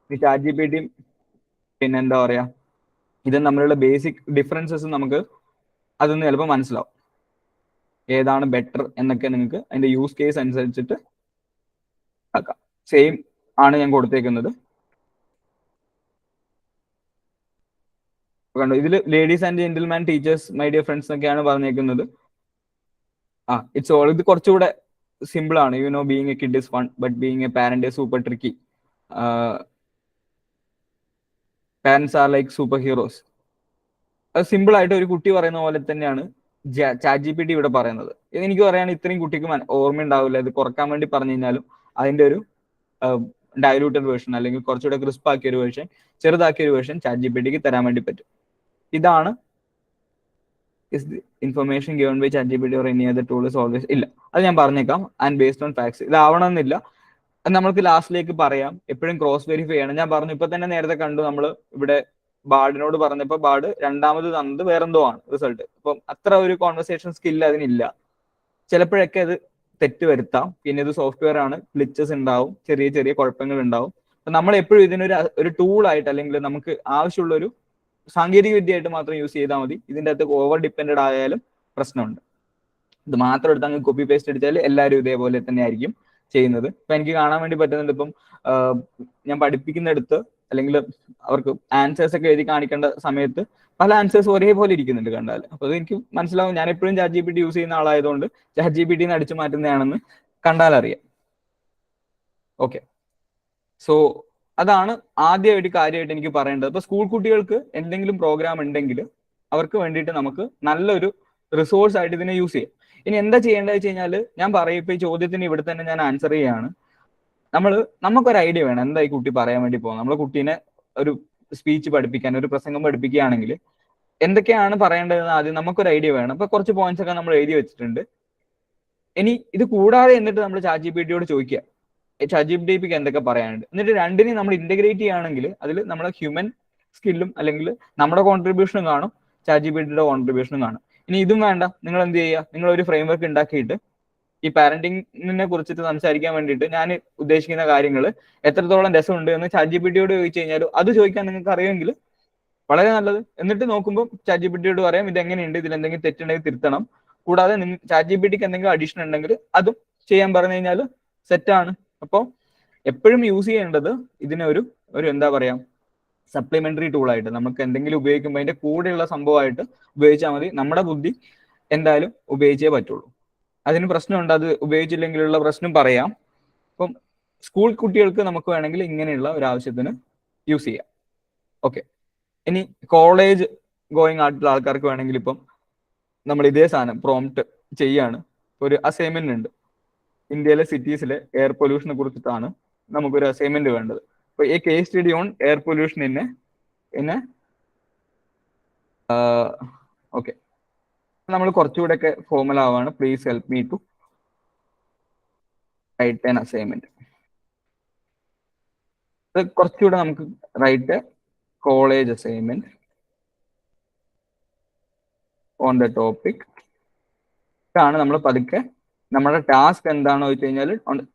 ഈ ചാറ്റ് GPT പിന്നെ എന്താ പറയാ, ഇത് തമ്മിലുള്ള ബേസിക് ഡിഫറൻസസ് നമുക്ക് അതൊന്ന് ചിലപ്പോൾ മനസ്സിലാവും. ഏതാണ് ബെറ്റർ എന്നൊക്കെ നിങ്ങൾക്ക് അതിന്റെ യൂസ് കേസ് അനുസരിച്ചിട്ട് ആക്കാം. സെയിം ആണ് ഞാൻ കൊടുത്തേക്കുന്നത്. കണ്ടോ, ഇതിൽ ladies and gentleman, teachers, my dear friends എന്നൊക്കെയാണ് പറഞ്ഞേക്കുന്നത്. It's all. ഇത് കുറച്ചുകൂടെ സിമ്പിൾ ആണ്. You know being A kid is fun but being A parent is super tricky. Parents are like super heroes. അത് സിമ്പിൾ ആയിട്ട് ഒരു കുട്ടി പറയുന്ന പോലെ തന്നെയാണ് ചാറ്റ് GPT ഇവിടെ പറയുന്നത്. എനിക്ക് പറയുകയാണ് ഇത്രയും കുട്ടിക്ക് ഓർമ്മ ഉണ്ടാവില്ല. ഇത് കുറക്കാൻ വേണ്ടി പറഞ്ഞു കഴിഞ്ഞാലും അതിന്റെ ഒരു ഡയലൂട്ടഡ് വേർഷൻ അല്ലെങ്കിൽ കുറച്ചുകൂടെ ക്രിസ്പ് ആക്കിയ ഒരു വേർഷൻ, ചെറുതാക്കിയ ഒരു വേർഷൻ ചാറ്റ് GPTക്ക് തരാൻ വേണ്ടി പറ്റും. ഇതാണ് is the information given by ChatGPT or any other tool is always ഇല്ല. അത് ഞാൻ പറഞ്ഞേക്കാം. And based on facts. ഇത് ആവണമെന്നില്ല. അത് നമ്മൾക്ക് ലാസ്റ്റിലേക്ക് പറയാം. എപ്പോഴും ക്രോസ് വെരിഫൈ ചെയ്യണം. ഞാൻ പറഞ്ഞു ഇപ്പൊ തന്നെ നേരത്തെ കണ്ടു നമ്മൾ ഇവിടെ ബാർഡിനോട് പറഞ്ഞപ്പോൾ ബാർഡ് രണ്ടാമത് തന്നത് വേറെന്തോ ആണ് റിസൾട്ട്. അപ്പം അത്ര ഒരു കോൺവെർസേഷൻ സ്കില്ല് അതിനില്ല. ചിലപ്പോഴൊക്കെ അത് തെറ്റ് വരുത്താം. പിന്നെ ഇത് സോഫ്റ്റ്വെയർ ആണ്, ഗ്ലിച്ചസ് ഉണ്ടാവും, ചെറിയ ചെറിയ കുഴപ്പങ്ങൾ ഉണ്ടാവും. അപ്പൊ നമ്മൾ എപ്പോഴും ഇതിനൊരു ടൂളായിട്ട് അല്ലെങ്കിൽ നമുക്ക് ആവശ്യമുള്ള ഒരു സാങ്കേതിക വിദ്യയായിട്ട് മാത്രം യൂസ് ചെയ്താൽ മതി. ഇതിൻ്റെ അകത്ത് ഓവർ ഡിപ്പെൻഡഡ് ആയാലും പ്രശ്നമുണ്ട്. ഇത് മാത്രം എടുത്ത് അങ്ങ് കോപ്പി പേസ്റ്റ് അടിച്ചാൽ എല്ലാവരും ഇതേപോലെ തന്നെ ആയിരിക്കും ചെയ്യുന്നത്. ഇപ്പൊ എനിക്ക് കാണാൻ വേണ്ടി പറ്റുന്നുണ്ട്, ഇപ്പം ഞാൻ പഠിപ്പിക്കുന്നിടത്ത് അല്ലെങ്കിൽ അവർക്ക് ആൻസേഴ്സ് ഒക്കെ എഴുതി കാണിക്കേണ്ട സമയത്ത് പല ആൻസേഴ്സ് ഒരേപോലെ ഇരിക്കുന്നുണ്ട് കണ്ടാൽ. അപ്പൊ അത് എനിക്ക് മനസ്സിലാവും. ഞാൻ എപ്പോഴും ChatGPT യൂസ് ചെയ്യുന്ന ആളായതുകൊണ്ട് ChatGPT അടിച്ചു മാറ്റുന്നതാണെന്ന് കണ്ടാൽ അറിയാം. ഓക്കെ, സോ അതാണ് ആദ്യ ഒരു കാര്യമായിട്ട് എനിക്ക് പറയേണ്ടത്. ഇപ്പൊ സ്കൂൾ കുട്ടികൾക്ക് എന്തെങ്കിലും പ്രോഗ്രാം ഉണ്ടെങ്കിൽ അവർക്ക് വേണ്ടിയിട്ട് നമുക്ക് നല്ലൊരു റിസോഴ്സ് ആയിട്ട് ഇതിനെ യൂസ് ചെയ്യാം. ഇനി എന്താ ചെയ്യേണ്ടത് വെച്ച് കഴിഞ്ഞാൽ, ഞാൻ പറയും, ഇപ്പൊ ഈ ചോദ്യത്തിന് ഇവിടെ തന്നെ ഞാൻ ആൻസർ ചെയ്യാണ്. നമുക്കൊരു ഐഡിയ വേണം എന്താ ഈ കുട്ടി പറയാൻ വേണ്ടി പോകുന്നത്. നമ്മളെ കുട്ടീനെ ഒരു സ്പീച്ച് പഠിപ്പിക്കാൻ, ഒരു പ്രസംഗം പഠിപ്പിക്കുകയാണെങ്കിൽ എന്തൊക്കെയാണ് പറയേണ്ടതെന്ന് ആദ്യം നമുക്കൊരു ഐഡിയ വേണം. അപ്പൊ കുറച്ച് പോയിന്റ്സ് ഒക്കെ നമ്മൾ എഴുതി വെച്ചിട്ടുണ്ട്. ഇനി ഇത് കൂടാതെ എന്നിട്ട് നമ്മൾ ChatGPT ചോദിക്കുക, ChatGPT എന്തൊക്കെ പറയാനുണ്ട്. എന്നിട്ട് രണ്ടിനെയും നമ്മൾ ഇന്റഗ്രേറ്റ് ചെയ്യുകയാണെങ്കിൽ അതിൽ നമ്മുടെ ഹ്യൂമൻ സ്കില്ലും അല്ലെങ്കിൽ നമ്മുടെ കോൺട്രിബ്യൂഷനും കാണും, ChatGPT കോൺട്രിബ്യൂഷനും കാണും. ഇനി ഇതും വേണ്ട, നിങ്ങൾ എന്ത് ചെയ്യുക, നിങ്ങൾ ഒരു ഫ്രെയിം വർക്ക് ഉണ്ടാക്കിയിട്ട് ഈ പാരന്റിങ്ങിനെ കുറിച്ചിട്ട് സംസാരിക്കാൻ വേണ്ടിയിട്ട് ഞാൻ ഉദ്ദേശിക്കുന്ന കാര്യങ്ങൾ എത്രത്തോളം രസമുണ്ട് എന്ന് ChatGPT ചോദിച്ചു കഴിഞ്ഞാൽ അത് ചോദിക്കാൻ നിങ്ങൾക്ക് അറിയുമെങ്കിൽ വളരെ നല്ലത്. എന്നിട്ട് നോക്കുമ്പോൾ ChatGPT പറയാം ഇതെങ്ങനെയുണ്ട്, ഇതിൽ എന്തെങ്കിലും തെറ്റുണ്ടെങ്കിൽ തിരുത്തണം. കൂടാതെ ChatGPT എന്തെങ്കിലും അഡീഷൻ ഉണ്ടെങ്കിൽ അതും ചെയ്യാൻ പറഞ്ഞു കഴിഞ്ഞാൽ സെറ്റാണ്. അപ്പോൾ എപ്പോഴും യൂസ് ചെയ്യേണ്ടത് ഇതിനെ ഒരു എന്താ പറയാ, സപ്ലിമെന്ററി ടൂളായിട്ട് നമുക്ക് എന്തെങ്കിലും ഉപയോഗിക്കുമ്പോൾ അതിന്റെ കൂടെയുള്ള സംഭവമായിട്ട് ഉപയോഗിച്ചാൽ മതി. നമ്മുടെ ബുദ്ധി എന്തായാലും ഉപയോഗിച്ചേ പറ്റുള്ളൂ. അതിന് പ്രശ്നമുണ്ട്, അത് ഉപയോഗിച്ചില്ലെങ്കിലുള്ള പ്രശ്നം പറയാം. അപ്പം സ്കൂൾ കുട്ടികൾക്ക് നമുക്ക് വേണമെങ്കിൽ ഇങ്ങനെയുള്ള ഒരു ആവശ്യത്തിന് യൂസ് ചെയ്യാം. ഓക്കെ, ഇനി കോളേജ് ഗോയിങ് ആയിട്ടുള്ള ആൾക്കാർക്ക് വേണമെങ്കിൽ ഇപ്പം നമ്മൾ ഇതേ സാധനം പ്രോംപ്റ്റ് ചെയ്യാണ്. ഒരു അസൈൻമെന്റ് ഉണ്ട്, ഇന്ത്യയിലെ സിറ്റീസിലെ എയർ പൊല്യൂഷനെ കുറിച്ചിട്ടാണ് നമുക്കൊരു അസൈൻമെന്റ് വേണ്ടത്. അപ്പൊ ഈ case study on air pollution okay, നമ്മൾ കുറച്ചുകൂടെ ഒക്കെ ഫോർമൽ ആവാണ്. Please help me to write an assignment. അത് കുറച്ചുകൂടെ നമുക്ക് write college assignment on the topic ആണ്. നമ്മൾ പതുക്കെ നമ്മുടെ ടാസ്ക് എന്താണെന്ന് വെച്ച് കഴിഞ്ഞാൽ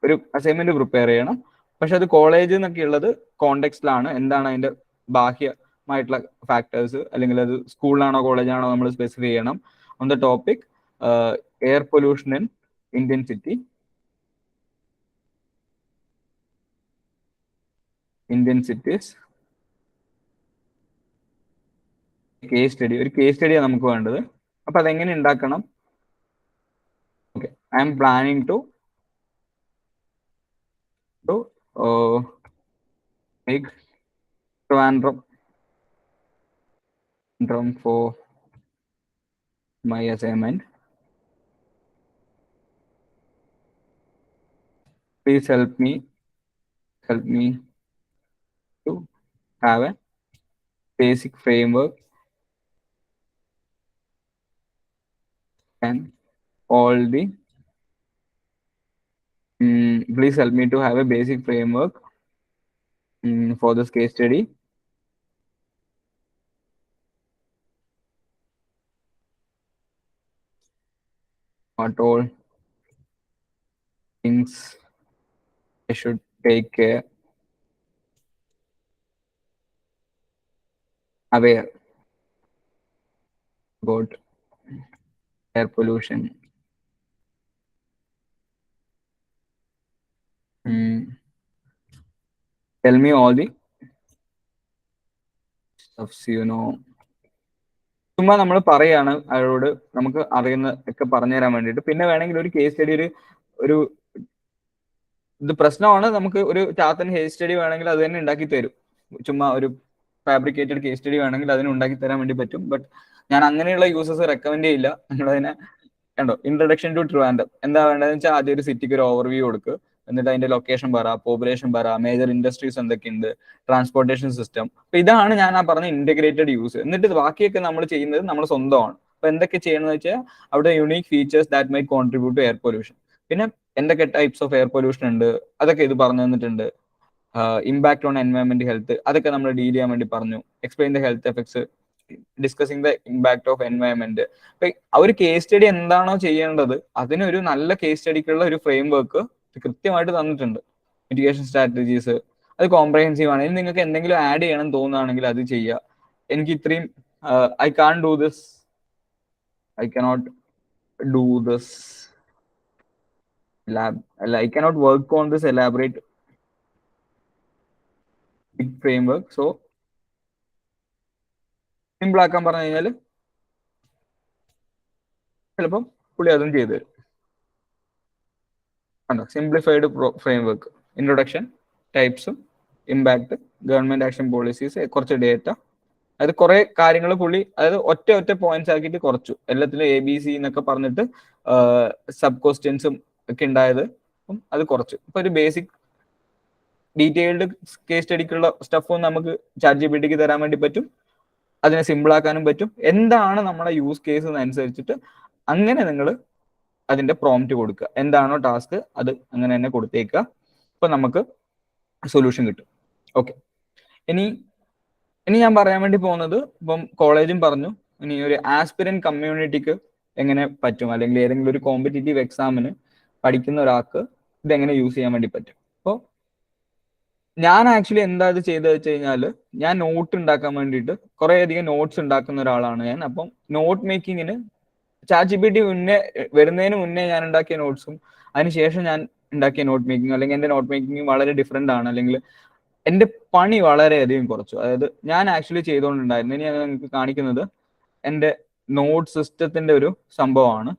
ഒരു അസൈൻമെന്റ് പ്രിപ്പയർ ചെയ്യണം. പക്ഷെ അത് കോളേജ് എന്നൊക്കെ ഉള്ളത് കോണ്ടെക്സ്റ്റിലാണ്. എന്താണ് അതിന്റെ ബാഹ്യമായിട്ടുള്ള ഫാക്ടേഴ്സ്, അല്ലെങ്കിൽ അത് സ്കൂളിലാണോ കോളേജാണോ നമ്മൾ സ്പെസിഫൈ ചെയ്യണം. On the topic air pollution in Indian cities case study. ഒരു കേസ് സ്റ്റഡിയാണ് നമുക്ക് വേണ്ടത്. അപ്പൊ അതെങ്ങനെ ഉണ്ടാക്കണം? Okay, I am planning to make Trivandrum for my assignment. Please help me to have a basic framework and all the please help me to have a basic framework for this case study. What all things I should take care, aware about air pollution. Tell me all the stuffs you know. ചുമ്മാ നമ്മൾ പറയാണ് അവരോട് നമുക്ക് അറിയുന്ന ഒക്കെ പറഞ്ഞു തരാൻ വേണ്ടിയിട്ട്. പിന്നെ വേണമെങ്കിൽ ഒരു കേസ് സ്റ്റഡി ഒരു ഇത് പ്രശ്നമാണ്. നമുക്ക് ഒരു ചാത്തൻ കേസ് സ്റ്റഡി വേണമെങ്കിൽ അത് തന്നെ ഉണ്ടാക്കി തരും. ചുമ്മാ ഒരു ഫാബ്രിക്കേറ്റഡ് കേസ് സ്റ്റഡി വേണമെങ്കിൽ അതിന് ഉണ്ടാക്കി തരാൻ വേണ്ടി പറ്റും. ബട്ട് ഞാൻ അങ്ങനെയുള്ള യൂസേഴ്സ് റെക്കമെൻഡ് ചെയ്യില്ല. നിങ്ങളതിനെ കണ്ടോ, ഇൻട്രൊഡക്ഷൻ ടു ട്രിവാൻഡ്രം എന്താ വേണ്ടതെന്ന് വെച്ചാൽ ആദ്യം ഒരു സിറ്റിക്ക് ഒരു ഓവർവ്യൂ കൊടുക്കുക. എന്നിട്ട് അതിന്റെ ലൊക്കേഷൻ പറ, പോപ്പുലേഷൻ പറ, മേജർ ഇൻഡസ്ട്രീസ് എന്തൊക്കെയുണ്ട്, ട്രാൻസ്പോർട്ടേഷൻ സിസ്റ്റം. അപ്പൊ ഇതാണ് ഞാൻ ആ പറഞ്ഞ ഇന്റഗ്രേറ്റഡ് യൂസ്. എന്നിട്ട് ബാക്കിയൊക്കെ നമ്മൾ ചെയ്യുന്നത് നമ്മൾ സ്വന്തമാണ്. അപ്പൊ എന്തൊക്കെ ചെയ്യണമെന്ന് വെച്ചാൽ അവിടെ unique features that may contribute to air pollution. പിന്നെ എന്തൊക്കെ ടൈപ്സ് ഓഫ് എയർ പൊല്യൂഷൻ ഉണ്ട് അതൊക്കെ ഇത് പറഞ്ഞു തന്നിട്ടുണ്ട്. ഇമ്പാക്ട് ഓൺ എൻവയോൺമെന്റ്, ഹെൽത്ത്, അതൊക്കെ നമ്മൾ ഡീൽ ചെയ്യാൻ വേണ്ടി പറഞ്ഞു. Explain the health effects discussing the impact of environment. ആ ഒരു കേസ് സ്റ്റഡി എന്താണോ ചെയ്യേണ്ടത് അതിനൊരു നല്ല കേസ് സ്റ്റഡിക്കുള്ള ഒരു ഫ്രെയിം വർക്ക് കൃത്യമായിട്ട് തന്നിട്ടുണ്ട്. മിറ്റിഗേഷൻ സ്ട്രാറ്റജീസ് അത് കോംപ്രഹെൻസീവ് ആണ്. ഇനി നിങ്ങൾക്ക് എന്തെങ്കിലും ആഡ് ചെയ്യണം തോന്നുകയാണെങ്കിൽ അത് ചെയ്യുക. എനിക്ക് ഇത്രയും I can do this, I cannot do this I cannot work on this elaborate big framework. So simple ആക്കാൻ പറഞ്ഞു കഴിഞ്ഞാൽ ചിലപ്പം പുള്ളി അതും ചെയ്തു തരും. സിംപ്ലിഫൈഡ് ഫ്രെയിംവർക്ക്, ഇൻട്രൊഡക്ഷൻ, ടൈപ്സും, ഇമ്പാക്ട്, ഗവൺമെന്റ് ആക്ഷൻ പോളിസീസ്, കുറച്ച് ഡേറ്റ, അത് കുറെ കാര്യങ്ങൾ പുള്ളി അതായത് ഒറ്റ പോയിന്റ്സ് ആക്കിയിട്ട് കുറച്ചു. എല്ലാത്തിലും ABC എന്നൊക്കെ പറഞ്ഞിട്ട് സബ് ക്വസ്റ്റ്യൻസും ഒക്കെ ഉണ്ടായത് അത് കുറച്ചു. ഇപ്പൊ ഒരു ബേസിക് ഡീറ്റെയിൽഡ് കേസ് സ്റ്റഡിക്കുള്ള സ്റ്റഫും നമുക്ക് ChatGPTക്ക് തരാൻ വേണ്ടി പറ്റും. അതിനെ സിമ്പിൾ ആക്കാനും പറ്റും. എന്താണ് നമ്മുടെ യൂസ് കേസ് അനുസരിച്ചിട്ട് അങ്ങനെ നിങ്ങൾ അതിന്റെ പ്രോംപ്റ്റ് കൊടുക്കുക. എന്താണോ ടാസ്ക് അത് അങ്ങനെ തന്നെ കൊടുത്തേക്കുക. ഇപ്പൊ നമുക്ക് സൊല്യൂഷൻ കിട്ടും. ഓക്കെ, ഇനി ഞാൻ പറയാൻ വേണ്ടി പോകുന്നത്, ഇപ്പം കോളേജും പറഞ്ഞു, ഇനി ഒരു ആസ്പിരന്റ് കമ്മ്യൂണിറ്റിക്ക് എങ്ങനെ പറ്റും, അല്ലെങ്കിൽ ഏതെങ്കിലും ഒരു കോമ്പറ്റീറ്റീവ് എക്സാമിന് പഠിക്കുന്ന ഒരാൾക്ക് ഇതെങ്ങനെ യൂസ് ചെയ്യാൻ വേണ്ടി പറ്റും. അപ്പോൾ ഞാൻ ആക്ച്വലി എന്താ ഇത് ചെയ്തത് വെച്ച് കഴിഞ്ഞാൽ, ഞാൻ നോട്ട് ഉണ്ടാക്കാൻ വേണ്ടിയിട്ട് കുറേ അധികം നോട്ട്സ് ഉണ്ടാക്കുന്ന ഒരാളാണ് ഞാൻ. അപ്പം നോട്ട് മേക്കിങ്ങിന് ChatGPT വരുന്നതിന് മുന്നേ ഞാൻ ഉണ്ടാക്കിയ നോട്ട്സും അതിനുശേഷം ഞാൻ ഉണ്ടാക്കിയ നോട്ട് മേക്കിംഗ്, അല്ലെങ്കിൽ എൻ്റെ നോട്ട് മേക്കിംഗ് വളരെ ഡിഫറെൻ്റ് ആണ്, അല്ലെങ്കിൽ എൻ്റെ പണി വളരെയധികം കുറച്ചു. അതായത് ഞാൻ ആക്ച്വലി ചെയ്തുകൊണ്ടുണ്ടായിരുന്നു. ഇനി ഞാൻ നിങ്ങൾക്ക് കാണിക്കുന്നത് എൻ്റെ നോട്ട് സിസ്റ്റത്തിൻ്റെ ഒരു സംഭവമാണ്.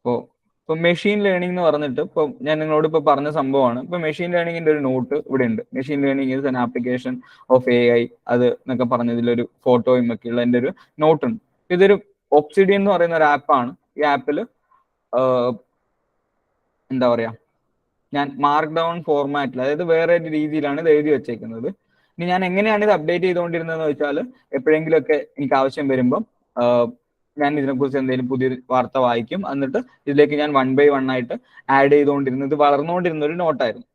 ഇപ്പോൾ മെഷീൻ ലേണിംഗ് എന്ന് പറഞ്ഞിട്ട് ഇപ്പോൾ ഞാൻ നിങ്ങളോട് ഇപ്പോൾ പറഞ്ഞ സംഭവമാണ്. ഇപ്പോൾ മെഷീൻ ലേണിംഗിന്റെ ഒരു നോട്ട് ഇവിടെ ഉണ്ട്. Machine learning is an application of AI അത് എന്നൊക്കെ പറഞ്ഞതിലൊരു ഫോട്ടോയും ഒക്കെ ഉള്ള എൻ്റെ ഒരു നോട്ട് ഉണ്ട്. ഇതൊരു ഒബ്സിഡിയൻ എന്ന് പറയുന്ന ഒരു ആപ്പാണ്. ഈ ആപ്പിൽ എന്താ പറയാ, ഞാൻ മാർക്ക് ഡൗൺ ഫോർമാറ്റിൽ, അതായത് വേറെ ഒരു രീതിയിലാണ് ഇത് എഴുതി വെച്ചേക്കുന്നത്. ഇനി ഞാൻ എങ്ങനെയാണ് ഇത് അപ്ഡേറ്റ് ചെയ്തുകൊണ്ടിരുന്നതെന്ന് വെച്ചാൽ, എപ്പോഴെങ്കിലുമൊക്കെ എനിക്ക് ആവശ്യം വരുമ്പം ഞാൻ ഇതിനെക്കുറിച്ച് എന്തെങ്കിലും പുതിയ വാർത്ത വായിക്കും, എന്നിട്ട് ഇതിലേക്ക് ഞാൻ 1 by 1 ആയിട്ട് ആഡ് ചെയ്തുകൊണ്ടിരുന്നത് വളർന്നുകൊണ്ടിരുന്ന ഒരു നോട്ടായിരുന്നു.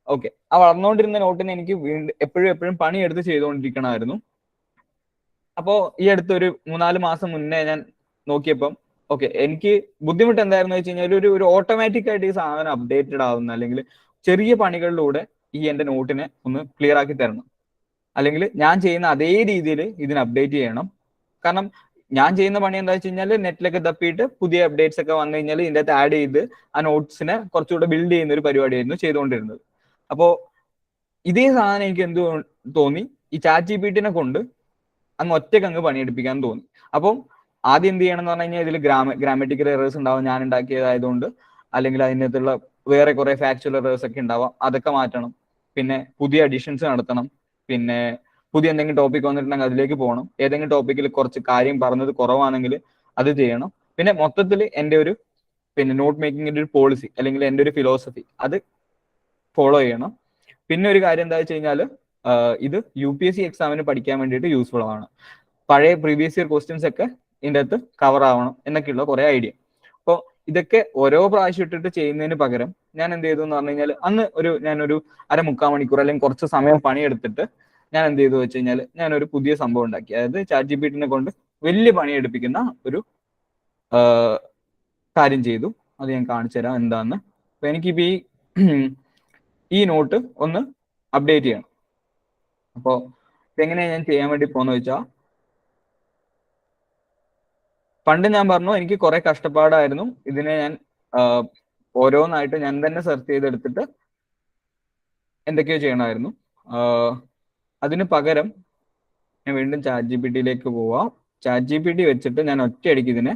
ഓക്കെ, ആ വളർന്നുകൊണ്ടിരുന്ന നോട്ടിന് എനിക്ക് വീണ്ടും എപ്പോഴും പണിയെടുത്ത് ചെയ്തുകൊണ്ടിരിക്കണമായിരുന്നു. അപ്പോൾ ഈ അടുത്തൊരു 3-4 മാസം മുന്നേ ഞാൻ നോക്കിയപ്പം ഓക്കെ, എനിക്ക് ബുദ്ധിമുട്ട് എന്തായിരുന്നു വെച്ച് കഴിഞ്ഞാൽ, ഒരു ഓട്ടോമാറ്റിക് ആയിട്ട് ഈ സാധനം അപ്ഡേറ്റഡ് ആവുന്ന, അല്ലെങ്കിൽ ചെറിയ പണികളിലൂടെ ഈ എൻ്റെ നോട്ടിനെ ഒന്ന് ക്ലിയർ ആക്കി തരണം, അല്ലെങ്കിൽ ഞാൻ ചെയ്യുന്ന അതേ രീതിയിൽ ഇതിനെ അപ്ഡേറ്റ് ചെയ്യണം. കാരണം ഞാൻ ചെയ്യുന്ന പണി എന്താ വെച്ച് കഴിഞ്ഞാൽ, നെറ്റിലൊക്കെ തപ്പിയിട്ട് പുതിയ അപ്ഡേറ്റ്സ് ഒക്കെ വന്നു കഴിഞ്ഞാൽ ഇതിൻ്റെ അകത്ത് ആഡ് ചെയ്ത് ആ നോട്ട്സിനെ കുറച്ചുകൂടെ ബിൽഡ് ചെയ്യുന്ന ഒരു പരിപാടിയായിരുന്നു ചെയ്തുകൊണ്ടിരുന്നത്. അപ്പോൾ ഇതേ സാധനം എനിക്ക് എന്ത് തോന്നി, ഈ ChatGPTനെ കൊണ്ട് അങ്ങ് ഒറ്റക്കങ്ങ് പണിയെടുപ്പിക്കാൻ തോന്നി. അപ്പം ആദ്യം എന്ത് ചെയ്യണം എന്ന് പറഞ്ഞു കഴിഞ്ഞാൽ, ഇതിൽ ഗ്രാമറ്റിക്കൽ എറേഴ്സ് ഉണ്ടാവും, ഞാൻ ഉണ്ടാക്കിയതായതുകൊണ്ട്, അല്ലെങ്കിൽ അതിനകത്തുള്ള വേറെ കുറെ ഫാക്ച്വൽ എറേഴ്സ് ഒക്കെ ഉണ്ടാവാം, അതൊക്കെ മാറ്റണം. പിന്നെ പുതിയ അഡീഷൻസ് നടത്തണം. പിന്നെ പുതിയ എന്തെങ്കിലും ടോപ്പിക് വന്നിട്ടുണ്ടെങ്കിൽ അതിലേക്ക് പോകണം. ഏതെങ്കിലും ടോപ്പിക്കിൽ കുറച്ച് കാര്യം പറഞ്ഞത് കുറവാണെങ്കിൽ അത് ചെയ്യണം. പിന്നെ മൊത്തത്തിൽ എൻ്റെ ഒരു നോട്ട് മേക്കിങ്ങിന്റെ ഒരു പോളിസി, അല്ലെങ്കിൽ എൻ്റെ ഒരു ഫിലോസഫി, അത് ഫോളോ ചെയ്യണം. പിന്നെ ഒരു കാര്യം എന്താ വെച്ച് കഴിഞ്ഞാൽ, ഇത് UPSC എക്സാമിന് പഠിക്കാൻ വേണ്ടിയിട്ട് യൂസ്ഫുൾ ആണ്. പഴയ പ്രീവിയസ് ഇയർ ക്വസ്റ്റ്യൻസ് ഒക്കെ ഇതിൻ്റെ അകത്ത് കവർ ആവണം എന്നൊക്കെയുള്ള കുറെ ഐഡിയ. അപ്പോൾ ഇതൊക്കെ ഓരോ പ്രാവശ്യം ഇട്ടിട്ട് ചെയ്യുന്നതിന് പകരം ഞാൻ എന്ത് ചെയ്തു എന്ന് പറഞ്ഞു കഴിഞ്ഞാൽ, അന്ന് ഞാനൊരു 1/4 മണിക്കൂർ അല്ലെങ്കിൽ കുറച്ച് സമയം പണിയെടുത്തിട്ട് ഞാൻ എന്ത് ചെയ്തു വെച്ച് കഴിഞ്ഞാൽ, ഞാനൊരു പുതിയ സംഭവം ഉണ്ടാക്കി. അതായത് ChatGPTനെ കൊണ്ട് വലിയ പണിയെടുപ്പിക്കുന്ന ഒരു കാര്യം ചെയ്തു. അത് ഞാൻ കാണിച്ചു തരാം എന്താന്ന്. അപ്പൊ എനിക്കിപ്പോ ഈ നോട്ട് ഒന്ന് അപ്ഡേറ്റ് ചെയ്യണം. അപ്പോൾ ഇതെങ്ങനെയാണ് ഞാൻ ചെയ്യാൻ വേണ്ടി പോകുന്നത് വെച്ചാൽ, പണ്ട് ഞാൻ പറഞ്ഞു എനിക്ക് കുറെ കഷ്ടപ്പാടായിരുന്നു. ഇതിനെ ഞാൻ ഓരോന്നായിട്ട് ഞാൻ തന്നെ സെർച്ച് ചെയ്തെടുത്തിട്ട് എന്തൊക്കെയോ ചെയ്യണമായിരുന്നു. അതിന് പകരം ഞാൻ വീണ്ടും ChatGPTയിലേക്ക് പോവാം. ChatGPT വെച്ചിട്ട് ഞാൻ ഒറ്റയടിക്ക് ഇതിനെ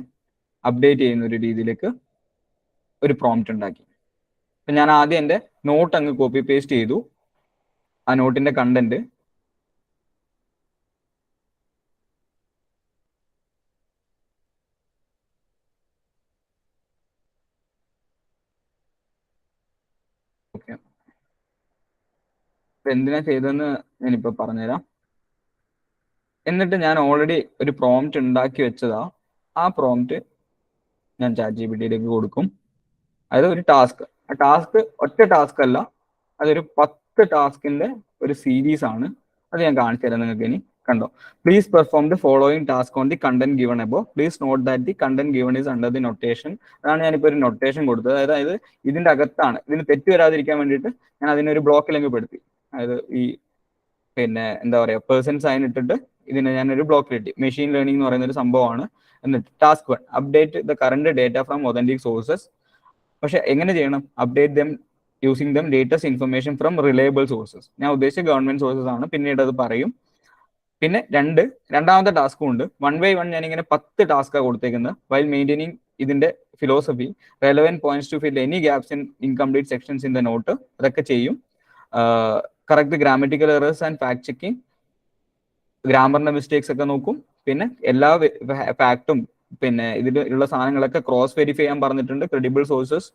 അപ്ഡേറ്റ് ചെയ്യുന്ന ഒരു രീതിയിലേക്ക് ഒരു പ്രോംപ്റ്റ് ഉണ്ടാക്കി. അപ്പൊ ഞാൻ ആദ്യം എൻ്റെ നോട്ട് അങ്ങ് കോപ്പി പേസ്റ്റ് ചെയ്തു. ആ നോട്ടിന്റെ കണ്ടന്റ് എന്തിനാ ചെയ്തതെന്ന് ഞാനിപ്പോ പറഞ്ഞുതരാം. എന്നിട്ട് ഞാൻ ഓൾറെഡി ഒരു പ്രോംപ്റ്റ് ഉണ്ടാക്കി വെച്ചതാ. ആ പ്രോംപ്റ്റ് ഞാൻ ChatGPTയിലേക്ക് കൊടുക്കും. അതായത് ഒരു ടാസ്ക്, ആ ടാസ്ക് ഒറ്റ ടാസ്ക് അല്ല, അതൊരു 10 ടാസ്കിന്റെ ഒരു സീരീസ് ആണ്. അത് ഞാൻ കാണിച്ചു തരാം നിങ്ങൾക്ക്. ഇനി കണ്ടോ, please perform the following task on the content given above. Please note that the content given is under the notation. അതാണ് ഞാനിപ്പോൾ ഒരു നൊട്ടേഷൻ കൊടുത്തത്. അതായത് ഇതിന്റെ അകത്താണ്, ഇതിന് തെറ്റ് വരാതിരിക്കാൻ വേണ്ടിയിട്ട് ഞാൻ അതിനൊരു ബ്ലോക്കിലേക്ക് പെടുത്തി. അതായത് ഈ പിന്നെ എന്താ പറയുക, പേഴ്സൺ സൈൻ ഇട്ടിട്ട് ഇതിനെ ഞാനൊരു ബ്ലോക്കിൽ ഇട്ടി. മെഷീൻ ലേണിംഗ് എന്ന് പറയുന്ന ഒരു സംഭവമാണ്. എന്നിട്ട് task 1, update the current data from authentic sources. പക്ഷെ എങ്ങനെ ചെയ്യണം? Update dum using dum latest information from reliable sources. ഞാൻ ഉദ്ദേശിച്ച ഗവൺമെന്റ് സോഴ്സസ് ആണ്, പിന്നീട് അത് പറയും. പിന്നെ രണ്ടാമത്തെ ടാസ്കും ഉണ്ട്. 1 by 1 ഞാനിങ്ങനെ 10 ടാസ്കാണ് കൊടുത്തേക്കുന്നത്. വൈൽ മെയിൻറ്റെയിനിങ് ഇതിന്റെ philosophy, relevant points to fill any gaps in incomplete sections in the note. അതൊക്കെ ചെയ്യും. Correct grammatical errors and fact checking, ഗ്രാമറിന്റെ മിസ്റ്റേക്സ് ഒക്കെ നോക്കും. പിന്നെ എല്ലാ ഫാക്ടും പിന്നെ ഇതിൽ ഉള്ള സാധനങ്ങളൊക്കെ ക്രോസ് വെരിഫൈ ചെയ്യാൻ പറഞ്ഞിട്ടുണ്ട്, ക്രെഡിബിൾ സോഴ്സസ്.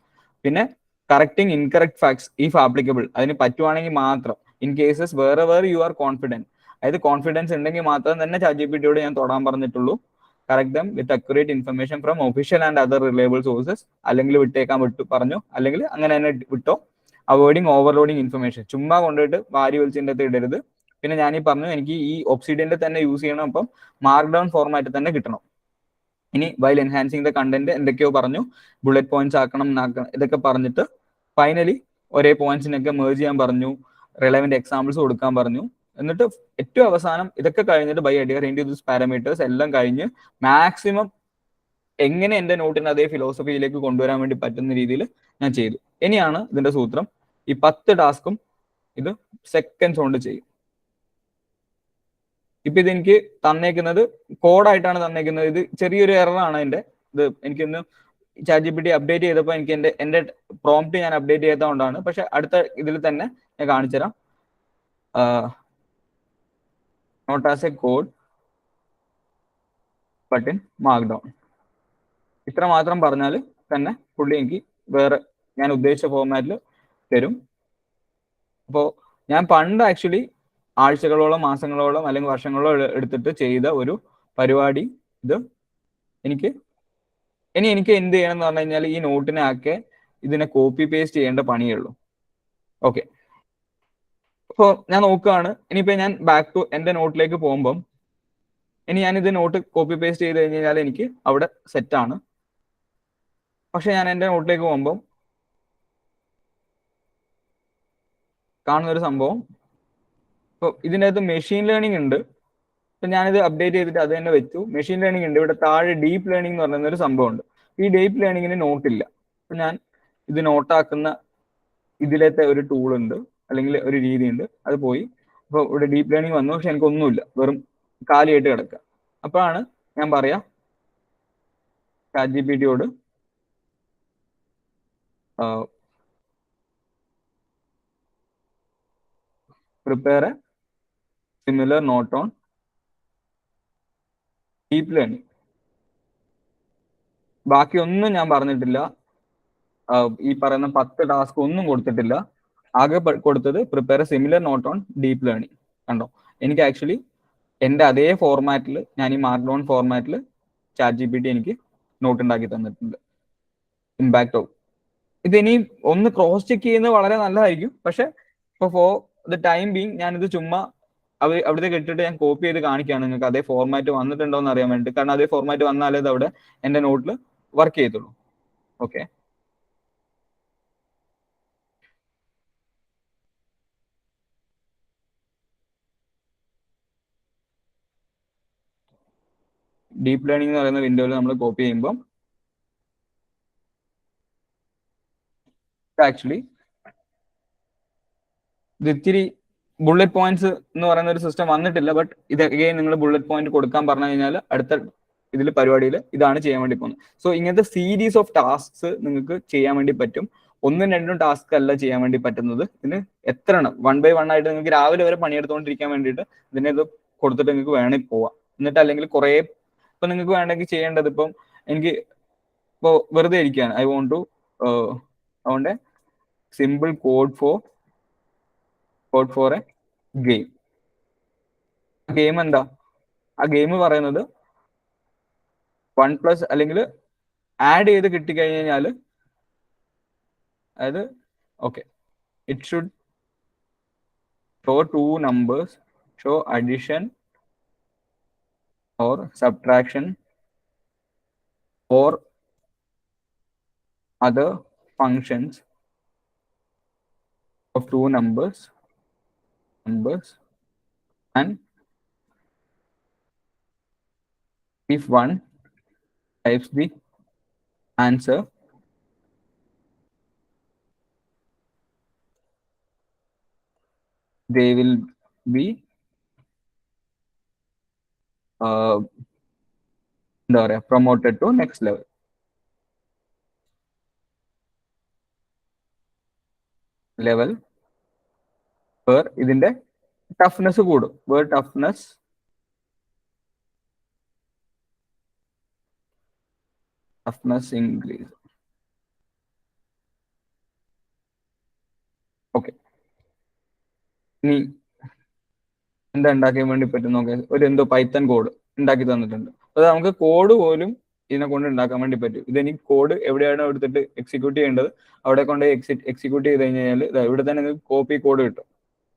പിന്നെ correcting incorrect facts if applicable, അതിന് പറ്റുവാണെങ്കിൽ മാത്രം. In cases where you are confident, അതായത് കോൺഫിഡൻസ് ഉണ്ടെങ്കിൽ മാത്രം തന്നെ ChatGPT-യോട് ഞാൻ തൊടാൻ പറഞ്ഞിട്ടുള്ളൂ. Correct them with accurate information from official and other reliable sources. അല്ലെങ്കിൽ വിട്ടേക്കാൻ പറഞ്ഞു, അല്ലെങ്കിൽ അങ്ങനെ തന്നെ വിട്ടോ. അവോയ്ഡിങ് ഓവർലോഡിങ് ഇൻഫർമേഷൻ, ചുമ്മാ കൊണ്ടുപോയിട്ട് വാരി വലിച്ചിൻ്റെ അകത്ത് ഇടരുത്. പിന്നെ ഞാനീ പറഞ്ഞു എനിക്ക് ഈ ഒബ്സിഡിയന്റെ തന്നെ യൂസ് ചെയ്യണം, അപ്പം മാർക്ക് ഡൗൺ ഫോർമാറ്റ് തന്നെ കിട്ടണം. ഇനി വൈൽ എൻഹാൻസിങ് ദ കണ്ടന്റ് എന്തൊക്കെയോ പറഞ്ഞു, ബുള്ളറ്റ് പോയിന്റ്സ് ആക്കണം, ഇതൊക്കെ പറഞ്ഞിട്ട് ഫൈനലി ഒരേ പോയിന്റ്സിനൊക്കെ മേർജ് ചെയ്യാൻ പറഞ്ഞു, റിലവന്റ് എക്സാമ്പിൾസ് കൊടുക്കാൻ പറഞ്ഞു. എന്നിട്ട് ഏറ്റവും അവസാനം ഇതൊക്കെ കഴിഞ്ഞിട്ട് ബൈ അഡിയറിംഗ് ടു ദിസ് പാരാമീറ്റേഴ്സ് എല്ലാം കഴിഞ്ഞ് മാക്സിമം എങ്ങനെ എൻ്റെ നോട്ടിന് അതേ ഫിലോസഫിയിലേക്ക് കൊണ്ടുവരാൻ വേണ്ടി പറ്റുന്ന രീതിയിൽ ഞാൻ ചെയ്തു. ഇനിയാണ് ഇതിന്റെ സൂത്രം. ഈ 10 ടാസ്കും ഇത് സെക്കൻഡ്സ് കൊണ്ട് ചെയ്യും. ഇപ്പൊ ഇത് എനിക്ക് തന്നേക്കുന്നത് കോഡായിട്ടാണ് തന്നേക്കുന്നത്. ഇത് ചെറിയൊരു എററാണ് എൻ്റെ. ഇത് എനിക്കൊന്ന് ChatGPT അപ്ഡേറ്റ് ചെയ്തപ്പോൾ എനിക്ക് എൻ്റെ പ്രോംപ്റ്റ് ഞാൻ അപ്ഡേറ്റ് ചെയ്തതുകൊണ്ടാണ്. പക്ഷെ അടുത്ത ഇതിൽ തന്നെ ഞാൻ കാണിച്ചുതരാം. Note as a code but in markdown. ഇത്ര മാത്രം പറഞ്ഞാൽ തന്നെ പുള്ളി എനിക്ക് വേറെ ഞാൻ ഉദ്ദേശിച്ച ഫോർമാറ്റിൽ തരും. അപ്പോൾ ഞാൻ പണ്ട് ആക്ച്വലി ആഴ്ചകളോളം, മാസങ്ങളോളം അല്ലെങ്കിൽ വർഷങ്ങളോളം എടുത്തിട്ട് ചെയ്ത ഒരു പരിപാടി ഇത്. എനിക്ക് എന്ത് ചെയ്യണം എന്ന് പറഞ്ഞു കഴിഞ്ഞാൽ ഈ നോട്ടിനൊക്കെ ഇതിനെ കോപ്പി പേസ്റ്റ് ചെയ്യേണ്ട പണിയേ ഉള്ളൂ. ഓക്കെ, അപ്പോൾ ഞാൻ നോക്കുകയാണ്. ഇനിയിപ്പോൾ ഞാൻ ബാക്ക് ടു എൻ്റെ നോട്ടിലേക്ക് പോകുമ്പം ഇനി ഞാനിത് നോട്ട് കോപ്പി പേസ്റ്റ് ചെയ്ത് കഴിഞ്ഞ് കഴിഞ്ഞാൽ എനിക്ക് അവിടെ സെറ്റാണ്. പക്ഷെ ഞാൻ എൻ്റെ നോട്ടിലേക്ക് പോകുമ്പം കാണുന്നൊരു സംഭവം, ഇപ്പോൾ ഇതിൻ്റെ അകത്ത് മെഷീൻ ലേണിംഗ് ഉണ്ട്. ഇപ്പം ഞാനിത് അപ്ഡേറ്റ് ചെയ്തിട്ട് അത് തന്നെ വെച്ചു. മെഷീൻ ലേണിംഗ് ഉണ്ട്. ഇവിടെ താഴെ ഡീപ്പ് ലേണിംഗ് എന്ന് പറയുന്ന ഒരു സംഭവം ഉണ്ട്. ഈ ഡീപ്പ് ലേണിങ്ങിന് നോട്ടില്ല. അപ്പം ഞാൻ ഇത് നോട്ടാക്കുന്ന ഇതിലത്തെ ഒരു ടൂൾ ഉണ്ട്, അല്ലെങ്കിൽ ഒരു രീതിയുണ്ട്. അത് പോയി അപ്പോൾ ഇവിടെ ഡീപ്പ് ലേണിംഗ് വന്നു. പക്ഷെ എനിക്കൊന്നുമില്ല, വെറും കാലിയായിട്ട് കിടക്കുക. അപ്പോഴാണ് ഞാൻ പറയാം ChatGPT-യോട് prepare a similar note on deep learning. ബാക്കിയൊന്നും ഞാൻ പറഞ്ഞിട്ടില്ല. ഈ പറയുന്ന 10 ടാസ്ക് ഒന്നും കൊടുത്തിട്ടില്ല. ആകെ കൊടുത്തത് prepare a similar note on deep learning. കണ്ടോ, എനിക്ക് ആക്ച്വലി എൻ്റെ അതേ ഫോർമാറ്റിൽ, ഞാൻ ഈ മാർക്ക് ഡൗൺ ഫോർമാറ്റിൽ ChatGPT എനിക്ക് നോട്ട് ഉണ്ടാക്കി തന്നിട്ടുണ്ട്. ഇമ്പാക്റ്റ് ഓഫ് ഇതിനി ഒന്ന് ക്രോസ് ചെക്ക് ചെയ്യുന്നത് വളരെ നല്ലതായിരിക്കും. പക്ഷെ ഇപ്പോൾ ഫോർ ദ ടൈം ബീങ് ഞാനിത് ചുമ്മാ അവിടുത്തെ ഇട്ടിട്ട് ഞാൻ കോപ്പി ചെയ്ത് കാണിക്കുകയാണ് നിങ്ങൾക്ക് അതേ ഫോർമാറ്റ് വന്നിട്ടുണ്ടോ എന്ന് അറിയാൻ വേണ്ടി. കാരണം അതേ ഫോർമാറ്റ് വന്നാലേ ഇത് അവിടെ എൻ്റെ നോട്ടിൽ വർക്ക് ചെയ്തുള്ളൂ. ഓക്കെ, ഡീപ്പ് ലേണിംഗ് എന്ന് പറയുന്ന വിൻഡോയിൽ നമ്മൾ കോപ്പി ചെയ്യുമ്പോൾ ആക്ച്വലി ഇത് ഇത്തിരി ബുള്ളറ്റ് പോയിന്റ്സ് എന്ന് പറയുന്ന ഒരു സിസ്റ്റം വന്നിട്ടില്ല. ബട്ട് ഇത് അഗെയിൻ നിങ്ങൾ ബുള്ളറ്റ് പോയിന്റ് കൊടുക്കാൻ പറഞ്ഞു കഴിഞ്ഞാൽ അടുത്ത ഇതിൽ പരിപാടിയിൽ ഇതാണ് ചെയ്യാൻ വേണ്ടി പോകുന്നത്. സോ ഇങ്ങനത്തെ സീരീസ് ഓഫ് ടാസ്ക്സ് നിങ്ങൾക്ക് ചെയ്യാൻ വേണ്ടി പറ്റും. 1ഉം 2ഉം ടാസ്ക് അല്ല ചെയ്യാൻ വേണ്ടി പറ്റുന്നത്. ഇതിന് എത്ര എണ്ണം 1 by 1 ആയിട്ട് നിങ്ങൾക്ക് രാവിലെ വരെ പണിയെടുത്തുകൊണ്ടിരിക്കാൻ വേണ്ടിയിട്ട് ഇതിനെ ഇത് കൊടുത്തിട്ട് നിങ്ങൾക്ക് വേണമെങ്കിൽ പോവാം. എന്നിട്ട് അല്ലെങ്കിൽ കുറേ ഇപ്പം നിങ്ങൾക്ക് വേണമെങ്കിൽ ചെയ്യേണ്ടത്, ഇപ്പം എനിക്ക് ഇപ്പോൾ വെറുതെ ഇരിക്കുകയാണ്. I want a simple code for a game. Game എന്താ? ആ ഗെയിം പറയുന്നത് 1+ അല്ലെങ്കിൽ ആഡ് ചെയ്ത് കിട്ടിക്കഴിഞ്ഞ് കഴിഞ്ഞാൽ, അതായത് okay it should show two numbers, show addition or subtraction or other functions of two numbers and if one types the answer, they will be promoted to next level. Level where ഇതിന്റെ toughness കൂടും. where toughness increase. Okay, ഇനി എന്താ ഉണ്ടാക്കാൻ വേണ്ടി പറ്റും നോക്കാം. ഒരു എന്തോ പൈത്തൺ കോഡ് ഉണ്ടാക്കി തന്നിട്ടുണ്ട്. അത് നമുക്ക് കോഡ് പോലും ഇതിനെ കൊണ്ട് ഉണ്ടാക്കാൻ വേണ്ടി പറ്റും. ഇതെനിക്ക് കോഡ് എവിടെയാണോ എടുത്തിട്ട് എക്സിക്യൂട്ട് ചെയ്യേണ്ടത് അവിടെ കൊണ്ട് എക്സിക്യൂട്ട് ചെയ്ത് കഴിഞ്ഞാൽ ഇവിടെ തന്നെ നിങ്ങൾക്ക് കോപ്പി കോഡ് കിട്ടും.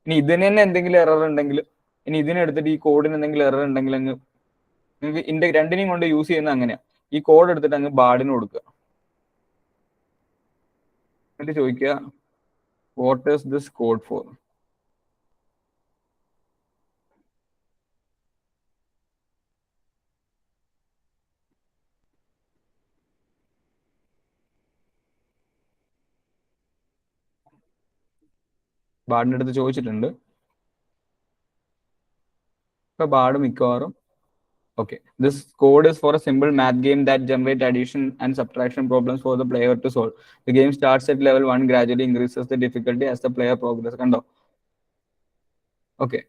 ഇനി ഇതിന് തന്നെ എന്തെങ്കിലും എറർ ഉണ്ടെങ്കിൽ, ഇനി ഇതിനെടുത്തിട്ട് ഈ കോഡിന് എന്തെങ്കിലും എറർ ഉണ്ടെങ്കിൽ അങ്ങ് നിങ്ങൾക്ക് രണ്ടിനെയും കൊണ്ട് യൂസ് ചെയ്യുന്നത് അങ്ങനെയാ. ഈ കോഡ് എടുത്തിട്ട് അങ്ങ് ബാഡിന് കൊടുക്കുക, എന്നിട്ട് ചോദിക്കുക what is this code for. ബാഡിന്റെ അടുത്ത് ചോദിച്ചിട്ടുണ്ട്. ഇപ്പൊ ബാഡ് മിക്കവാറും okay, this code is for a simple math game that generate addition and subtraction problems for the player to solve. The game starts at level 1, gradually increases the difficulty as the player progresses. കണ്ടോ? Okay,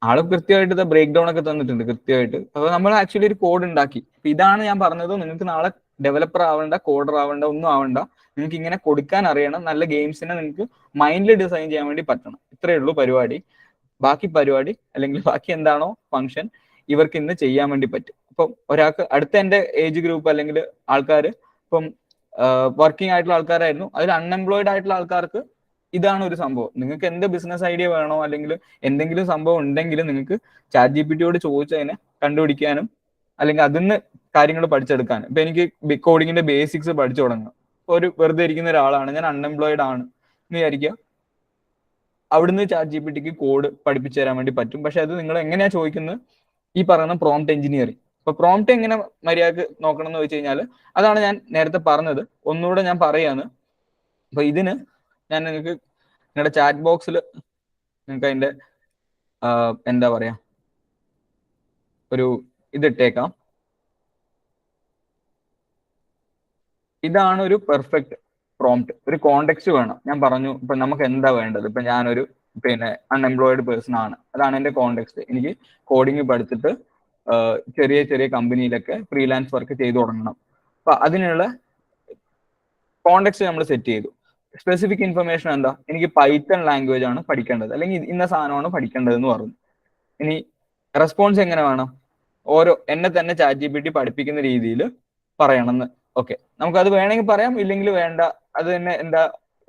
ആള് കൃത്യമായിട്ട് break down ഒക്കെ തന്നിട്ടുണ്ട് കൃത്യമായിട്ട്. അപ്പൊ നമ്മൾ actually ഒരു code ഉണ്ടാക്കി. ഇതാണ് ഞാൻ പറഞ്ഞത്, നിങ്ങൾക്ക് നാളെ ഡെവലപ്പർ ആവണ്ട, കോഡർ ആവണ്ട, ഒന്നും ആവണ്ട. നിങ്ങൾക്ക് ഇങ്ങനെ കൊടുക്കാൻ അറിയണം. നല്ല ഗെയിംസിനെ നിങ്ങൾക്ക് മൈൻഡിൽ ഡിസൈൻ ചെയ്യാൻ വേണ്ടി പറ്റണം. ഇത്രയേ ഉള്ളൂ പരിപാടി. ബാക്കി പരിപാടി അല്ലെങ്കിൽ ബാക്കി എന്താണോ ഫംഗ്ഷൻ ഇവർക്ക് ഇന്ന് ചെയ്യാൻ വേണ്ടി പറ്റും. ഇപ്പം ഒരാൾക്ക് അടുത്ത എൻ്റെ ഏജ് ഗ്രൂപ്പ് അല്ലെങ്കിൽ ആൾക്കാർ ഇപ്പം വർക്കിംഗ് ആയിട്ടുള്ള ആൾക്കാരായിരുന്നു, അതിൽ അൺഎംപ്ലോയിഡ് ആയിട്ടുള്ള ആൾക്കാർക്ക് ഇതാണ് ഒരു സംഭവം. നിങ്ങൾക്ക് എന്ത് ബിസിനസ് ഐഡിയ വേണോ അല്ലെങ്കിൽ എന്തെങ്കിലും സംഭവം ഉണ്ടെങ്കിൽ നിങ്ങൾക്ക് ചാറ്റ് ജിപിടിയോട് ചോദിച്ചതിനെ കണ്ടുപിടിക്കാനും അല്ലെങ്കിൽ അതിന്ന് കാര്യങ്ങൾ പഠിച്ചെടുക്കാനും. ഇപ്പൊ എനിക്ക് കോഡിങ്ങിന്റെ ബേസിക്സ് പഠിച്ചു തുടങ്ങും. ഒരു വെറുതെ ഇരിക്കുന്ന ഒരാളാണ്, ഞാൻ അൺഎംപ്ലോയിഡ് ആണ് എന്ന് വിചാരിക്കുക, അവിടുന്ന് ചാറ്റ് ജിപിടിക്ക് കോഡ് പഠിപ്പിച്ചു തരാൻ വേണ്ടി പറ്റും. പക്ഷെ അത് നിങ്ങൾ എങ്ങനെയാ ചോദിക്കുന്നത്? ഈ പറയുന്ന പ്രോംപ്റ്റ് എഞ്ചിനീയറിംഗ്. അപ്പൊ പ്രോംപ്റ്റ് എങ്ങനെ മര്യാദക്ക് നോക്കണം എന്ന് വെച്ച് കഴിഞ്ഞാൽ അതാണ് ഞാൻ നേരത്തെ പറഞ്ഞത്. ഒന്നുകൂടെ ഞാൻ പറയാണ്. അപ്പൊ ഇതിന് ഞാൻ നിങ്ങൾക്ക് നിങ്ങളുടെ ചാറ്റ് ബോക്സിൽ നിങ്ങൾക്ക് അതിന്റെ എന്താ പറയാ ഒരു ഇതിട്ടേക്കാം. ഇതാണ് ഒരു പെർഫെക്റ്റ് പ്രോംപ്റ്റ്. ഒരു കോണ്ടെക്സ്റ്റ് വേണം. ഞാൻ പറഞ്ഞു ഇപ്പൊ നമുക്ക് എന്താ വേണ്ടത്. ഇപ്പൊ ഞാനൊരു അൺഎംപ്ലോയിഡ് പേഴ്സൺ ആണ്, അതാണ് എന്റെ കോണ്ടെക്സ്റ്റ്. എനിക്ക് കോഡിങ് പഠിച്ചിട്ട് ചെറിയ ചെറിയ കമ്പനിയിലൊക്കെ ഫ്രീലാൻസ് വർക്ക് ചെയ്തു തുടങ്ങണം. അപ്പൊ അതിനുള്ള കോണ്ടെക്സ്റ്റ് നമ്മൾ സെറ്റ് ചെയ്തു. സ്പെസിഫിക് ഇൻഫർമേഷൻ എന്താ? എനിക്ക് പൈത്തൺ ലാംഗ്വേജ് ആണ് പഠിക്കേണ്ടത്, അല്ലെങ്കിൽ ഇന്ന സാധനമാണ് പഠിക്കേണ്ടതെന്ന് പറഞ്ഞു. ഇനി റെസ്പോൺസ് എങ്ങനെ വേണം? എന്നെ തന്നെ ചാറ്റ് ജിപിടി പഠിപ്പിക്കുന്ന രീതിയിൽ പറയണമെന്ന്. ഓക്കെ, നമുക്കത് വേണമെങ്കിൽ പറയാം, ഇല്ലെങ്കിൽ വേണ്ട. അത് തന്നെ എന്താ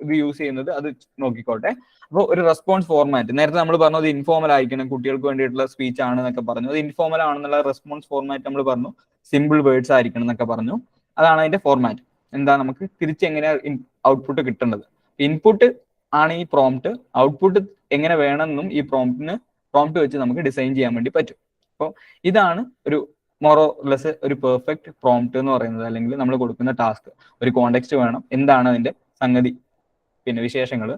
ഇത് യൂസ് ചെയ്യുന്നത് അത് നോക്കിക്കോട്ടെ. അപ്പോൾ ഒരു റെസ്പോൺസ് ഫോർമാറ്റ്, നേരത്തെ നമ്മൾ പറഞ്ഞത് ഇൻഫോർമൽ ആയിരിക്കണം, കുട്ടികൾക്ക് വേണ്ടിയിട്ടുള്ള സ്പീച്ച് ആണ് എന്നൊക്കെ പറഞ്ഞു. അത് ഇൻഫോർമൽ ആണെന്നുള്ള റെസ്പോൺസ് ഫോർമാറ്റ് നമ്മൾ പറഞ്ഞു. സിമ്പിൾ വേർഡ്സ് ആയിരിക്കണം എന്നൊക്കെ പറഞ്ഞു. അതാണ് അതിന്റെ ഫോർമാറ്റ്. എന്താ നമുക്ക് തിരിച്ചെങ്ങനെയാ ഔട്ട്പുട്ട് കിട്ടേണ്ടത്? ഇൻപുട്ട് ആണ് ഈ പ്രോംപ്റ്റ്, ഔട്ട്പുട്ട് എങ്ങനെ വേണമെന്നും ഈ പ്രോംപ്റ്റ് വെച്ച് നമുക്ക് ഡിസൈൻ ചെയ്യാൻ വേണ്ടി പറ്റും. അപ്പോൾ ഇതാണ് ഒരു മോറോലെസ് ഒരു പെർഫെക്റ്റ് പ്രോംപ്റ്റ് എന്ന് പറയുന്നത്, അല്ലെങ്കിൽ നമ്മൾ കൊടുക്കുന്ന ടാസ്ക്. ഒരു കോണ്ടെക്സ്റ്റ് വേണം, എന്താണ് അതിന്റെ സംഗതി, പിന്നെ വിശേഷങ്ങൾ,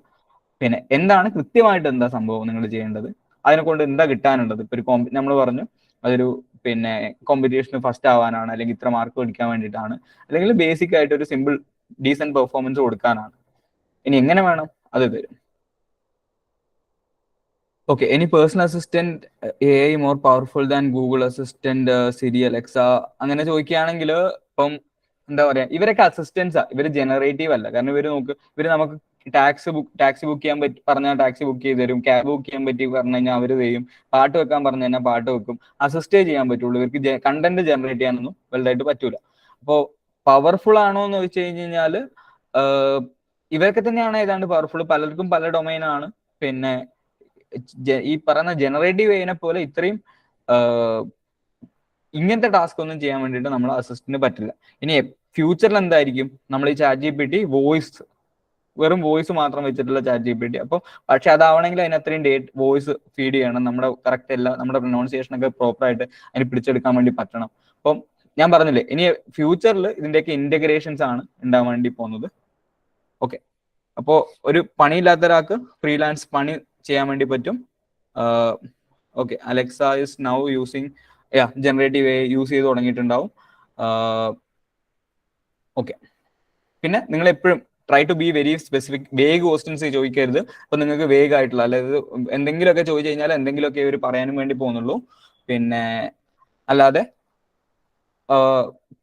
പിന്നെ എന്താണ് കൃത്യമായിട്ട് എന്താ സംഭവം നിങ്ങൾ ചെയ്യേണ്ടത്, അതിനെ കൊണ്ട് എന്താ കിട്ടാനുള്ളത്. ഇപ്പൊ ഒരു നമ്മൾ പറഞ്ഞു അതൊരു കോമ്പറ്റീഷന് ഫസ്റ്റ് ആവാനാണ്, അല്ലെങ്കിൽ ഇത്ര മാർക്ക് മേടിക്കാൻ വേണ്ടിയിട്ടാണ്, അല്ലെങ്കിൽ ബേസിക് ആയിട്ട് ഒരു സിമ്പിൾ ഡീസന്റ് പെർഫോമൻസ് കൊടുക്കാനാണ്. ഇനി എങ്ങനെ വേണം അത് തരും. Okay, any personal assistant AI more powerful than Google Assistant, Siri, Alexa അങ്ങനെ ചോദിക്കുകയാണെങ്കിൽ ഇപ്പം എന്താ പറയാ, ഇവരൊക്കെ അസിസ്റ്റൻസാ, ഇവര് ജനറേറ്റീവ് അല്ല. കാരണം ഇവര് നമുക്ക് ടാക്സി ബുക്ക് ചെയ്യാൻ പറഞ്ഞാൽ ടാക്സി ബുക്ക് ചെയ്ത് തരും, ക്യാബ് ബുക്ക് ചെയ്യാൻ പറ്റി പറഞ്ഞു കഴിഞ്ഞാൽ അവർ ചെയ്യും, പാട്ട് വെക്കാൻ പറഞ്ഞു കഴിഞ്ഞാൽ പാട്ട് വെക്കും. അസിസ്റ്റേ ചെയ്യാൻ പറ്റുള്ളൂ. ഇവർക്ക് കണ്ടന്റ് ജനറേറ്റ് ചെയ്യാനൊന്നും വലുതായിട്ട് പറ്റൂല. അപ്പോൾ പവർഫുൾ ആണോ എന്ന് ചോദിച്ചു കഴിഞ്ഞാൽ ഇവരൊക്കെ തന്നെയാണ് ഏതാണ്ട് പവർഫുൾ. പലർക്കും പല ഡൊമൈനാണ്. പിന്നെ ഈ പറയുന്ന ജനറേറ്റീവ് എഐനെ പോലെ ഇത്രയും ഇങ്ങനത്തെ ടാസ്ക് ഒന്നും ചെയ്യാൻ വേണ്ടിയിട്ട് നമ്മളെ അസിസ്റ്റന്റിന് പറ്റില്ല. ഇനി ഫ്യൂച്ചറിൽ എന്തായിരിക്കും, നമ്മൾ ഈ ChatGPT വെറും വോയിസ് മാത്രം വെച്ചിട്ടുള്ള ChatGPT. അപ്പോൾ പക്ഷെ അതാവണമെങ്കിൽ അതിന് അത്രയും വോയിസ് ഫീഡ് ചെയ്യണം, നമ്മുടെ കറക്റ്റ് എല്ലാം നമ്മുടെ പ്രൊനൗൺസിയേഷൻ ഒക്കെ പ്രോപ്പർ ആയിട്ട് അതിന് പിടിച്ചെടുക്കാൻ വേണ്ടി പറ്റണം. അപ്പം ഞാൻ പറഞ്ഞില്ലേ, ഇനി ഫ്യൂച്ചറിൽ ഇതിന്റെയൊക്കെ ഇന്റഗ്രേഷൻസ് ആണ് ഉണ്ടാവാൻ വേണ്ടി പോകുന്നത്. ഓക്കെ, അപ്പോൾ ഒരു പണിയില്ലാത്ത ഒരാൾക്ക് ഫ്രീലാൻസ് പണി ചെയ്യാൻ വേണ്ടി പറ്റും. Okay, Alexa is now using generative AI use ചെയ്ത് തുടങ്ങിയിട്ടുണ്ടാവും. ഓക്കെ, പിന്നെ നിങ്ങൾ എപ്പോഴും try to be very specific. Vague questions ചോദിക്കരുത്. അപ്പൊ നിങ്ങൾക്ക് വേഗ് ആയിട്ടുള്ള, അതായത് എന്തെങ്കിലുമൊക്കെ ചോദിച്ചു കഴിഞ്ഞാൽ എന്തെങ്കിലുമൊക്കെ ഇവർ പറയാനും വേണ്ടി പോകുന്നുള്ളൂ. പിന്നെ അല്ലാതെ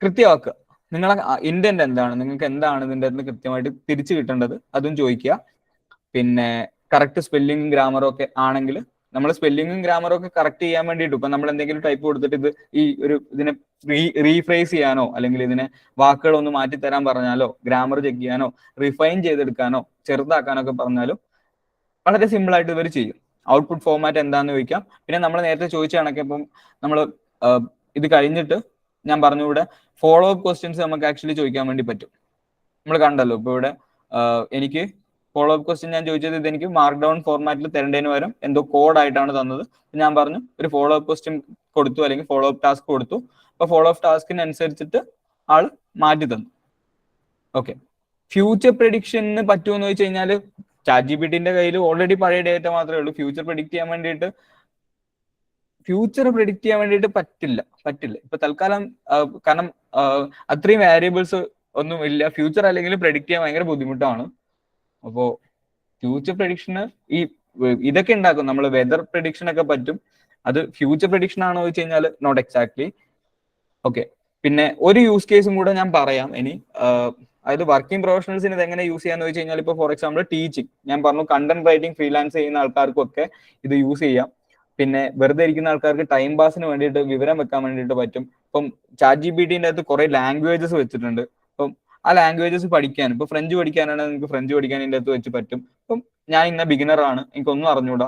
കൃത്യമാക്കുക, നിങ്ങളെ ഇന്റന്റ് എന്താണ്, നിങ്ങൾക്ക് എന്താണ് ഇതിൻ്റെ അടുത്ത് കൃത്യമായിട്ട് തിരിച്ചു കിട്ടേണ്ടത് അതും ചോദിക്കുക. പിന്നെ കറക്റ്റ് സ്പെല്ലിങ്ങും ഗ്രാമറും ഒക്കെ ആണെങ്കിൽ നമ്മൾ സ്പെല്ലിങ്ങും ഗ്രാമറും ഒക്കെ കറക്റ്റ് ചെയ്യാൻ വേണ്ടിയിട്ട് ഇപ്പൊ നമ്മൾ എന്തെങ്കിലും ടൈപ്പ് കൊടുത്തിട്ട് ഇതിനെ റീഫ്രേസ് ചെയ്യാനോ അല്ലെങ്കിൽ ഇതിനെ വാക്കുകളൊന്ന് മാറ്റിത്തരാൻ പറഞ്ഞാലോ ഗ്രാമർ ചെക്ക് ചെയ്യാനോ റിഫൈൻ ചെയ്തെടുക്കാനോ ചെറുതാക്കാനോ ഒക്കെ പറഞ്ഞാലും വളരെ സിമ്പിൾ ആയിട്ട് ഇവർ ചെയ്യും. ഔട്ട്പുട്ട് ഫോർമാറ്റ് എന്താണെന്ന് ചോദിക്കാം. പിന്നെ നമ്മൾ നേരത്തെ ചോദിച്ച കണക്ക് ഇപ്പം നമ്മൾ ഇത് കഴിഞ്ഞിട്ട് ഞാൻ പറഞ്ഞു, ഇവിടെ ഫോളോ അപ്പ് ക്വസ്റ്റ്യൻസ് നമുക്ക് ആക്ച്വലി ചോദിക്കാൻ വേണ്ടി പറ്റും. നമ്മൾ കണ്ടല്ലോ ഇപ്പൊ ഇവിടെ എനിക്ക് ഫോളോ അപ്പ് ക്വസ്റ്റ്യൻ ഞാൻ ചോദിച്ചത് ഇതെനിക്ക് മാർക്ക് ഡൗൺ ഫോർമാറ്റിൽ തരേണ്ടതിന് പകരം എന്തോ കോഡായിട്ടാണ് തന്നത്. ഞാൻ പറഞ്ഞു ഒരു ഫോളോ അപ്പ് ക്വസ്റ്റ്യൻ കൊടുത്തു അല്ലെങ്കിൽ ഫോളോ അപ്പ് ടാസ്ക് കൊടുത്തു. അപ്പൊ ഫോളോ അപ്പ് ടാസ്കിനനുസരിച്ചിട്ട് ആള് മാറ്റി തന്നു. ഓക്കെ, ഫ്യൂച്ചർ പ്രഡിക്ഷന് പറ്റുമെന്ന് വെച്ച് കഴിഞ്ഞാൽ ChatGPTന്റെ കയ്യിൽ ഓൾറെഡി പഴയ ഡേറ്റ മാത്രമേ ഉള്ളൂ. ഫ്യൂച്ചർ പ്രെഡിക്റ്റ് ചെയ്യാൻ വേണ്ടിയിട്ട് പറ്റില്ല. ഇപ്പൊ തൽക്കാലം കാരണം അത്രയും വാരിയബിൾസ് ഒന്നും ഇല്ല. ഫ്യൂച്ചർ അല്ലെങ്കിൽ പ്രെഡിക്റ്റ് ചെയ്യാൻ ഭയങ്കര ബുദ്ധിമുട്ടാണ്. അപ്പോ ഫ്യൂച്ചർ പ്രഡിക്ഷന് ഇതൊക്കെ ഉണ്ടാക്കും, നമ്മൾ വെതർ പ്രഡിക്ഷൻ ഒക്കെ പറ്റും. അത് ഫ്യൂച്ചർ പ്രഡിക്ഷൻ ആണോ വെച്ച് കഴിഞ്ഞാൽ നോട്ട് എക്സാക്ട്ലി. ഓക്കെ, പിന്നെ ഒരു യൂസ് കേസും കൂടെ ഞാൻ പറയാം ഇനി. അതായത് വർക്കിംഗ് പ്രൊഫഷണൽസിന് ഇത് എങ്ങനെ യൂസ് ചെയ്യാന്ന് വെച്ച് കഴിഞ്ഞാൽ ഇപ്പൊ ഫോർ എക്സാമ്പിൾ ടീച്ചിങ്, ഞാൻ പറഞ്ഞു കണ്ടന്റ് റൈറ്റിംഗ് ഫ്രീലാൻസ് ചെയ്യുന്ന ആൾക്കാർക്കൊക്കെ ഇത് യൂസ് ചെയ്യാം. പിന്നെ വെറുതെ ഇരിക്കുന്ന ആൾക്കാർക്ക് ടൈം പാസിന് വേണ്ടിയിട്ട് വിവരം വെക്കാൻ വേണ്ടിയിട്ട് പറ്റും. ഇപ്പം ChatGPTന്റെ അകത്ത് കുറെ ലാംഗ്വേജസ് വെച്ചിട്ടുണ്ട്. അപ്പം ആ ലാംഗ്വേജസ് പഠിക്കാൻ, ഇപ്പൊ ഫ്രഞ്ച് പഠിക്കാനാണെങ്കിൽ നിങ്ങൾക്ക് ഫ്രഞ്ച് പഠിക്കാൻ ഇതിൻ്റെ അകത്ത് വെച്ച് പറ്റും. ഇപ്പം ഞാൻ ഇന്ന ബിഗിനർ ആണ്, എനിക്കൊന്നും അറിഞ്ഞൂടാ,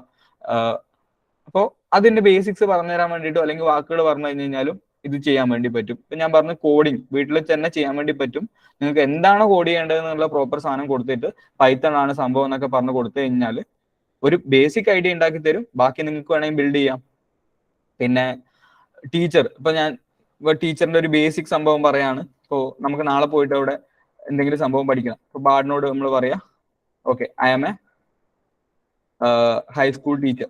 അപ്പോൾ അതിന്റെ ബേസിക്സ് പറഞ്ഞു തരാൻ വേണ്ടിയിട്ടോ അല്ലെങ്കിൽ വാക്കുകൾ പറഞ്ഞു കഴിഞ്ഞു കഴിഞ്ഞാലും ഇത് ചെയ്യാൻ വേണ്ടി പറ്റും. ഇപ്പൊ ഞാൻ പറഞ്ഞു കോഡിങ് വീട്ടിൽ തന്നെ ചെയ്യാൻ വേണ്ടി പറ്റും. നിങ്ങൾക്ക് എന്താണോ കോഡ് ചെയ്യേണ്ടത് എന്നുള്ള പ്രോപ്പർ സാധനം കൊടുത്തിട്ട് പൈത്തൺ ആണ് സംഭവം എന്നൊക്കെ പറഞ്ഞു കൊടുത്തു കഴിഞ്ഞാൽ ഒരു ബേസിക് ഐഡിയ ഉണ്ടാക്കി തരും. ബാക്കി നിങ്ങൾക്ക് വേണമെങ്കിൽ ബിൽഡ് ചെയ്യാം. പിന്നെ ടീച്ചർ, ഇപ്പൊ ഞാൻ ടീച്ചറിന്റെ ഒരു ബേസിക് സംഭവം പറയാണ്. ഇപ്പോൾ നമുക്ക് നാളെ പോയിട്ട് അവിടെ എന്തെങ്കിലും സംഭവം പഠിക്കണം. ഇപ്പൊ ബാഡിനോട് നമ്മൾ പറയാ, okay, I am a high school teacher,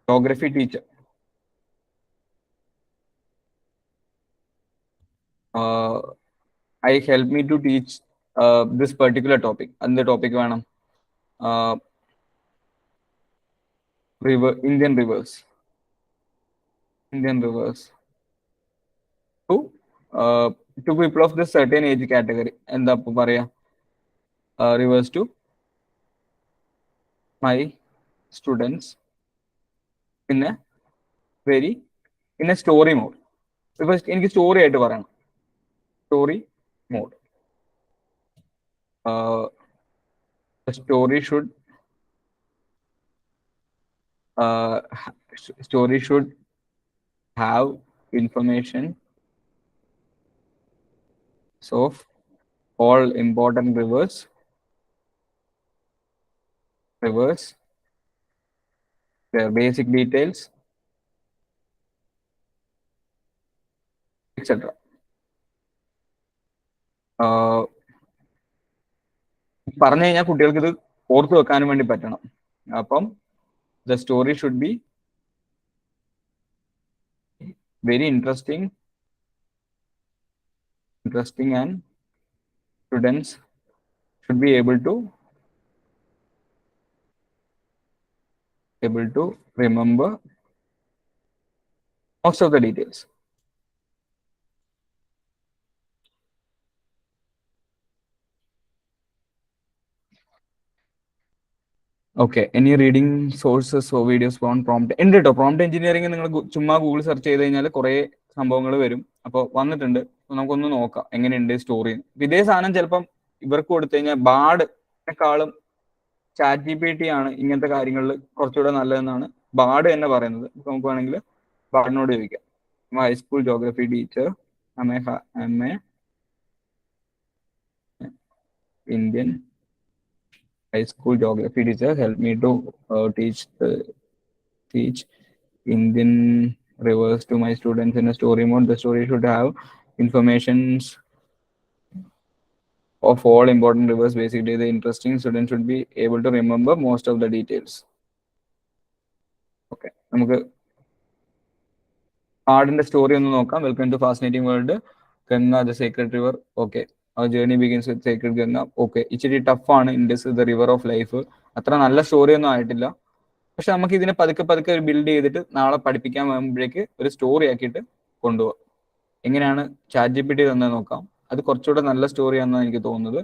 geography teacher, I help me to teach this particular topic. എന്ത് ടോപ്പിക് വേണം? Indian rivers to people of this certain age category. എന്താ പറയാ? Rivers to my students in a story mode. Because എനിക്ക് story ആയിട്ട് പറയണം, story mode. The story should have information of all important rivers, their basic details, etc. പറഞ്ഞു കഴിഞ്ഞാൽ കുട്ടികൾക്ക് ഇത് ഓർത്തു വെക്കാനും വേണ്ടി പറ്റണം. അപ്പം the story should be very interesting and students should be able to remember most of the details. Okay, any reading sources or videos on prompt? ഉണ്ട് കേട്ടോ, പ്രോംപ്റ്റ് എഞ്ചിനീയറിംഗ് നിങ്ങൾ ചുമ്മാ ഗൂഗിൾ സെർച്ച് ചെയ്ത് കഴിഞ്ഞാൽ കുറെ സംഭവങ്ങൾ വരും. അപ്പോൾ വന്നിട്ടുണ്ട്, നമുക്കൊന്ന് നോക്കാം എങ്ങനെയുണ്ട് സ്റ്റോറി. ഇതേ സാധനം ചിലപ്പം ഇവർക്ക് കൊടുത്തു കഴിഞ്ഞാൽ ബാഡിനെക്കാളും ChatGPT ആണ് ഇങ്ങനത്തെ കാര്യങ്ങളിൽ കുറച്ചുകൂടെ നല്ലതെന്നാണ് ബാഡ് തന്നെ പറയുന്നത്. നമുക്ക് വേണമെങ്കിൽ ബാഡിനോട് ചോദിക്കാം. High school geography teacher Indian high school geography teacher help me to teach Indian rivers to my students in a story mode. The story should have informations of all important rivers. Basically, the interesting student should be able to remember most of the details. Okay, നമുക്ക് ആടിന്റെ story ഒന്ന് നോക്കാം. Welcome to fascinating world. Ganga the secret river. Okay, our journey begins with sacred Ganga. Okay, ഇച്ചിരി ടഫാണ്. Indus the river of life. അത്ര നല്ല story ഒന്നും ആയിട്ടില്ല. പക്ഷെ നമുക്ക് ഇതിനെ പതുക്കെ പതുക്കെ ബിൽഡ് ചെയ്തിട്ട് നാളെ പഠിപ്പിക്കാൻ പോകുമ്പോഴേക്ക് ഒരു സ്റ്റോറി ആക്കിയിട്ട് കൊണ്ടുപോകാം. എങ്ങനെയാണ് ChatGPT തന്നെ നോക്കാം. അത് കുറച്ചുകൂടെ നല്ല സ്റ്റോറിയാണെന്നാണ് എനിക്ക് തോന്നുന്നത്.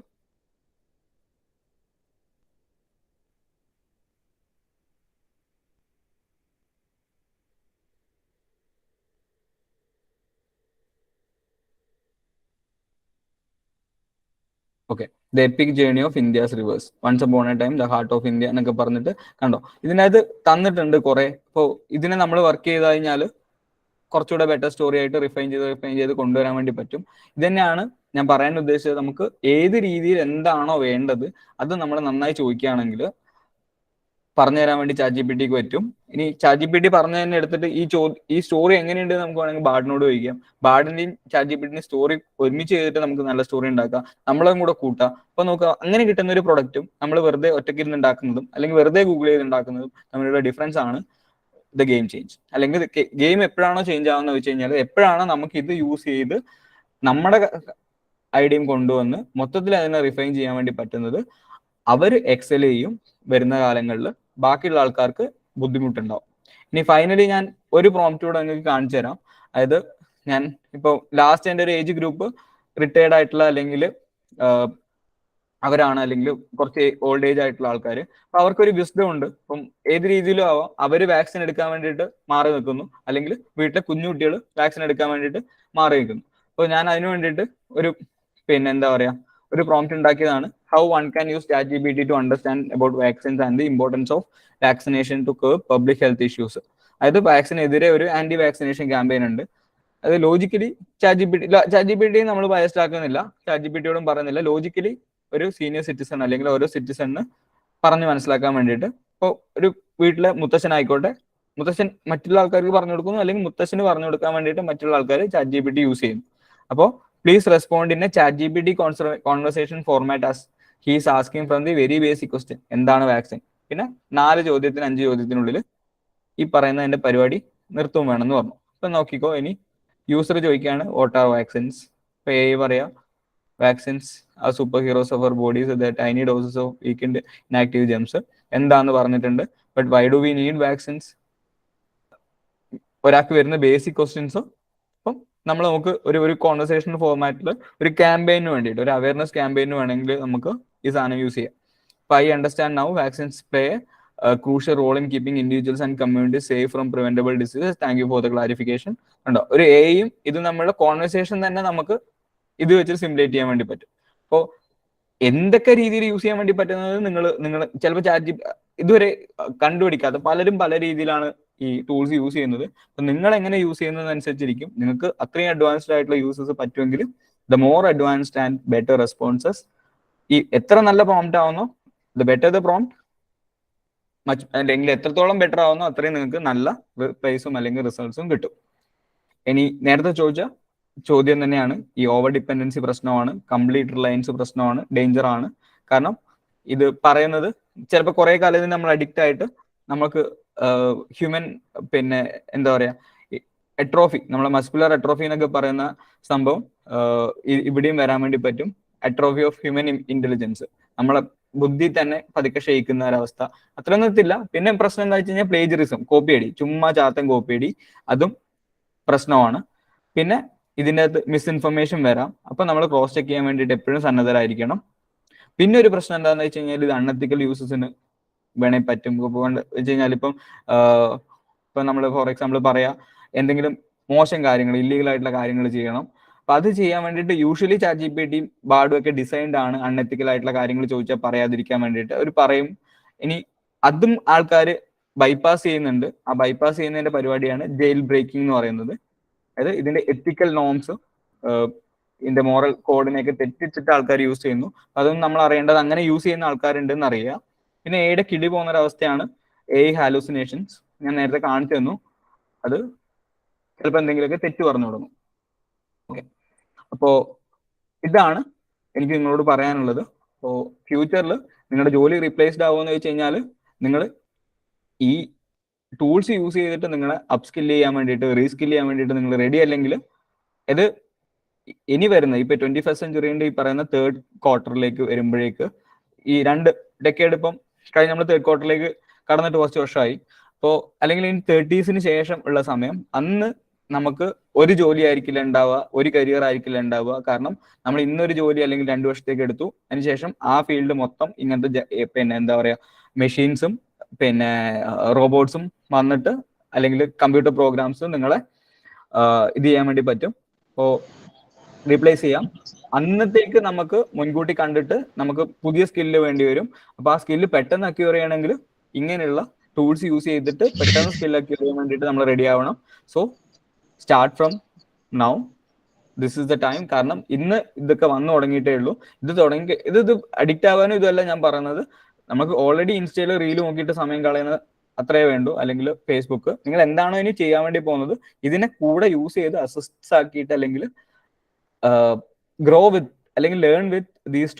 Okay, the epic journey of India's rivers. Once upon a time the heart of India എന്നൊക്കെ പറഞ്ഞിട്ട് കണ്ടോ, ഇതിനകത്ത് തന്നിട്ടുണ്ട് കുറെ. ഇപ്പോൾ ഇതിനെ നമ്മൾ വർക്ക് ചെയ്ത് കഴിഞ്ഞാൽ കുറച്ചുകൂടെ ബെറ്റർ സ്റ്റോറി ആയിട്ട് റിഫൈൻ ചെയ്ത് കൊണ്ടുവരാൻ വേണ്ടി പറ്റും. ഇത് തന്നെയാണ് ഞാൻ പറയാൻ ഉദ്ദേശിച്ചത്. നമുക്ക് ഏത് രീതിയിൽ എന്താണോ വേണ്ടത് അത് നമ്മൾ നന്നായി ചോദിക്കുകയാണെങ്കിൽ പറഞ്ഞു തരാൻ വേണ്ടി ChatGPTക്ക് പറ്റും. ഇനി ChatGPT പറഞ്ഞു തന്നെ എടുത്തിട്ട് ഈ സ്റ്റോറി എങ്ങനെയുണ്ട് നമുക്ക് വേണമെങ്കിൽ ബാഡിനോട് ചോദിക്കാം. ബാഡിന്റെയും ChatGPTന്റെയും സ്റ്റോറി ഒരുമിച്ച് ചെയ്തിട്ട് നമുക്ക് നല്ല സ്റ്റോറി ഉണ്ടാക്കാം, നമ്മളും കൂടെ കൂട്ടാം. അപ്പൊ നോക്കുക, അങ്ങനെ കിട്ടുന്ന ഒരു പ്രൊഡക്റ്റും നമ്മൾ വെറുതെ ഒറ്റയ്ക്ക് ഇരുന്ന് ഉണ്ടാക്കുന്നതും അല്ലെങ്കിൽ വെറുതെ ഗൂഗിൾ ചെയ്ത് ഉണ്ടാക്കുന്നതും തമ്മിലുള്ള ഡിഫറൻസ് ആണ് ദ ഗെയിം ചേഞ്ച്. അല്ലെങ്കിൽ ഗെയിം എപ്പോഴാണോ ചേഞ്ച് ആവുന്ന വെച്ച് കഴിഞ്ഞാൽ എപ്പോഴാണ് നമുക്ക് ഇത് യൂസ് ചെയ്ത് നമ്മുടെ ഐഡിയയും കൊണ്ടുവന്ന് മൊത്തത്തിൽ അതിനെ റിഫൈൻ ചെയ്യാൻ വേണ്ടി പറ്റുന്നത്. അവർ എക്സൽ ചെയ്യും വരുന്ന കാലങ്ങളിൽ, ബാക്കിയുള്ള ആൾക്കാർക്ക് ബുദ്ധിമുട്ടുണ്ടാവും. ഇനി ഫൈനലി ഞാൻ ഒരു പ്രോംപ്റ്റൂടെ നിങ്ങൾക്ക് കാണിച്ചു തരാം. അതായത് ഞാൻ ഇപ്പോൾ ലാസ്റ്റ് എൻ്റെ ഒരു ഏജ് ഗ്രൂപ്പ് റിട്ടയർഡ് ആയിട്ടുള്ള അല്ലെങ്കിൽ അവരാണ്, അല്ലെങ്കിൽ കുറച്ച് ഓൾഡ് ഏജ് ആയിട്ടുള്ള ആൾക്കാർ. അപ്പൊ അവർക്കൊരു വിസ്ഡം ഉണ്ട്. അപ്പം ഏത് രീതിയിലും ആവാം, അവർ വാക്സിൻ എടുക്കാൻ വേണ്ടിയിട്ട് മാറി നിൽക്കുന്നു, അല്ലെങ്കിൽ വീട്ടിലെ കുഞ്ഞുകുട്ടികൾ വാക്സിൻ എടുക്കാൻ വേണ്ടിയിട്ട് മാറി നിൽക്കുന്നു. അപ്പോൾ ഞാൻ അതിനു വേണ്ടിയിട്ട് ഒരു എന്താ പറയാ ഒരു പ്രോംപ്റ്റ് ഉണ്ടാക്കിയതാണ്. How one can use ChatGPT to understand about vaccines and the importance of vaccination to curb public health issues. അതായത് വാക്സിനെതിരെ ഒരു ആന്റി വാക്സിനേഷൻ ക്യാമ്പയിൻ ഉണ്ട്. അത് ലോജിക്കലി ChatGPT നമ്മൾ ബയസ്ഡ് ആക്കുന്നില്ല, ChatGPTയോടും പറയുന്നില്ല. ലോജിക്കലി ഒരു സീനിയർ സിറ്റിസൺ അല്ലെങ്കിൽ ഓരോ സിറ്റിസണിന് പറഞ്ഞ് മനസ്സിലാക്കാൻ വേണ്ടിയിട്ട്, ഇപ്പോൾ ഒരു വീട്ടിലെ മുത്തശ്ശൻ ആയിക്കോട്ടെ, മുത്തശ്ശൻ മറ്റുള്ള ആൾക്കാർക്ക് പറഞ്ഞു കൊടുക്കുന്നു, അല്ലെങ്കിൽ മുത്തശ്ശന് പറഞ്ഞു കൊടുക്കാൻ വേണ്ടിയിട്ട് മറ്റുള്ള ആൾക്കാർ ChatGPT യൂസ് ചെയ്യുന്നു. അപ്പോൾ please respond in A ChatGPT conversation format as he is asking from the very basic question, എന്താണ് വാക്സിൻ. പിന്നെ 4 ചോദ്യത്തിന് 5 ചോദ്യത്തിനുള്ളിൽ ഈ പറയുന്നതിന്റെ പരിപാടി നിർത്തും വേണമെന്ന് പറഞ്ഞു. ഇപ്പൊ നോക്കിക്കോ, ഇനി യൂസർ ചോദിക്കുകയാണ് വാട്ട് ആർ വാക്സിൻസ്. ഇപ്പൊ പറയാ vaccines are super heroes of our bodies the tiny doses of weakened inactive germs എന്താന്ന് പറഞ്ഞിട്ടുണ്ട്. But why do we need vaccines, ഒരാൾക്ക് വരുന്ന ബേസിക് ക്വസ്റ്റ്യൻസും. അപ്പം നമുക്ക് ഒരു കോൺവെർസേഷൻ ഫോർമാറ്റിൽ ഒരു ക്യാമ്പയിന് വേണ്ടിയിട്ട്, ഒരു അവയർനെസ് ക്യാമ്പയിന് വേണമെങ്കിൽ നമുക്ക് ഈ സാധനം യൂസ് ചെയ്യാം. അപ്പൊ I understand now vaccines play crucial role in keeping individuals and communities safe from preventable diseases. Thank you for the clarification. കണ്ടോ, ഒരു എയും ഇത് നമ്മളുടെ കോൺവെർസേഷൻ തന്നെ നമുക്ക് ഇത് വെച്ച് സിമുലേറ്റ് ചെയ്യാൻ വേണ്ടി പറ്റും. അപ്പോൾ എന്തൊക്കെ രീതിയിൽ യൂസ് ചെയ്യാൻ വേണ്ടി പറ്റുന്നത് നിങ്ങൾ ചിലപ്പോൾ ഇതുവരെ കണ്ടുപിടിക്കാത്ത പലരും പല രീതിയിലാണ് ഈ ടൂൾസ് യൂസ് ചെയ്യുന്നത്. അപ്പൊ നിങ്ങൾ എങ്ങനെ യൂസ് ചെയ്യുന്നതനുസരിച്ചിരിക്കും. നിങ്ങൾക്ക് അത്രയും അഡ്വാൻസ്ഡ് ആയിട്ടുള്ള യൂസസ് പറ്റുമെങ്കിൽ the more advanced and better responses. ഈ എത്ര നല്ല പ്രോംപ്റ്റ് ആവുന്നോ ദ ബെറ്റർ ദ പ്രോംപ്റ്റ്, അല്ലെങ്കിൽ എത്രത്തോളം ബെറ്റർ ആവുന്നോ അത്രയും നിങ്ങൾക്ക് നല്ല റിപ്ലൈസും അല്ലെങ്കിൽ റിസൾട്ട്സും കിട്ടും. ഇനി നേരത്തെ ചോദിച്ച ചോദ്യം തന്നെയാണ്, ഈ ഓവർ ഡിപ്പെൻഡൻസി പ്രശ്നമാണ്, കംപ്ലീറ്റ് റിലയൻസ് പ്രശ്നമാണ്, ഡേഞ്ചർ ആണ്. കാരണം ഇത് പറയുന്നത് ചിലപ്പോൾ കുറെ കാലത്തിന് നമ്മൾ അഡിക്റ്റ് ആയിട്ട് നമുക്ക് ഹ്യൂമൻ എന്താ പറയാ എട്രോഫി, നമ്മളെ മസ്കുലർ എട്രോഫി എന്നൊക്കെ പറയുന്ന സംഭവം ഇവിടെയും വരാൻ വേണ്ടി പറ്റും. എട്രോഫി ഓഫ് ഹ്യൂമൻ ഇന്റലിജൻസ്, നമ്മളെ ബുദ്ധി തന്നെ പതുക്കെ ക്ഷയിക്കുന്ന ഒരവസ്ഥ. അത്രയൊന്നും എത്തില്ല. പിന്നെ പ്രശ്നം എന്താ വെച്ച് കഴിഞ്ഞാൽ പ്ലേജറിസം, കോപ്പിയടി, ചുമ്മാ ചാത്തൻ കോപ്പിയടി, അതും പ്രശ്നമാണ്. പിന്നെ ഇതിൻ്റെ അകത്ത് മിസ്ഇൻഫർമേഷൻ വരാം. അപ്പൊ നമ്മൾ ക്രോസ് ചെക്ക് ചെയ്യാൻ വേണ്ടിയിട്ട് എപ്പോഴും സന്നദ്ധരായിരിക്കണം. പിന്നെ ഒരു പ്രശ്നം എന്താണെന്ന് വെച്ച് കഴിഞ്ഞാൽ ഇത് അൺഎത്തിക്കൽ യൂസസിന് വേണേ പറ്റും. വെച്ച് കഴിഞ്ഞാൽ ഇപ്പം നമ്മൾ ഫോർ എക്സാമ്പിൾ പറയാ എന്തെങ്കിലും മോശം കാര്യങ്ങൾ, ഇല്ലീഗൽ ആയിട്ടുള്ള കാര്യങ്ങൾ ചെയ്യണം. അപ്പൊ അത് ചെയ്യാൻ വേണ്ടിയിട്ട് യൂഷ്വലി ChatGPT ബാർഡും ഒക്കെ ഡിസൈൻഡ് ആണ് അൺഎത്തിക്കൽ ആയിട്ടുള്ള കാര്യങ്ങൾ ചോദിച്ചാൽ പറയാതിരിക്കാൻ വേണ്ടിയിട്ട്. അവർ പറയും ഇനി അതും ആൾക്കാർ ബൈപ്പാസ് ചെയ്യുന്നുണ്ട്. ആ ബൈപ്പാസ് ചെയ്യുന്നതിന്റെ പരിപാടിയാണ് ജയിൽ ബ്രേക്കിംഗ് എന്ന് പറയുന്നത്. അതായത് ഇതിന്റെ എത്തിക്കൽ നോംസ്, ഇതിന്റെ മോറൽ കോഡിനെയൊക്കെ തെറ്റിച്ചിട്ട് ആൾക്കാർ യൂസ് ചെയ്യുന്നു. അതൊന്നും നമ്മൾ അറിയേണ്ടത് അങ്ങനെ യൂസ് ചെയ്യുന്ന ആൾക്കാരുണ്ടെന്ന് അറിയുക. പിന്നെ എയുടെ കിടി പോകുന്ന ഒരവസ്ഥയാണ് ഹാലൂസിനേഷൻസ്. ഞാൻ നേരത്തെ കാണിച്ചു തന്നു. അത് ചിലപ്പോൾ എന്തെങ്കിലുമൊക്കെ തെറ്റ് പറഞ്ഞു തുടങ്ങും. ഓക്കെ, അപ്പോ ഇതാണ് എനിക്ക് നിങ്ങളോട് പറയാനുള്ളത്. അപ്പോൾ ഫ്യൂച്ചറിൽ നിങ്ങളുടെ ജോലി റീപ്ലേസ്ഡ് ആവുമെന്ന് വെച്ച് കഴിഞ്ഞാൽ നിങ്ങൾ ഈ ടൂൾസ് യൂസ് ചെയ്തിട്ട് നിങ്ങളെ അപ്സ്കിൽ ചെയ്യാൻ വേണ്ടിയിട്ട്, റീസ്കിൽ ചെയ്യാൻ വേണ്ടിയിട്ട് നിങ്ങൾ റെഡി അല്ലെങ്കിൽ ഇത് ഇനി വരുന്ന ഇപ്പൊ 21st സെഞ്ചുറിന്റെ ഈ പറയുന്ന 3rd ക്വാർട്ടറിലേക്ക് വരുമ്പോഴേക്ക് ഈ 2 ഡെക്കേഡ് ഇപ്പം കഴിഞ്ഞ് നമ്മൾ 3rd ക്വാർട്ടറിലേക്ക് കടന്നിട്ട് കുറച്ച് വർഷമായി. അപ്പോൾ അല്ലെങ്കിൽ ഇനി 30s ശേഷം ഉള്ള സമയം, അന്ന് നമുക്ക് ഒരു ജോലി ആയിരിക്കില്ല ഉണ്ടാവുക, ഒരു കരിയർ ആയിരിക്കില്ല ഉണ്ടാവുക. കാരണം നമ്മൾ ഇന്നൊരു ജോലി അല്ലെങ്കിൽ 2 വർഷത്തേക്ക് എടുത്തു, അതിനുശേഷം ആ ഫീൽഡ് മൊത്തം ഇങ്ങനത്തെ പിന്നെ എന്താ പറയാ മെഷീൻസും പിന്നെ റോബോട്ട്സും വന്നിട്ട് അല്ലെങ്കിൽ കമ്പ്യൂട്ടർ പ്രോഗ്രാംസും നിങ്ങളെ ഇത് ചെയ്യാൻ വേണ്ടി പറ്റും. അപ്പോൾ റീപ്ലേസ് ചെയ്യാം. അന്നത്തേക്ക് നമുക്ക് മുൻകൂട്ടി കണ്ടിട്ട് നമുക്ക് പുതിയ സ്കില്ല് വേണ്ടി വരും. അപ്പൊ ആ സ്കില്ല് പെട്ടെന്ന് അക്യൂർ ചെയ്യണമെങ്കിൽ ഇങ്ങനെയുള്ള ടൂൾസ് യൂസ് ചെയ്തിട്ട് പെട്ടെന്ന് സ്കില്ല് അക്യൂർ ചെയ്യാൻ വേണ്ടിയിട്ട് നമ്മൾ റെഡി ആവണം. So start from now, this is the time. കാരണം ഇന്ന് ഇതൊക്കെ വന്നു തുടങ്ങിയിട്ടേ ഉള്ളൂ. ഇത് അഡിക്റ്റ് ആവാനും ഇതല്ല ഞാൻ പറയുന്നത്. നമുക്ക് ഓൾറെഡി ഇൻസ്റ്റയിൽ റീൽ നോക്കിയിട്ട് സമയം കളയുന്നത് അത്രേ വേണ്ടൂ, അല്ലെങ്കിൽ ഫേസ്ബുക്ക്. നിങ്ങൾ എന്താണോ ഇനി ചെയ്യാൻ വേണ്ടി പോകുന്നത് ഇതിനെ കൂടെ യൂസ് ചെയ്ത് അസിസ്റ്റ് ആക്കിയിട്ട് അല്ലെങ്കിൽ ഗ്രോ വിത്ത് അല്ലെങ്കിൽ ലേൺ വിത്ത് ദീസ്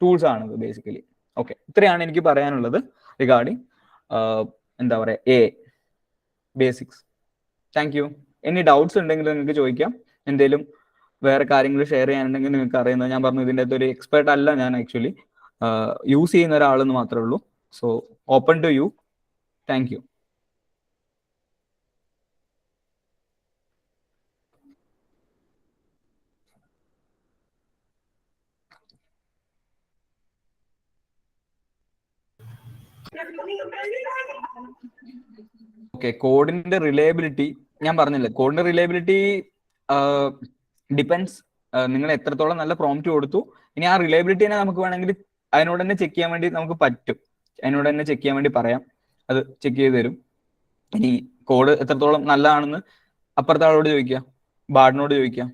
ടൂൾസ് ആണത് ബേസിക്കലി. ഓക്കെ, ഇത്രയാണ് എനിക്ക് പറയാനുള്ളത് റിഗാർഡിങ് എന്താ പറയുക basics. Thank you. Any doubts ഉണ്ടെങ്കിൽ നിങ്ങൾക്ക് ചോദിക്കാം. എന്തെങ്കിലും വേറെ കാര്യങ്ങൾ ഷെയർ ചെയ്യാനുണ്ടെങ്കിൽ നിങ്ങൾക്ക് അറിയുന്നത്. ഞാൻ പറഞ്ഞു ഇതിൻ്റെ അകത്ത് ഒരു എക്സ്പേർട്ട് അല്ല ഞാൻ, ആക്ച്വലി യൂസ് ചെയ്യുന്ന ഒരാളെന്ന് മാത്രമേ ഉള്ളൂ. So open to you. Thank you. Okay, കോഡിന്റെ റിലയബിലിറ്റി ഞാൻ പറഞ്ഞില്ലേ. കോഡിന്റെ റിലയബിലിറ്റി ഡിപ്പെൻസ് നിങ്ങൾ എത്രത്തോളം നല്ല പ്രോംപ്റ്റ് കൊടുത്തു. ഇനി ആ റിലയബിലിറ്റിനെ നമുക്ക് വേണമെങ്കിൽ അതിനോട് തന്നെ ചെക്ക് ചെയ്യാൻ വേണ്ടി നമുക്ക് പറ്റും. അതിനോട് തന്നെ ചെക്ക് ചെയ്യാൻ വേണ്ടി പറയാം, അത് ചെക്ക് ചെയ്ത് തരും. ഇനി കോഡ് എത്രത്തോളം നല്ലതാണെന്ന് അപ്പുറത്തെ ആളോട് ചോദിക്കാം, ബാർഡിനോട് ചോദിക്കാം.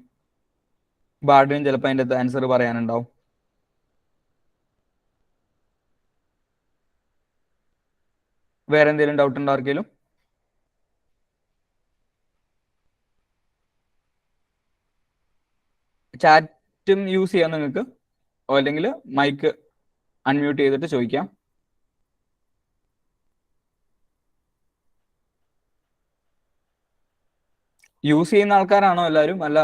ബാർഡിനും ചിലപ്പോൾ അതിൻ്റെ ആൻസർ പറയാനുണ്ടാവും. വേറെ എന്തെങ്കിലും ഡൗട്ട് ഉണ്ടോ ആർക്കെങ്കിലും? ചാറ്റും യൂസ് ചെയ്യാം നിങ്ങൾക്ക്, അല്ലെങ്കിൽ മൈക്ക് അൺമ്യൂട്ട് ചെയ്തിട്ട് ചോദിക്കാം. യൂസ് ചെയ്യുന്ന ആൾക്കാരാണോ എല്ലാവരും? അല്ല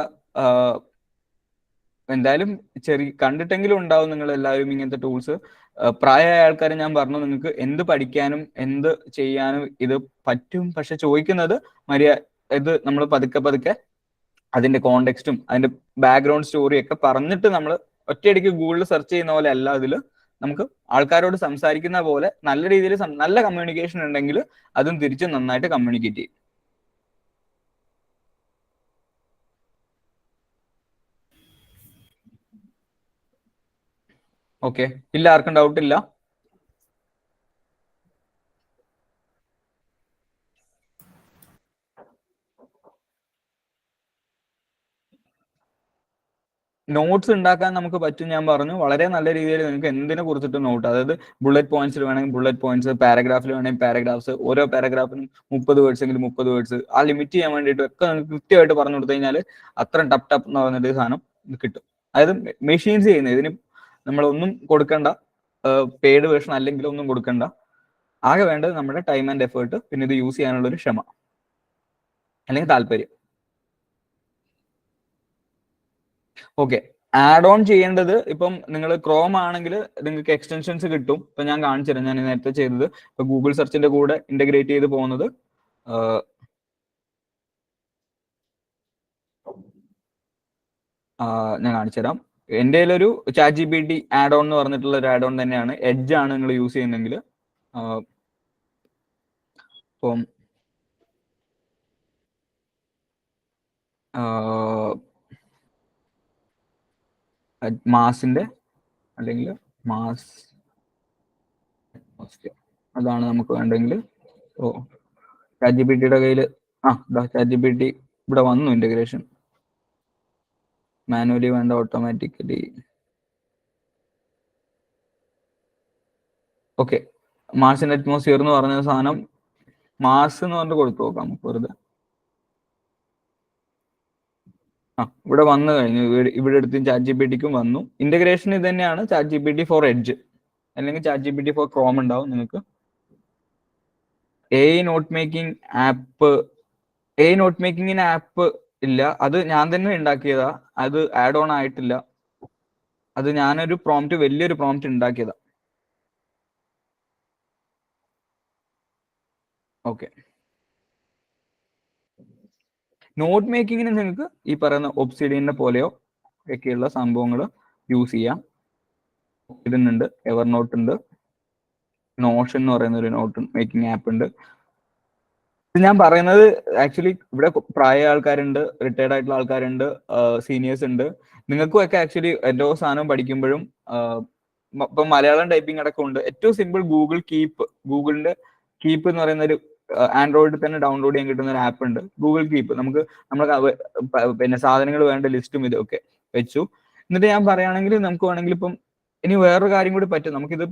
എന്തായാലും കണ്ടിട്ടെങ്കിലും ഉണ്ടാവും നിങ്ങൾ എല്ലാവരും ഇങ്ങനത്തെ ടൂൾസ്. പ്രായമായ ആൾക്കാർ ഞാൻ പറഞ്ഞു, നിങ്ങൾക്ക് എന്ത് പഠിക്കാനും എന്ത് ചെയ്യാനും ഇത് പറ്റും. പക്ഷെ ചോദിക്കുന്നത് ഇത് നമ്മൾ പതുക്കെ അതിന്റെ കോണ്ടെക്സ്റ്റും അതിന്റെ ബാക്ക്ഗ്രൗണ്ട് സ്റ്റോറി ഒക്കെ പറഞ്ഞിട്ട് നമ്മൾ ഒറ്റയടിക്ക് ഗൂഗിളിൽ സെർച്ച് ചെയ്യുന്ന പോലെ അല്ല. ഇതിൽ നമുക്ക് ആൾക്കാരോട് സംസാരിക്കുന്ന പോലെ നല്ല രീതിയിൽ നല്ല കമ്മ്യൂണിക്കേഷൻ ഉണ്ടെങ്കിൽ അതും തിരിച്ച് നന്നായിട്ട് കമ്മ്യൂണിക്കേറ്റ് ചെയ്യും. ഓക്കെ, ഇല്ല ആർക്കും ഡൗട്ട് ഇല്ല? നോട്ട്സ് ഉണ്ടാക്കാൻ നമുക്ക് പറ്റും. ഞാൻ പറഞ്ഞു വളരെ നല്ല രീതിയിൽ നിങ്ങൾക്ക് എന്തിനെ കുറിച്ചിട്ട് നോട്ട്, അതായത് ബുള്ളറ്റ് പോയിന്റ്സിൽ വേണമെങ്കിൽ ബുള്ളറ്റ് പോയിന്റ്സ്, പാരഗ്രാഫിൽ വേണമെങ്കിൽ പാരഗ്രാഫ്സ്, ഓരോ പാരഗ്രാഫിനും 30 വേർഡ്സ് എങ്കിലും 30 വേർഡ്സ്, ആ ലിമിറ്റ് ചെയ്യാൻ വേണ്ടിയിട്ട് ഒക്കെ നിങ്ങൾക്ക് കൃത്യമായിട്ട് പറഞ്ഞു കൊടുത്തു കഴിഞ്ഞാൽ അത്ര ടപ്പ് എന്ന് പറഞ്ഞിട്ട് സാധനം കിട്ടും. അതായത് മെഷീൻസ് ചെയ്യുന്നത് ഇതിന് നമ്മളൊന്നും കൊടുക്കണ്ട, പെയ്ഡ് വേർഷൻ അല്ലെങ്കിൽ ഒന്നും കൊടുക്കണ്ട. ആകെ വേണ്ടത് നമ്മുടെ ടൈം ആൻഡ് എഫേർട്ട്, പിന്നെ ഇത് യൂസ് ചെയ്യാനുള്ള ഒരു ക്ഷമ അല്ലെങ്കിൽ താല്പര്യം. ഓക്കെ, ആഡ് ഓൺ ചെയ്യേണ്ടത് ഇപ്പം നിങ്ങൾ ക്രോം ആണെങ്കിൽ നിങ്ങൾക്ക് എക്സ്റ്റൻഷൻസ് കിട്ടും. ഇപ്പൊ ഞാൻ കാണിച്ചുതരാം. ഞാൻ നേരത്തെ ചെയ്തത് ഇപ്പൊ ഗൂഗിൾ സെർച്ചിന്റെ കൂടെ ഇന്റഗ്രേറ്റ് ചെയ്ത് പോകുന്നത് ഞാൻ കാണിച്ചുതരാം. എൻ്റെ ഒരു ChatGPT ആഡ് ഓൺ എന്ന് പറഞ്ഞിട്ടുള്ള ഒരു ആഡ് ഓൺ തന്നെയാണ്. എഡ്ജ് ആണ് നിങ്ങൾ യൂസ് ചെയ്യുന്നെങ്കിൽ. ഇപ്പം മാസിന്റെ അല്ലെങ്കിൽ മാസ് അതാണ് നമുക്ക് വേണ്ടെങ്കിൽ. ഓ ChatGPT-യുടെ കയ്യിൽ ChatGPT ഇവിടെ വന്നു ഇന്റഗ്രേഷൻ. മാനുവലി വേണ്ട, ഓട്ടോമാറ്റിക്കലി. ഓക്കെ, മാർസിന്റെ അറ്റ്മോസ്ഫിയർ എന്ന് പറഞ്ഞ സാധനം മാർസ് എന്ന് പറഞ്ഞിട്ട് കൊടുത്തു നോക്കാം നമുക്ക് വെറുതെ. ഇവിടെ വന്നു കഴിഞ്ഞു. ഇവിടെ എടുത്ത് ChatGPT-ക്കും വന്നു. ഇന്റഗ്രേഷൻ ഇത് തന്നെയാണ്, ChatGPT ഫോർ എഡ്ജ് അല്ലെങ്കിൽ ChatGPT ഫോർ ക്രോം ഉണ്ടാവും നിങ്ങൾക്ക്. AI നോട്ട് മേക്കിംഗ് ആപ്പ് ഇല്ല, അത് ഞാൻ തന്നെ ഉണ്ടാക്കിയതാ. അത് ആഡ് ഓൺ ആയിട്ടില്ല. അത് ഞാനൊരു വലിയൊരു പ്രോംപ്റ്റ് ഉണ്ടാക്കിയതാ. ഓക്കെ, നോട്ട് മേക്കിങ്ങിന് നിങ്ങൾക്ക് ഈ പറയുന്ന ഒബ്സിഡിയനെ പോലെയോ ഒക്കെയുള്ള സംഭവങ്ങൾ യൂസ് ചെയ്യാം. ഇതിനുണ്ട്, എവർ നോട്ട് ഉണ്ട്, നോഷൻ എന്ന് പറയുന്ന ഒരു നോട്ട് മേക്കിംഗ് ആപ്പ് ഉണ്ട്. ഇത് ഞാൻ പറയുന്നത് ആക്ച്വലി ഇവിടെ പ്രായ ആൾക്കാരുണ്ട്, റിട്ടയർഡ് ആയിട്ടുള്ള ആൾക്കാരുണ്ട്, സീനിയേഴ്സ് ഉണ്ട്. നിങ്ങൾക്കും ഒക്കെ ആക്ച്വലി എന്തോ സാധനം പഠിക്കുമ്പോഴും ഇപ്പൊ മലയാളം ടൈപ്പിംഗ് അടക്കമുണ്ട്. ഏറ്റവും സിമ്പിൾ ഗൂഗിളിന്റെ കീപ്പ് എന്ന് പറയുന്ന ഒരു ആൻഡ്രോയിഡിൽ തന്നെ ഡൗൺലോഡ് ചെയ്യാൻ കിട്ടുന്ന ഒരു ആപ്പ് ഉണ്ട്, ഗൂഗിൾ കീപ്പ്. നമുക്ക് പിന്നെ സാധനങ്ങൾ വേണ്ട ലിസ്റ്റും ഇതൊക്കെ വെച്ചു. എന്നിട്ട് ഞാൻ പറയുകയാണെങ്കിൽ നമുക്ക് വേണമെങ്കിൽ ഇപ്പം ഇനി വേറൊരു കാര്യം കൂടി പറ്റും. നമുക്കിത്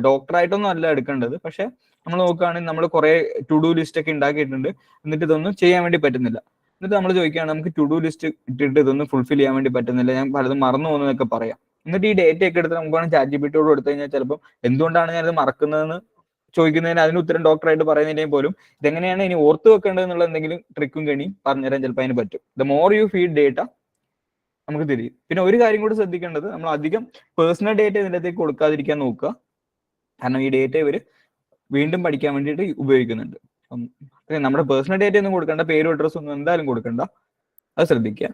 ഡോക്ടറായിട്ടൊന്നും അല്ല എടുക്കേണ്ടത്, പക്ഷെ നമ്മൾ നോക്കുകയാണെങ്കിൽ നമ്മൾ കുറെ ടു ഡു ലിസ്റ്റ് ഒക്കെ ഉണ്ടാക്കിയിട്ടുണ്ട്, എന്നിട്ട് ഇതൊന്നും ചെയ്യാൻ വേണ്ടി പറ്റുന്നില്ല. എന്നിട്ട് നമ്മൾ ചോദിക്കുകയാണ് നമുക്ക് ടു ഡു ലിസ്റ്റ് ഇട്ടിട്ട് ഇതൊന്നും ഫുൾഫിൽ ചെയ്യാൻ വേണ്ടി പറ്റുന്നില്ല, ഞാൻ പലതും മറന്നു പോകുന്നതൊക്കെ പറയാം. എന്നിട്ട് ഈ ഡേറ്റ ഒക്കെ എടുത്ത് നമുക്ക് വേണം ChatGPT-യോട് കൊടുത്തു കഴിഞ്ഞാൽ ചിലപ്പോൾ എന്തുകൊണ്ടാണ് ഞാനിത് മറക്കുന്നതെന്ന് ചോദിക്കുന്നതിന് അതിന് ഉത്തരം ഡോക്ടറായിട്ട് പറയുന്നതിനെയും പോലും ഇതെങ്ങനെയാണ് ഇനി ഓർത്ത് വെക്കേണ്ടത് എന്നുള്ള എന്തെങ്കിലും ട്രിക്കും കണിയും പറഞ്ഞുതരാൻ ചിലപ്പോൾ അതിന് പറ്റും. The more you feed data നമുക്ക് തിരിയും. പിന്നെ ഒരു കാര്യം കൂടി ശ്രദ്ധിക്കേണ്ടത്, നമ്മൾ അധികം പേഴ്സണൽ ഡേറ്റ ഇതിനകത്തേക്ക് കൊടുക്കാതിരിക്കാൻ നോക്കുക. കാരണം ഈ ഡേറ്റ ഇവർ വീണ്ടും പഠിക്കാൻ വേണ്ടിയിട്ട് ഉപയോഗിക്കുന്നുണ്ട്. നമ്മുടെ പേഴ്സണൽ ഡേറ്റ ഒന്നും കൊടുക്കണ്ട, പേരും അഡ്രസ്സും ഒന്നും എന്തായാലും കൊടുക്കണ്ട, അത് ശ്രദ്ധിക്കുക.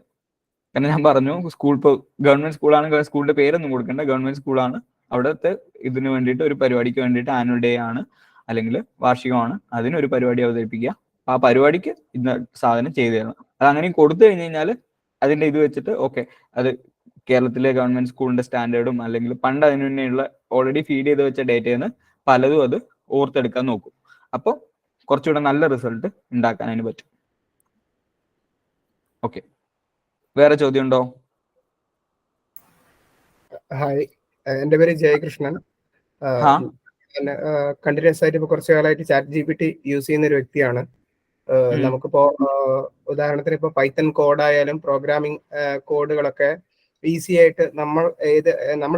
കാരണം ഞാൻ പറഞ്ഞു, ഇപ്പോൾ ഗവൺമെന്റ് സ്കൂളാണ്, സ്കൂളിന്റെ പേരൊന്നും കൊടുക്കണ്ട, ഗവൺമെന്റ് സ്കൂളാണ്. അവിടുത്തെ ഇതിന് വേണ്ടിയിട്ട് ഒരു പരിപാടിക്ക് വേണ്ടിയിട്ട് ആനുവൽ ഡേ ആണ് അല്ലെങ്കിൽ വാർഷികമാണ്, അതിനൊരു പരിപാടി അവതരിപ്പിക്കുക. ആ പരിപാടിക്ക് ഇന്ന സാധനം ചെയ്തു തരണം. അത് അങ്ങനെ കൊടുത്തു കഴിഞ്ഞ് കഴിഞ്ഞാൽ അതിന്റെ ഇത് വെച്ചിട്ട് ഓക്കെ, അത് കേരളത്തിലെ ഗവൺമെന്റ് സ്കൂളിന്റെ സ്റ്റാൻഡേർഡും അല്ലെങ്കിൽ പണ്ട് അതിന് മുന്നേയുള്ള ഓൾറെഡി ഫീഡ് ചെയ്ത് വെച്ച ഡേറ്റയിൽ നിന്ന് പലതും അത് ഓർത്തെടുക്കാൻ നോക്കും. അപ്പോൾ കുറച്ചുകൂടെ നല്ല റിസൾട്ട് ഉണ്ടാക്കാൻ അതിന് പറ്റും. ഓക്കെ, വേറെ ചോദ്യം ഉണ്ടോ? ഹായ്, എൻ്റെ പേര് ജയകൃഷ്ണൻ. കണ്ടിന്യൂസ് ആയിട്ട് ഇപ്പൊ കുറച്ചു കാലമായിട്ട് ChatGPT യൂസ് ചെയ്യുന്ന ഒരു വ്യക്തിയാണ്. നമുക്കിപ്പോ ഉദാഹരണത്തിന് ഇപ്പൊ പൈത്തൺ കോഡായാലും പ്രോഗ്രാമിംഗ് കോഡുകളൊക്കെ ഈസി ആയിട്ട് നമ്മൾ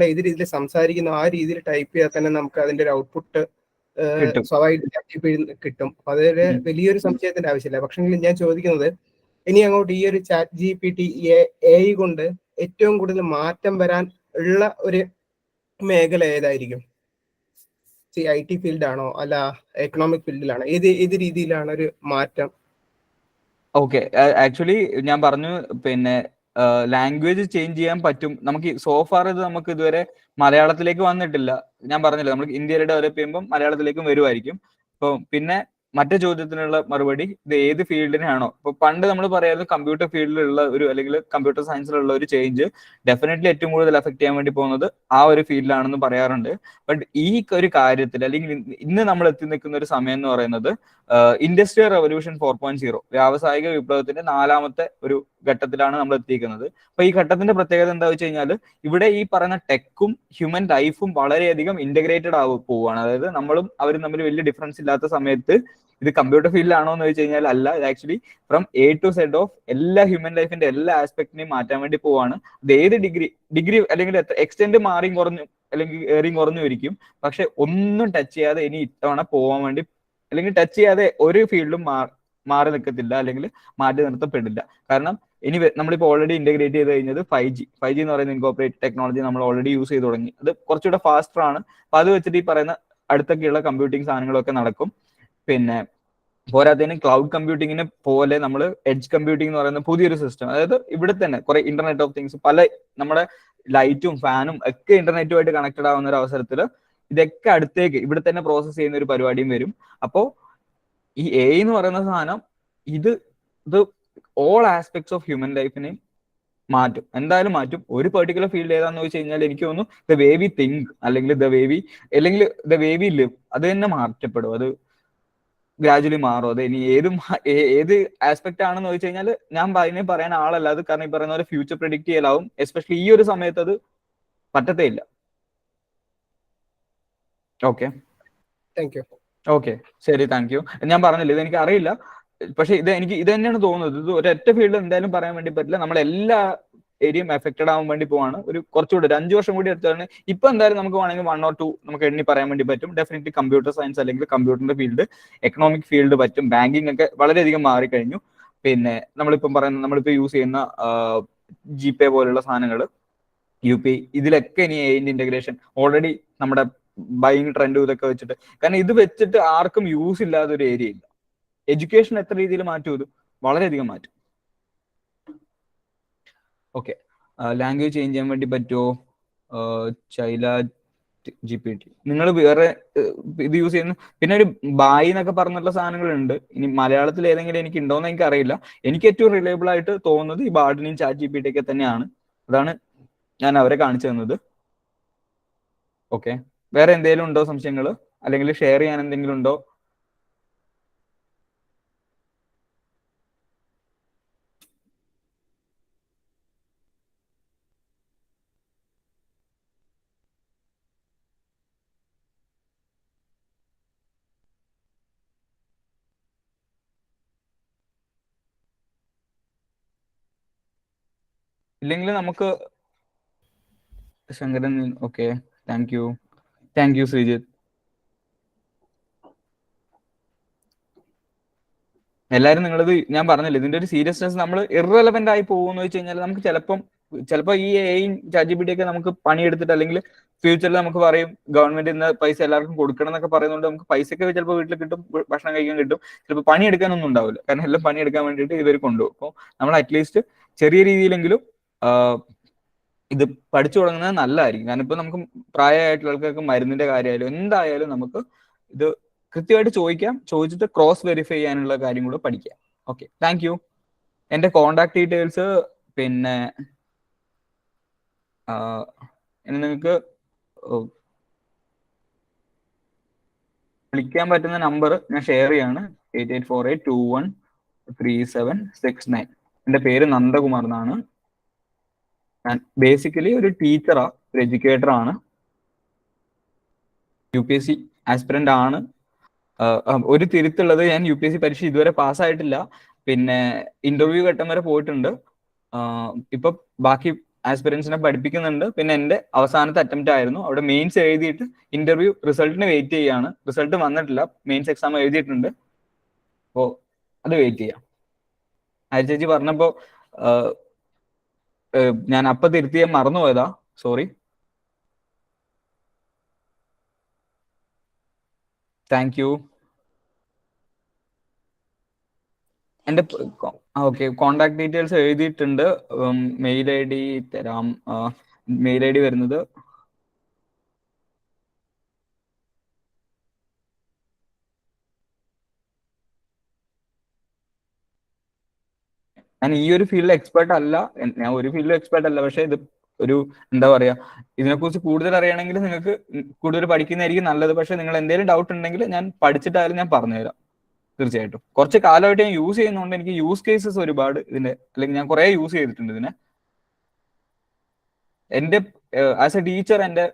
ഏത് രീതിയിൽ സംസാരിക്കുന്നു ആ രീതിയിൽ ടൈപ്പ് ചെയ്താൽ തന്നെ നമുക്ക് അതിന്റെ ഒരു ഔട്ട്പുട്ട് സ്വാഭാവികമായിട്ട് കിട്ടും. അപ്പൊ അതൊരു വലിയൊരു സംശയത്തിന്റെ ആവശ്യമില്ല. പക്ഷെ ഞാൻ ചോദിക്കുന്നത്, ഇനി അങ്ങോട്ട് ഈ ഒരു ChatGPT AI കൊണ്ട് ഏറ്റവും കൂടുതൽ മാറ്റം വരാൻ ഉള്ള ഒരു മേഖല ഏതായിരിക്കും? IT ഫീൽഡാണോ അല്ല എക്കണോമിക് ഫീൽഡിലാണോ? ഏത് രീതിയിലാണ് ഒരു മാറ്റം? ഓക്കെ, ആക്ച്വലി ഞാൻ പറഞ്ഞു, പിന്നെ ലാംഗ്വേജ് ചേഞ്ച് ചെയ്യാൻ പറ്റും നമുക്ക്. സോഫാർ ഇത് നമുക്ക് ഇതുവരെ മലയാളത്തിലേക്ക് വന്നിട്ടില്ല. ഞാൻ പറഞ്ഞില്ല, നമ്മൾ ഇന്ത്യയിൽ ഡെവലപ്പ് ചെയ്യുമ്പോൾ മലയാളത്തിലേക്കും വരുമായിരിക്കും. അപ്പോൾ പിന്നെ മറ്റേ ചോദ്യത്തിനുള്ള മറുപടി, ഇത് ഏത് ഫീൽഡിനാണോ. ഇപ്പൊ പണ്ട് നമ്മൾ പറയാറ് കമ്പ്യൂട്ടർ ഫീൽഡിലുള്ള ഒരു അല്ലെങ്കിൽ കമ്പ്യൂട്ടർ സയൻസിലുള്ള ഒരു ചേഞ്ച് ഡെഫിനറ്റ്ലി ഏറ്റവും കൂടുതൽ എഫക്ട് ചെയ്യാൻ വേണ്ടി പോകുന്നത് ആ ഒരു ഫീൽഡിലാണെന്ന് പറയാറുണ്ട്. ബട്ട് ഈ ഒരു കാര്യത്തിൽ അല്ലെങ്കിൽ ഇന്ന് നമ്മൾ എത്തി നിൽക്കുന്ന ഒരു സമയം എന്ന് പറയുന്നത് ഇൻഡസ്ട്രിയൽ റെവല്യൂഷൻ 4.0 വ്യാവസായിക വിപ്ലവത്തിന്റെ 4ാമത്തെ ഒരു ഘട്ടത്തിലാണ് നമ്മൾ എത്തിയിരിക്കുന്നത്. അപ്പൊ ഈ ഘട്ടത്തിന്റെ പ്രത്യേകത എന്താ വെച്ച് കഴിഞ്ഞാൽ ഇവിടെ ഈ പറയുന്ന ടെക്കും ഹ്യൂമൻ ലൈഫും വളരെയധികം ഇന്റഗ്രേറ്റഡ് പോവുകയാണ്. അതായത് നമ്മളും അവരും തമ്മിൽ വലിയ ഡിഫറൻസ് ഇല്ലാത്ത സമയത്ത് ഇത് കമ്പ്യൂട്ടർ ഫീൽഡിലാണോ എന്ന് ചോദിച്ചു കഴിഞ്ഞാൽ അല്ല, ഇത് actually from A to Z of എല്ലാ ഹ്യൂമൻ ലൈഫിന്റെ എല്ലാ ആസ്പെക്ടിനെയും മാറ്റാൻ വേണ്ടി പോവാണ്. ഇത് ഏത് ഡിഗ്രി അല്ലെങ്കിൽ എക്സ്റ്റെൻഡ് മാറിയും കുറഞ്ഞു അല്ലെങ്കിൽ ഏറിയും കുറഞ്ഞു ഇരിക്കും, പക്ഷെ ഒന്നും ടച്ച് ചെയ്യാതെ ഇനി ഇത്തവണ പോകാൻ വേണ്ടി അല്ലെങ്കിൽ ടച്ച് ചെയ്യാതെ ഒരു ഫീൽഡും മാറി നിൽക്കത്തില്ല അല്ലെങ്കിൽ മാറ്റി നിർത്തപ്പെടില്ല. കാരണം ഇനി നമ്മളിപ്പോൾ ഓൾറെഡി ഇന്റഗ്രേറ്റ് ചെയ്ത് കഴിഞ്ഞത് 5G എന്ന് പറയുന്ന ഇൻകോർപ്പറേറ്റ് ടെക്നോളജി നമ്മൾ ഓൾറെഡി യൂസ് ചെയ്ത് തുടങ്ങി. അത് കുറച്ചുകൂടെ ഫാസ്റ്റർ ആണ്. അപ്പൊ അത് വെച്ചിട്ട് ഈ പറയുന്ന അടുത്തൊക്കെയുള്ള കമ്പ്യൂട്ടിംഗ് സാധനങ്ങളൊക്കെ നടക്കും. പിന്നെ പോരാത്തതിന് ക്ലൗഡ് കമ്പ്യൂട്ടിങ്ങിനെ പോലെ നമ്മൾ എഡ്ജ് കമ്പ്യൂട്ടിംഗ് എന്ന് പറയുന്ന പുതിയൊരു സിസ്റ്റം, അതായത് ഇവിടെ തന്നെ കുറെ ഇന്റർനെറ്റ് ഓഫ് തിങ്സ്, പല നമ്മുടെ ലൈറ്റും ഫാനും ഒക്കെ ഇന്റർനെറ്റുമായിട്ട് കണക്റ്റഡ് ആവുന്ന ഒരു അവസരത്തിൽ ഇതൊക്കെ അടുത്തേക്ക് ഇവിടെ തന്നെ പ്രോസസ് ചെയ്യുന്ന ഒരു പരിപാടിയും വരും. അപ്പോൾ ഈ AI എന്ന് പറയുന്ന സാധനം ഇത് ഓൾ ആസ്പെക്ട്സ് ഓഫ് ഹ്യൂമൻ ലൈഫിനെ മാറ്റും, എന്തായാലും മാറ്റും. ഒരു പെർട്ടിക്കുലർ ഫീൽഡ് ഏതാന്ന് ചോദിച്ചു കഴിഞ്ഞാൽ എനിക്ക് തോന്നുന്നു ദ വേ വി തിങ്ക് അല്ലെങ്കിൽ ദ വേ വി ലിവ് അത് തന്നെ മാറ്റപ്പെടും. അത് ഗ്രാജുവലി മാറും. അത് ഇനി ഏത് ആസ്പെക്ട് ആണെന്ന് ചോദിച്ചു കഴിഞ്ഞാൽ ഞാൻ അതിനെ പറയാൻ ആളല്ല. അത് കാരണം ഈ പറയുന്ന പോലെ ഫ്യൂച്ചർ പ്രെഡിക്റ്റ് ചെയ്യലാവും. എസ്പെഷ്യലി ഈ ഒരു സമയത്ത് അത് പറ്റത്തേ ഇല്ല. Okay thank you. ഓക്കെ ശരി, താങ്ക് യു. ഞാൻ പറഞ്ഞില്ല, ഇത് എനിക്ക് അറിയില്ല, പക്ഷെ ഇത് തന്നെയാണ് തോന്നുന്നത്. ഇത് ഒരൊറ്റ ഫീൽഡ് എന്തായാലും പറയാൻ വേണ്ടി പറ്റില്ല. നമ്മളെല്ലാ ഏരിയയും എഫക്റ്റഡ് ആവാൻ വേണ്ടി പോവാണ്. കുറച്ചുകൂടി ഒരു 5 വർഷം കൂടി എടുത്താണ്. ഇപ്പൊ എന്തായാലും നമുക്ക് വേണമെങ്കിൽ 1 or 2 നമുക്ക് എണ്ണി പറയാൻ വേണ്ടി പറ്റും. ഡെഫിനറ്റ്ലി കമ്പ്യൂട്ടർ സയൻസ് അല്ലെങ്കിൽ കമ്പ്യൂട്ടറിന്റെ ഫീൽഡ്, എക്കണോമിക് ഫീൽഡ് പറ്റും. ബാങ്കിങ് ഒക്കെ വളരെയധികം മാറിക്കഴിഞ്ഞു. പിന്നെ നമ്മളിപ്പോ യൂസ് ചെയ്യുന്ന GPay പോലുള്ള സാധനങ്ങൾ, UPI, ഇതിലൊക്കെ ഇനി ഇന്റഗ്രേഷൻ ഓൾറെഡി നമ്മുടെ ബൈയിങ് ട്രെൻഡ് ഇതൊക്കെ വെച്ചിട്ട്, കാരണം ഇത് വെച്ചിട്ട് ആർക്കും യൂസ് ഇല്ലാത്ത ഒരു ഏരിയ ഇല്ല. എഡ്യൂക്കേഷൻ എത്ര രീതിയിൽ മാറ്റും, ഇത് വളരെയധികം മാറ്റും. ഓക്കെ, ലാംഗ്വേജ് ചേഞ്ച് ചെയ്യാൻ വേണ്ടി പറ്റുമോ? ചൈല GPT നിങ്ങൾ വേറെ ഇത് യൂസ് ചെയ്യുന്നു. പിന്നെ ഒരു ബായി എന്നൊക്കെ പറഞ്ഞിട്ടുള്ള സാധനങ്ങളുണ്ട്. ഇനി മലയാളത്തിൽ ഏതെങ്കിലും എനിക്ക് ഉണ്ടോന്ന് എനിക്ക് അറിയില്ല. എനിക്ക് ഏറ്റവും റിലയബിൾ ആയിട്ട് തോന്നുന്നത് ഈ ബാർഡിനെയും ChatGPT ഒക്കെ തന്നെയാണ്. അതാണ് ഞാൻ അവരെ കാണിച്ചു തന്നത്. ഓക്കെ, വേറെ എന്തെങ്കിലും ഉണ്ടോ സംശയങ്ങൾ, അല്ലെങ്കിൽ ഷെയർ ചെയ്യാൻ എന്തെങ്കിലും ഉണ്ടോ? ഇല്ലെങ്കിൽ നമുക്ക് Shankaran. Okay, thank you Sreejith. എല്ലാവരും നിങ്ങളിത് ഞാൻ പറഞ്ഞില്ല, ഇതിന്റെ ഒരു സീരിയസ്നെസ് നമ്മൾ ഇറലവെന്റ് ആയി പോകുമെന്ന് വെച്ച് കഴിഞ്ഞാൽ നമുക്ക് ചിലപ്പോൾ ഈ AI ChatGPT ഒക്കെ നമുക്ക് പണിയെടുത്തിട്ട്, അല്ലെങ്കിൽ ഫ്യൂച്ചറിൽ നമുക്ക് പറയും ഗവൺമെന്റ് ഇന്ന് പൈസ എല്ലാവർക്കും കൊടുക്കണം എന്നൊക്കെ പറയുന്നുണ്ട്. നമുക്ക് പൈസയൊക്കെ ചിലപ്പോൾ വീട്ടിൽ കിട്ടും, ഭക്ഷണം കഴിക്കാൻ കിട്ടും, ചിലപ്പോൾ പണിയെടുക്കാനൊന്നും ഉണ്ടാവില്ല. കാരണം എല്ലാം പണിയെടുക്കാൻ വേണ്ടിയിട്ട് ഇവർ കൊണ്ടുപോകും. അപ്പോൾ നമ്മൾ അറ്റ്ലീസ്റ്റ് ചെറിയ രീതിയിലെങ്കിലും ഇത് പഠിച്ചു തുടങ്ങുന്നത് നല്ലതായിരിക്കും. കാരണം ഇപ്പൊ നമുക്ക് പ്രായമായിട്ടുള്ള ആൾക്കാർക്ക് മരുന്നിന്റെ കാര്യമായാലും എന്തായാലും നമുക്ക് ഇത് കൃത്യമായിട്ട് ചോദിച്ചിട്ട് ക്രോസ് വെരിഫൈ ചെയ്യാനുള്ള കാര്യം കൂടെ പഠിക്കാം. Okay, thank U. എന്റെ കോണ്ടാക്ട് ഡീറ്റെയിൽസ് പിന്നെ നിങ്ങൾക്ക് വിളിക്കാൻ പറ്റുന്ന നമ്പർ ഞാൻ ഷെയർ ചെയ്യാണ്. 8848213769. എന്റെ പേര് നന്ദകുമാർ എന്നാണ്. ഞാൻ ബേസിക്കലി ഒരു ടീച്ചറാ, ഒരു എഡ്യൂക്കേറ്റർ ആണ്, UPSC ആസ്പിറന്റ് ആണ്. ഒരു തിരുത്തുള്ളത്, ഞാൻ UPSC പരീക്ഷ ഇതുവരെ പാസ്സായിട്ടില്ല. പിന്നെ ഇന്റർവ്യൂ ഘട്ടം വരെ പോയിട്ടുണ്ട്. ഇപ്പൊ ബാക്കി ആസ്പിറൻസിനെ പഠിപ്പിക്കുന്നുണ്ട്. പിന്നെ എന്റെ അവസാനത്തെ അറ്റംപ്റ്റ് ആയിരുന്നു. അവിടെ മെയിൻസ് എഴുതിയിട്ട് ഇന്റർവ്യൂ റിസൾട്ടിന് വെയിറ്റ് ചെയ്യാണ്. റിസൾട്ട് വന്നിട്ടില്ല, മെയിൻസ് എക്സാം എഴുതിയിട്ടുണ്ട്. അപ്പോ അത് വെയിറ്റ് ചെയ്യാം. ആര്യ ചേച്ചി പറഞ്ഞപ്പോ ഞാൻ അപ്പൊ തിരുത്തിയാൻ മറന്നുപോയതാ, സോറി. Thank you. എന്റെ ഓക്കെ, കോണ്ടാക്ട് ഡീറ്റെയിൽസ് എഴുതിയിട്ടുണ്ട്. മെയിൽ ID തരാം. മെയിൽ ID വരുന്നത് ഞാൻ ഈ ഒരു ഫീൽഡിൽ എക്സ്പേർട്ട് അല്ല. ഞാൻ ഒരു ഫീൽഡിലും എക്സ്പേർട്ട് അല്ല. പക്ഷെ ഇത് ഒരു എന്താ പറയാ, ഇതിനെക്കുറിച്ച് കൂടുതൽ അറിയണമെങ്കിൽ നിങ്ങൾക്ക് കൂടുതൽ പഠിക്കുന്നതായിരിക്കും നല്ലത്. പക്ഷെ നിങ്ങൾ എന്തെങ്കിലും ഡൗട്ട് ഉണ്ടെങ്കിൽ ഞാൻ പഠിച്ചിട്ടായാലും ഞാൻ പറഞ്ഞുതരാം. തീർച്ചയായിട്ടും കുറച്ച് കാലമായിട്ട് ഞാൻ യൂസ് ചെയ്യുന്നതുകൊണ്ട് എനിക്ക് യൂസ് കേസസ് ഒരുപാട് ഇതിന്റെ, അല്ലെങ്കിൽ ഞാൻ കുറെ യൂസ് ചെയ്തിട്ടുണ്ട് ഇതിനെ. എന്റെ ആസ് എ ടീച്ചർ എന്റെ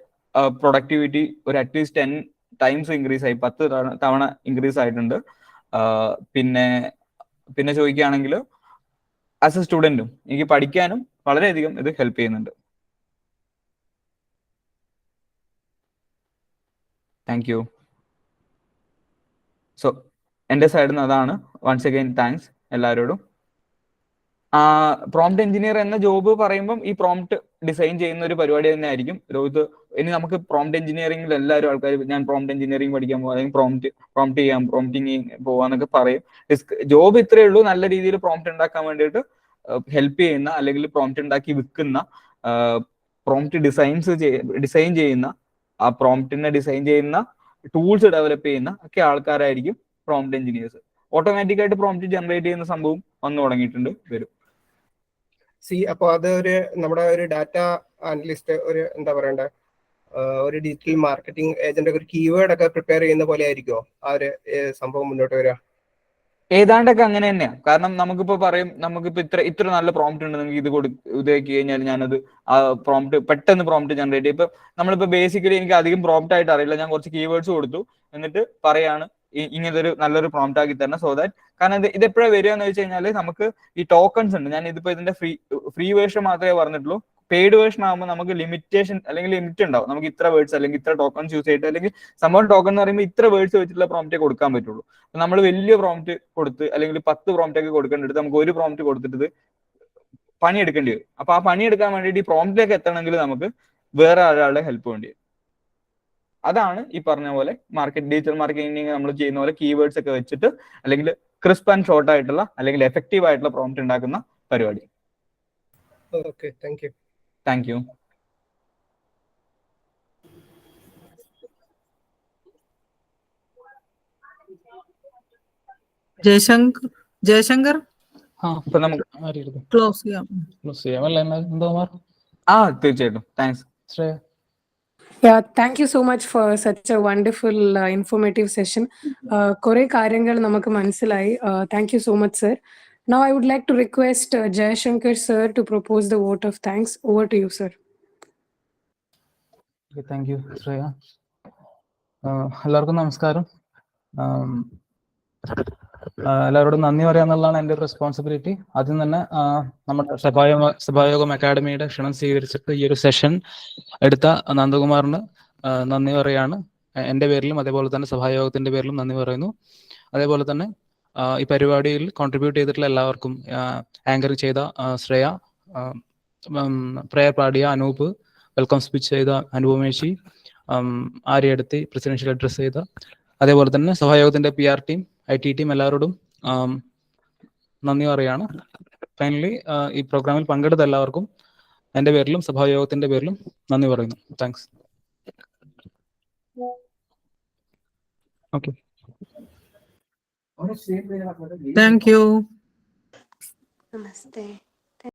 പ്രൊഡക്ടിവിറ്റി ഒരു അറ്റ്ലീസ്റ്റ് 10 times ഇൻക്രീസ് ആയി, 10 തവണ ഇൻക്രീസ് ആയിട്ടുണ്ട്. പിന്നെ ചോദിക്കുകയാണെങ്കിൽ ആസ് എ സ്റ്റുഡന്റും എനിക്ക് പഠിക്കാനും വളരെയധികം ഇത് ഹെൽപ്പ് ചെയ്യുന്നുണ്ട്. Thank you. സോ എന്റെ സൈഡിൽ നിന്ന് അതാണ്. വൺസ് അഗൈൻ താങ്ക്സ് എല്ലാവരോടും. പ്രോംപ്റ്റ് എഞ്ചിനീയർ എന്ന ജോബ് പറയുമ്പം ഈ പ്രോംപ്റ്റ് ഡിസൈൻ ചെയ്യുന്ന ഒരു പരിപാടി തന്നെ ആയിരിക്കും. രോഹിത്, ഇനി നമുക്ക് പ്രോംപ്റ്റ് എഞ്ചിനീയറിംഗിൽ എല്ലാവരും ആൾക്കാർ ഞാൻ പ്രോംപ്റ്റ് എഞ്ചിനീയറിംഗ് പഠിക്കാൻ പോകും, അല്ലെങ്കിൽ പ്രോംപ്റ്റ് ചെയ്യാം, പ്രോംപ്റ്റിങ് പോവാന്നൊക്കെ പറയും. ജോബ് ഇത്രയേ ഉള്ളൂ, നല്ല രീതിയിൽ പ്രോംപ്റ്റ് ഉണ്ടാക്കാൻ വേണ്ടിയിട്ട് ഹെൽപ്പ് ചെയ്യുന്ന, അല്ലെങ്കിൽ പ്രോംപ്റ്റ് ഉണ്ടാക്കി വിൽക്കുന്ന, പ്രോംപ്റ്റ് ഡിസൈൻ ചെയ്യുന്ന, ആ പ്രോംപ്റ്റിനെ ഡിസൈൻ ചെയ്യുന്ന ടൂൾസ് ഡെവലപ്പ് ചെയ്യുന്ന ഒക്കെ ആൾക്കാരായിരിക്കും പ്രോംപ്റ്റ് എഞ്ചിനീയേഴ്സ്. ഓട്ടോമാറ്റിക് ആയിട്ട് പ്രോംപ്റ്റ് ജനറേറ്റ് ചെയ്യുന്ന സംഭവം വന്നു തുടങ്ങിയിട്ടുണ്ട്, വരും. അപ്പൊ അത് നമ്മുടെ ഒരു ഡാറ്റ അനലിസ്റ്റ്, ഒരു എന്താ പറയണ്ട, ഒരു ഡിജിറ്റൽ മാർക്കറ്റിംഗ് ഏജന്റ് ഒരു കീവേഡ് ഒക്കെ പ്രിപ്പയർ ചെയ്യുന്ന പോലെ ആയിരിക്കുമോ ആ ഒരു സംഭവം മുന്നോട്ട് വരിക? ഏതാണ്ടൊക്കെ അങ്ങനെ തന്നെയാണ്. കാരണം നമുക്കിപ്പോ പറയും, നമുക്കിപ്പോ ഇത്ര നല്ല പ്രോംപ്റ്റ് ഉണ്ട്, നിങ്ങൾക്ക് ഇതാക്കി കഴിഞ്ഞാൽ ഞാനത് ആ പ്രോംപ്റ്റ് പെട്ടെന്ന് പ്രോംപ്റ്റ് ജനറേറ്റ് ചെയ്യും. ഇപ്പൊ നമ്മളിപ്പോ ബേസിക്കലി എനിക്ക് അധികം പ്രോംപ്റ്റ് ആയിട്ട് അറിയില്ല, ഞാൻ കുറച്ച് കീവേഡ്സ് കൊടുത്തു, എന്നിട്ട് പറയാണ് ഇങ്ങനത്തെ ഒരു നല്ലൊരു പ്രോംപ്റ്റ് ആക്കി തരണം. സോ ദാറ്റ്, കാരണം ഇത് എപ്പോഴാണ് വരിക എന്ന് വെച്ച് കഴിഞ്ഞാൽ നമുക്ക് ഈ ടോക്കൺസ് ഉണ്ട്. ഞാൻ ഇതിപ്പോ ഇതിന്റെ ഫ്രീ വേർഷൻ മാത്രമേ പറഞ്ഞിട്ടുള്ളൂ. പെയ്ഡ് വേർഷൻ ആകുമ്പോൾ നമുക്ക് ലിമിറ്റേഷൻ അല്ലെങ്കിൽ ലിമിറ്റ് ഉണ്ടാവും. നമുക്ക് ഇത്ര വേർഡ്സ് അല്ലെങ്കിൽ ഇത്ര ടോക്കൺസ് യൂസ് ചെയ്തിട്ട്, അല്ലെങ്കിൽ സംഭവം ടോക്കൺ എന്ന് പറയുമ്പോൾ ഇത്ര വേർഡ്സ് വെച്ചിട്ടുള്ള പ്രോംപ്റ്റേ കൊടുക്കാൻ പറ്റുള്ളൂ. നമ്മൾ വലിയ പ്രോംപ്റ്റ് കൊടുത്ത് അല്ലെങ്കിൽ 10 പ്രോംപ്റ്റ് ഒക്കെ കൊടുക്കേണ്ടത് നമുക്ക് ഒരു പ്രോംപ്റ്റ് കൊടുത്തിട്ട് പണിയെടുക്കേണ്ടി വരും. അപ്പൊ ആ പണിയെടുക്കാൻ വേണ്ടിയിട്ട് ഈ പ്രോംപ്റ്റിലേക്ക് എത്തണമെങ്കിൽ നമുക്ക് വേറെ ഒരാളുടെ ഹെൽപ്പ് വേണ്ടി വരും. അതാണ് ഈ പറഞ്ഞ പോലെ ഡിജിറ്റൽ മാർക്കറ്റിംഗ് നമ്മൾ ചെയ്യുന്ന പോലെ കീവേഡ്സ് ഒക്കെ വെച്ചിട്ട്, അല്ലെങ്കിൽ ക്രിസ്പ് ആൻഡ് ഷോർട്ട് ആയിട്ടുള്ള അല്ലെങ്കിൽ എഫക്റ്റീവ് ആയിട്ടുള്ള പ്രോംപ്റ്റ് ഉണ്ടാക്കുന്ന പരിപാടി. Okay, thank U. Thank U. Jaishankar ഇപ്പൊ നമുക്ക് ക്ലോസ് ചെയ്യാം. ചെയ്യാമല്ലേ നന്ദകുമാർ? തീർച്ചയായിട്ടും. Thanks Shreya. Yeah, thank you so much for such a wonderful, informative session. Kore കാര്യങ്ങൾ നമുക്ക് മനസ്സിലായി. Thank you so much, sir. Now I would like to request Jayashankar sir to propose the vote of thanks. Over to you, sir. Thank you Shreya. എല്ലാവർക്കും നമസ്കാരം. എല്ലാവരോടും നന്ദി പറയാന്നുള്ളതാണ് എൻ്റെ ഒരു responsibility. ആദ്യം തന്നെ നമ്മുടെ സഭായോഗം അക്കാഡമിയുടെ ക്ഷണം സ്വീകരിച്ചിട്ട് ഈ ഒരു സെഷൻ എടുത്ത നന്ദകുമാറിന് നന്ദി പറയാണ്. എൻ്റെ പേരിലും അതേപോലെ തന്നെ സഭായോഗത്തിന്റെ പേരിലും നന്ദി പറയുന്നു. അതേപോലെ തന്നെ ഈ പരിപാടിയിൽ കോൺട്രിബ്യൂട്ട് ചെയ്തിട്ടുള്ള എല്ലാവർക്കും, ആങ്കറിംഗ് ചെയ്ത ശ്രേയ, പ്രയർ പാടിയ അനൂപ്, വെൽക്കം സ്പീച്ച് ചെയ്ത അനുപമേശി, ആര്യടുത്തി പ്രസിഡൻഷ്യൽ അഡ്രസ് ചെയ്ത, അതേപോലെ തന്നെ സഭായോഗത്തിന്റെ PR ടീം, IT ടീം, എല്ലാവരോടും നന്ദി പറയാണ്. ഫൈനലി ഈ പ്രോഗ്രാമിൽ പങ്കെടുത്ത എല്ലാവർക്കും എൻ്റെ പേരിലും സഭായോഗത്തിന്റെ പേരിലും നന്ദി പറയുന്നു. Thanks. Okay, thank U. Namaste.